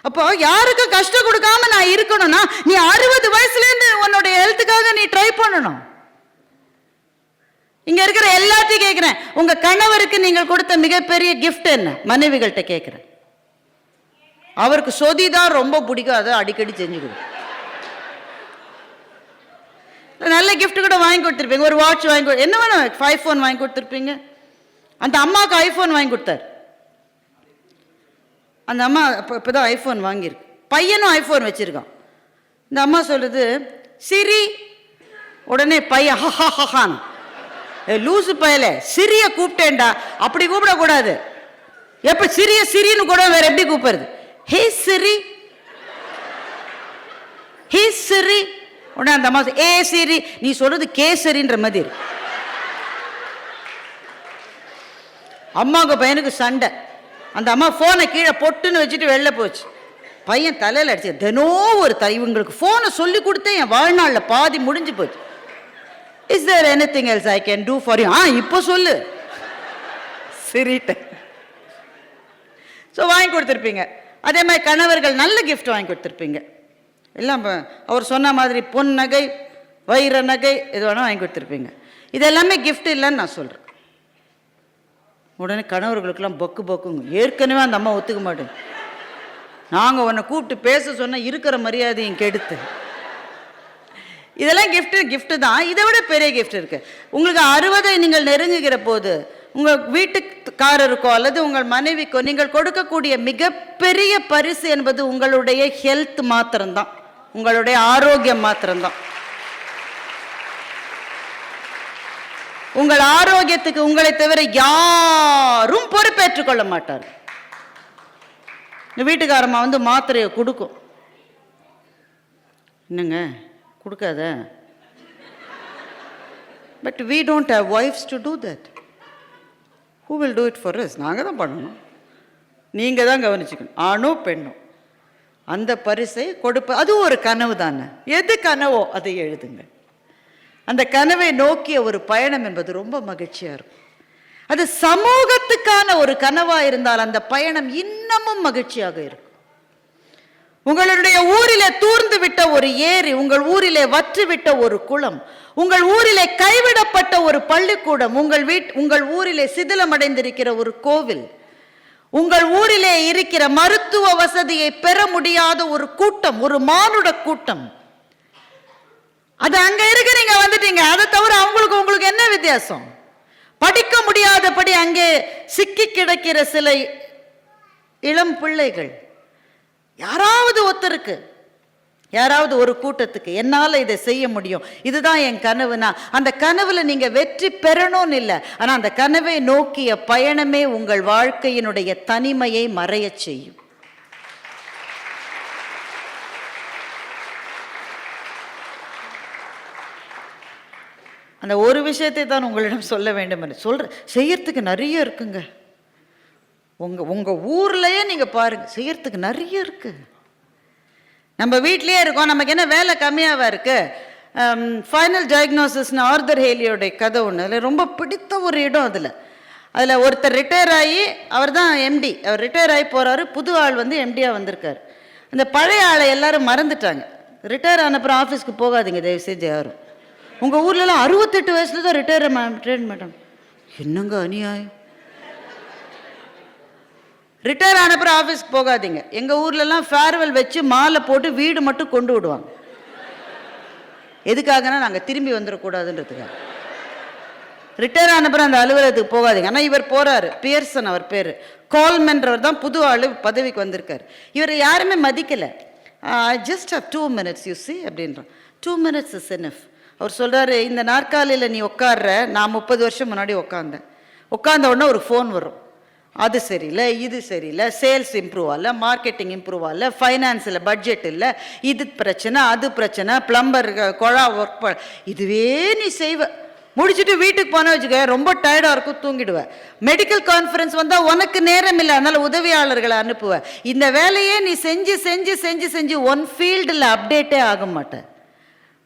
அப்போ யாருக்கும் கஷ்டம் கொடுக்காம நான் இருக்கணும்னா நீ 60 வயசுலேருந்து உன்னுடைய ஹெல்த்துக்காக நீ ட்ரை பண்ணணும். இங்க இருக்கிற எல்லாத்தையும் கேட்கிறேன், உங்க கணவருக்கு நீங்கள் கொடுத்த மிகப்பெரிய கிஃப்ட் என்ன? மனைவிகள்கிட்ட கேட்கிறேன். அவருக்கு சொதிதான் ரொம்ப பிடிக்கும், அதை அடிக்கடி செஞ்சு கொடு. நல்ல கிஃப்ட் கூட வாங்கி கொடுத்துருப்பீங்க, ஒரு வாட்ச் வாங்கி என்ன வேணும், ஐஃபோன் வாங்கி கொடுத்துருப்பீங்க. அந்த அம்மாவுக்கு ஐஃபோன் வாங்கி கொடுத்தாரு. அந்த அம்மா இப்போதான் ஐஃபோன் வாங்கியிருக்கு, பையனும் ஐஃபோன் வச்சிருக்கான். இந்த அம்மா சொல்லுது சிரி, உடனே பையன் ஹஹான், லூசு பயலே சிரிய கூப்பிட்டேன்டா, அப்படி கூப்பிடக்கூடாது. எப்ப சிரின்னு கூட வேற எப்படி கூப்பிடுறது? ஹே சிரி. உடனே அந்த அம்மா ஏ சிரி, நீ சொல்றது கேசரின்ற மாதிரி. அம்மாவுக்கு பையனுக்கு சண்டை. அந்த அம்மா போனை கீழே பொட்டுன்னு வச்சுட்டு வெளில போச்சு. பையன் தலையில் அடிச்சு, தினம் ஒரு இவங்களுக்கு போனை சொல்லி கொடுத்தேன், என் வாழ்நாளில் பாதி முடிஞ்சு போச்சு. Is there anything else I can do for you? இப்போ சொல்லு. சிரிட்ட. ஸோ வாங்கி கொடுத்துருப்பீங்க. அதே மாதிரி கணவர்கள் நல்ல கிஃப்ட் வாங்கி கொடுத்துருப்பீங்க. எல்லாம் அவர் சொன்ன மாதிரி பொன் நகை வைர நகை எது வேணால் வாங்கி கொடுத்துருப்பீங்க. இது எல்லாமே கிஃப்ட் இல்லைன்னு நான் சொல்கிறேன். உடனே கணவர்களுக்கெல்லாம் பொக்கு பொக்குங்க. ஏற்கனவே அந்த அம்மா ஒத்துக்க மாட்டேங்க. நாங்கள் உன்னை கூப்பிட்டு பேச சொன்னால் இருக்கிற மரியாதையும் கெடுத்து. இதெல்லாம் கிஃப்ட்டு தான். இதை விட பெரிய கிஃப்ட் இருக்கு. உங்களுக்கு 60 நீங்கள் நெருங்குகிற போது உங்கள் வீட்டுக்காரருக்கோ அல்லது உங்கள் மனைவிக்கோ நீங்கள் கொடுக்கக்கூடிய மிகப்பெரிய பரிசு என்பது உங்களுடைய ஹெல்த் மாத்திரம்தான், உங்களுடைய ஆரோக்கியம் மாத்திரம்தான். உங்கள் ஆரோக்கியத்துக்கு உங்களை தவிர யாரும் பொறுப்பேற்றுக் கொள்ள மாட்டார். வீட்டுக்காரம்மா வந்து மாத்திரையை கொடுக்கும். என்னங்க கொடுக்காத. But we don't have wives to do that. Who will do it for us? நாங்கள் தான் பண்ணணும். நீங்கள் தான் கவனிச்சுக்கணும். ஆணோ பெண்ணோ அந்த பரிசை கொடுப்ப அது ஒரு கனவு தானே. எது கனவோ அதை எழுதுங்க. அந்த கனவை நோக்கிய ஒரு பயணம் என்பது ரொம்ப மகிழ்ச்சியாக இருக்கும். அது சமூகத்துக்கான ஒரு கனவாக இருந்தால் அந்த பயணம் இன்னமும் மகிழ்ச்சியாக இருக்கும். உங்களுடைய ஊரிலே தூர்ந்து விட்ட ஒரு ஏரி, உங்கள் ஊரிலே வற்றி விட்ட ஒரு குளம், உங்கள் ஊரிலே கைவிடப்பட்ட ஒரு பள்ளிக்கூடம், உங்கள் ஊரிலே சிதிலமடைந்திருக்கிற ஒரு கோவில், உங்கள் ஊரிலே இருக்கிற மருத்துவ வசதியை பெற முடியாத ஒரு கூட்டம், ஒரு மானுட கூட்டம், அது அங்க இருக்கு. நீங்க வந்துட்டீங்க. அதை தவிர அவங்களுக்கு உங்களுக்கு என்ன வித்தியாசம்? படிக்க முடியாதபடி அங்கே சிக்கி கிடக்கிற சில இளம் பிள்ளைகள், யாராவது ஒருத்தருக்கு, யாராவது ஒரு கூட்டத்துக்கு என்னால் இதை செய்ய முடியும், இதுதான் என் கனவுனா அந்த கனவுல நீங்க வெற்றி பெறணும்னு இல்லை. ஆனா அந்த கனவை நோக்கிய பயணமே உங்கள் வாழ்க்கையினுடைய தனிமையை மறைய செய்யும். அந்த ஒரு விஷயத்தை தான் உங்களிடம் சொல்ல வேண்டும் என்று செய்யறதுக்கு நிறைய இருக்குங்க. உங்க ஊர்லயே நீங்க பாருங்க, செய்யறதுக்கு நிறைய இருக்கு. நம்ம வீட்லயே இருக்கோம், நமக்கு என்ன வேலை கம்மியாவா இருக்கு? ஃபைனல் டயக்னோசிஸ்னு ஆர்தர் ஹேலியோடைய கதை ஒன்று, அதில் ரொம்ப பிடித்த ஒரு இடம். அதில் ஒருத்தர் ரிட்டையர் ஆகி, அவர் தான் எம்டி, அவர் ரிட்டையர் ஆகி போகிறாரு, புது ஆள் வந்து எம்டியாக வந்திருக்காரு. அந்த பழைய ஆளை எல்லாரும் மறந்துட்டாங்க. ரிட்டையர் ஆனப்புறம் ஆஃபீஸ்க்கு போகாதீங்க தயவு செஞ்சு யாரும். உங்கள் ஊர்லலாம் 68 வயசுல தான் ரிட்டையர் மேடம். என்னங்க அநியாயம். ரிட்டையர் ஆனப்புறம் ஆஃபீஸ்க்கு போகாதீங்க. எங்கள் ஊர்லலாம் ஃபேர்வெல் வச்சு மாலை போட்டு வீடு மட்டும் கொண்டு விடுவாங்க. எதுக்காகனா நாங்கள் திரும்பி வந்துடக்கூடாதுன்றதுக்காக. ரிட்டையர் ஆனப்புறம் அந்த அலுவலகத்துக்கு போகாதீங்க. ஆனால் இவர் போகிறாரு, பியர்சன் அவர் பேர், கால்மென்றவர் தான் புது ஆளு பதவிக்கு வந்திருக்கார். இவர் யாருமே மதிக்கலை. I just have 2 minutes you see அப்படின்றான். 2 minutes இஸ் எனஃப். அவர் சொல்கிறாரு, இந்த நாற்காலியில் நீ உட்கார்ற, நான் 30 வருஷம் முன்னாடி உட்கார்ந்த உடனே ஒரு ஃபோன் வரும். அது சரியில்லை, இது சரியில்லை, சேல்ஸ் இம்ப்ரூவ் ஆகல, மார்க்கெட்டிங் இம்ப்ரூவ் ஆகல, ஃபைனான்ஸில் பட்ஜெட் இல்லை, இது பிரச்சனை அது பிரச்சனை, பிளம்பர் குழா ஒர்க் இதுவே நீ செய்வ. முடிச்சுட்டு வீட்டுக்கு போன வச்சுக்க, ரொம்ப டயர்டாக இருக்கும், தூங்கிடுவேன். மெடிக்கல் கான்ஃபரன்ஸ் வந்தால் உனக்கு நேரம் இல்லை, அதனால் உதவியாளர்களை அனுப்புவேன். இந்த வேலையே நீ செஞ்சு செஞ்சு செஞ்சு செஞ்சு ஒன் ஃபீல்டில் அப்டேட்டே ஆக மாட்டேன்.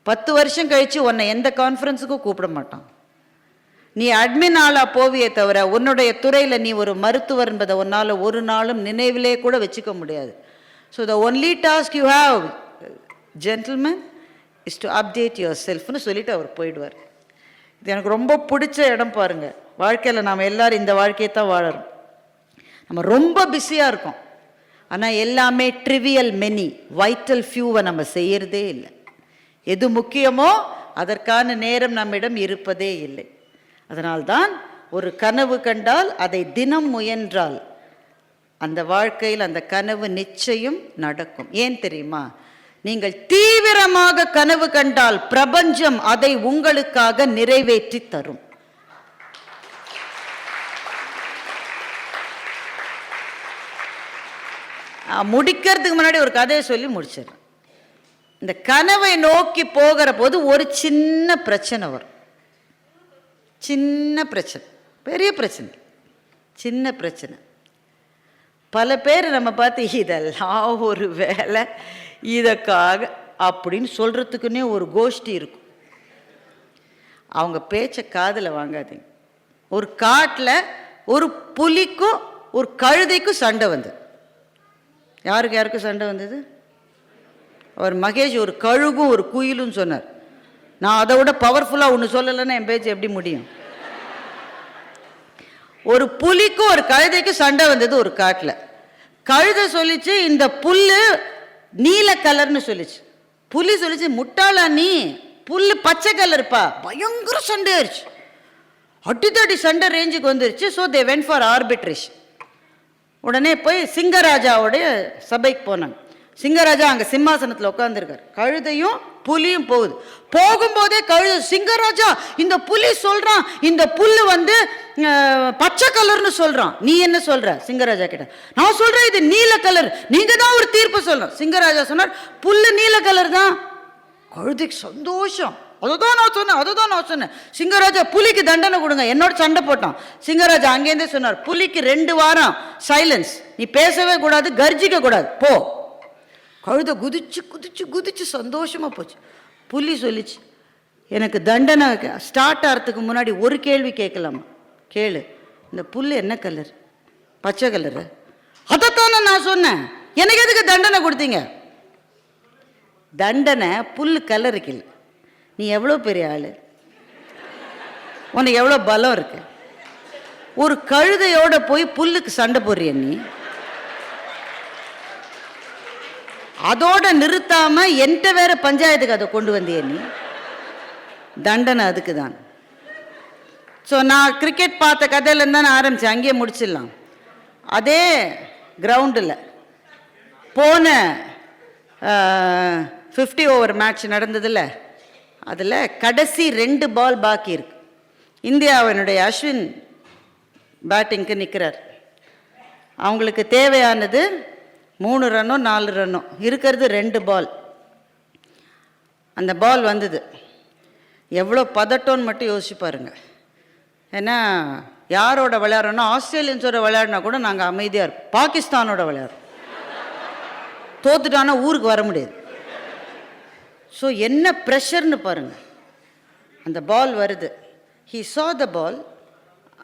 10 வருஷம் கழித்து உன்னை எந்த கான்ஃபரன்ஸுக்கும் கூப்பிட மாட்டான். நீ அட்மின் ஆளாக போவியே தவிர உன்னுடைய துறையில் நீ ஒரு மருத்துவர் என்பதை உன்னால் ஒரு நாளும் நினைவிலே கூட வச்சுக்க முடியாது. So the only task you have gentleman is to update your செல்ஃப்னு சொல்லிட்டு அவர் போயிடுவார். இது எனக்கு ரொம்ப பிடிச்ச இடம். பாருங்கள், வாழ்க்கையில் நாம் எல்லோரும் இந்த வாழ்க்கையை தான் வாழறோம். நம்ம ரொம்ப பிஸியாக இருக்கோம், ஆனால் எல்லாமே ட்ரிவியல் மெனி, வைட்டல் ஃபியூவை நம்ம செய்யறதே இல்லை. எது முக்கியமோ அதற்கான நேரம் நம்மிடம் இருப்பதே இல்லை. அதனால்தான் ஒரு கனவு கண்டால் அதை தினம் முயன்றால் அந்த வாழ்க்கையில் அந்த கனவு நிச்சயம் நடக்கும். ஏன் தெரியுமா? நீங்கள் தீவிரமாக கனவு கண்டால் பிரபஞ்சம் அதை உங்களுக்காக நிறைவேற்றி தரும். முடிக்கிறதுக்கு முன்னாடி ஒரு கதையை சொல்லி முடிச்சிடுறேன். இந்த கனவை நோக்கி போகிற போது ஒரு சின்ன பிரச்சனை வரும். சின்ன பிரச்சனை, பெரிய பிரச்சனை, சின்ன பிரச்சனை. பல பேர் நம்ம பார்த்து இதெல்லாம் ஒரு வேலை, இதற்காக அப்படின்னு சொல்கிறதுக்குன்னே ஒரு கோஷ்டி இருக்கும். அவங்க பேச்சை காதில் வாங்காதீங்க. ஒரு காட்டில் ஒரு புலிக்கும் ஒரு கழுதைக்கும் சண்டை வந்தது. யாருக்கு யாருக்கும் சண்டை வந்தது? அவர் மகேஷ் ஒரு கழுகும் ஒரு குயிலும் சொன்னார். நான் அதை விட பவர்ஃபுல்லாக ஒன்று சொல்லலைன்னா என் பேச்சு எப்படி முடியும்? ஒரு புலிக்கும் ஒரு கழுதைக்கும் சண்டை வந்தது ஒரு காட்டில். கழுதை சொல்லிச்சு இந்த புல்லு நீல கலர்னு சொல்லிச்சு. புலி சொல்லிச்சு முட்டாளா நீ, புல்லு பச்சை கலர்ப்பா. பயங்கர சண்டை ஆயிடுச்சு, அடித்தடி சண்டை ரேஞ்சுக்கு வந்துருச்சு. So they went for arbitration. உடனே போய் சிங்கராஜாவுடைய சபைக்கு போனாங்க. சிங்கராஜா அங்கே சிம்மாசனத்தில் உட்காந்துருக்கார், கழுதையும் புலியும் போகுது. போகும்போதே கழுதை, சிங்கராஜா இந்த புலி சொல்றான் இந்த புல்லு வந்து பச்சை கலர்னு சொல்றான், நீ என்ன சொல்ற? சிங்கராஜா கிட்ட நான் சொல்றேன் இது நீல கலர், நீங்க தான் ஒரு தீர்ப்பு சொல்லணும். சிங்கராஜா சொன்னார் புல்லு நீல கலர் தான். கழுதைக்கு சந்தோஷம், அதுதான் நான் சொன்னேன். சிங்கராஜா புலிக்கு தண்டனை கொடுங்க, என்னோட சண்டை போட்டான். சிங்கராஜா அங்கேருந்தே சொன்னார் புலிக்கு 2 வாரம் சைலன்ஸ், நீ பேசவே கூடாது, கர்ஜிக்க கூடாது, போ. கழுதை குதிச்சு குதிச்சு குதிச்சு சந்தோஷமா போச்சு. புலி சொல்லிச்சு எனக்கு தண்டனை ஸ்டார்ட் ஆகிறதுக்கு முன்னாடி ஒரு கேள்வி கேட்கலாமா? கேளு, இந்த புல் என்ன கலர்? பச்சை கலரு. அதைத்தானே நான் சொன்னேன், எனக்கு எதுக்கு தண்டனை கொடுத்தீங்க? தண்டனை புல் கலருக்கு இல்லை. நீ எவ்வளோ பெரிய ஆள், உனக்கு எவ்வளோ பலம் இருக்கு? ஒரு கழுதையோட போய் புல்லுக்கு சண்டை போடுறிய நீ? அதோட நிறுத்தாம என்கிட்ட வேற பஞ்சாயத்துக்கு அதை கொண்டு வந்திய நீ? தண்டனை அதுக்கு தான். ஸோ நான் கிரிக்கெட் பார்த்த கதையிலேருந்து தான் ஆரம்பித்தேன், அங்கேயே முடிச்சிடலாம். அதே கிரவுண்டில் போன 50 ஓவர் மேட்ச் நடந்ததில்ல, அதில் கடைசி 2 பால் பாக்கி இருக்கு. இந்தியாவினுடைய அஸ்வின் பேட்டிங்க்கு நிற்கிறார். அவங்களுக்கு தேவையானது 3 ரன்னோ 4 ரன்னோ, இருக்கிறது 2 பால். அந்த பால் வந்தது, எவ்வளோ பதட்டோன்னு மட்டும் யோசிச்சு பாருங்க. ஏன்னா யாரோட விளையாடுறோன்னா, ஆஸ்திரேலியன்ஸோட விளையாடினா கூட நாங்கள் அமைதியாக இருப்போம், பாகிஸ்தானோட விளையாடுறோம், தோத்துட்டானா ஊருக்கு வர முடியாது. ஸோ என்ன ப்ரெஷர்னு பாருங்க. அந்த பால் வருது, ஹீ saw the ball,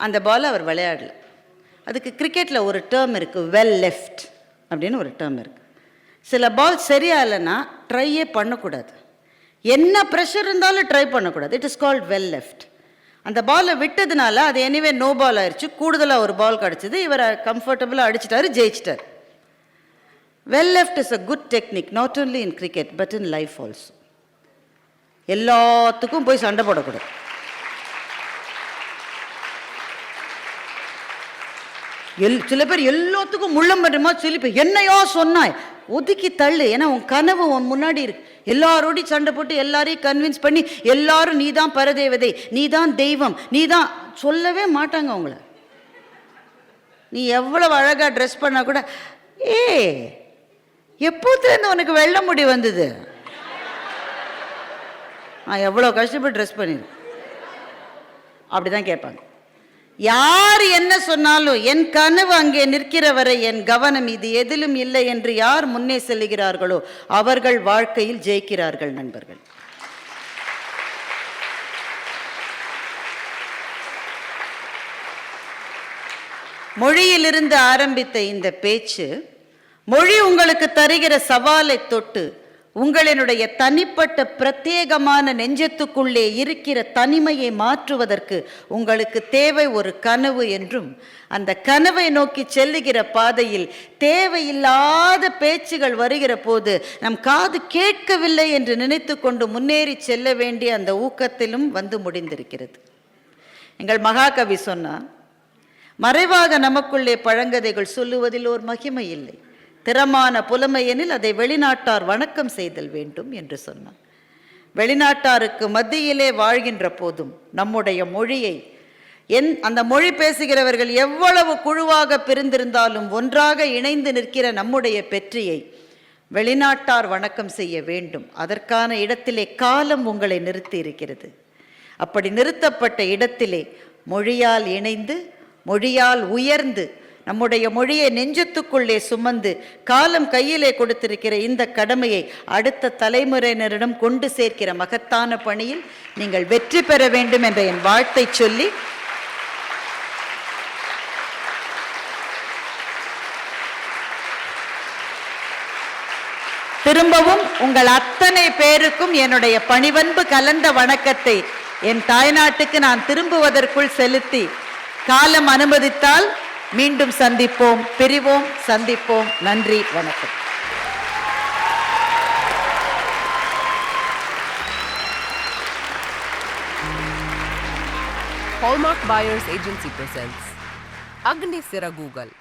அந்த பால் அவர் விளையாடல. அதுக்கு கிரிக்கெட்டில் ஒரு டேர்ம் இருக்குது, வெல் லெஃப்ட் அப்படின்னு ஒரு டேர்ம் இருக்குது. சில பால் சரியா இல்லைன்னா ட்ரையே பண்ணக்கூடாது, என்ன ப்ரெஷர் இருந்தாலும் ட்ரை பண்ணக்கூடாது. It is called well left. அந்த பாலை விட்டதுனால அது எனிவே நோ பால் ஆயிடுச்சு, கூடுதலாக ஒரு பால் கிடச்சிது, இவரை கம்ஃபர்டபுளாக அடிச்சிட்டாரு, ஜெயிச்சிட்டார். Well left is a good technique, not only in cricket but in life also. எல்லாத்துக்கும் போய் சண்டை போடக்கூடாது. சில பேர் எல்லாத்துக்கும் முள்ளம் பண்றமா சொல்லி என்னையோ சொன்னாய், ஒதுக்கி தள்ளு. ஏன்னா உன் கனவு உன் முன்னாடி இருக்கு. எல்லாரோடையும் சண்டை போட்டு எல்லாரையும் கன்வின்ஸ் பண்ணி எல்லாரும் நீ தான் பரதேவதை, நீ தான் தெய்வம், நீ தான் சொல்லவே மாட்டாங்க அவங்கள. நீ எவ்வளவு அழகா ட்ரெஸ் பண்ணா கூட, எப்போதுலேருந்து உனக்கு வெள்ளை முடி வந்தது? எவ்வளோ கஷ்டப்பட்டு ட்ரெஸ் பண்ணிடு, அப்படிதான் கேட்பாங்க. யார் என்ன சொன்னாலும் என் கனவு அங்கே நிற்கிற வரை என் கவனம் இது எதிலும் இல்லை என்று யார் முன்னே செல்லுகிறார்களோ அவர்கள் வாழ்க்கையில் ஜெயிக்கிறார்கள் நண்பர்கள். மொழியிலிருந்து ஆரம்பித்த இந்த பேச்சு, மொழி உங்களுக்கு தருகிற சவாலை தொட்டு உங்களினுடைய தனிப்பட்ட பிரத்யேகமான நெஞ்சத்துக்குள்ளே இருக்கிற தனிமையை மாற்றுவதற்கு உங்களுக்கு தேவை ஒரு கனவு என்றும், அந்த கனவை நோக்கி செல்லுகிற பாதையில் தேவையில்லாத பேச்சுகள் வருகிற போது நம் காது கேட்கவில்லை என்று நினைத்து கொண்டு முன்னேறி செல்ல வேண்டிய அந்த ஊக்கத்திலும் வந்து முடிந்திருக்கிறது. எங்கள் மகாகவி சொன்னார், மறைவாக நமக்குள்ளே பழங்கதைகள் சொல்லுவதில் ஒரு மகிமை இல்லை, திறமான புலமையெனில் அதை வெளிநாட்டார் வணக்கம் செய்தல் வேண்டும் என்று சொன்னார். வெளிநாட்டாருக்கு மத்தியிலே வாழ்கின்ற போதும் நம்முடைய மொழியை, அந்த மொழி பேசுகிறவர்கள் எவ்வளவு குழுவாக பிரிந்திருந்தாலும் ஒன்றாக இணைந்து நிற்கிற நம்முடைய பெற்றியை வெளிநாட்டார் வணக்கம் செய்ய வேண்டும். அதற்கான இடத்திலே காலம் உங்களை நிறுத்தி இருக்கிறது. அப்படி நிறுத்தப்பட்ட இடத்திலே மொழியால் இணைந்து, மொழியால் உயர்ந்து, நம்முடைய மொழியை நெஞ்சத்துக்குள்ளே சுமந்து காலம் கையிலே கொடுத்திருக்கிற இந்த கடமையை அடுத்த தலைமுறையினரிடம் கொண்டு சேர்க்கிற மகத்தான பணியில் நீங்கள் வெற்றி பெற வேண்டும் என்ற என் வாழ்த்தை சொல்லி, திரும்பவும் உங்கள் அத்தனை பேருக்கும் என்னுடைய பணிவன்பு கலந்த வணக்கத்தை என் தாய்நாட்டுக்கு நான் திரும்புவதற்குள் செலுத்தி, காலம் அனுமதித்தால் மீண்டும் சந்திப்போம், பிரிவோம், சந்திப்போம். நன்றி, வணக்கம். Hallmark Buyers Agency presents Agni Sira Google.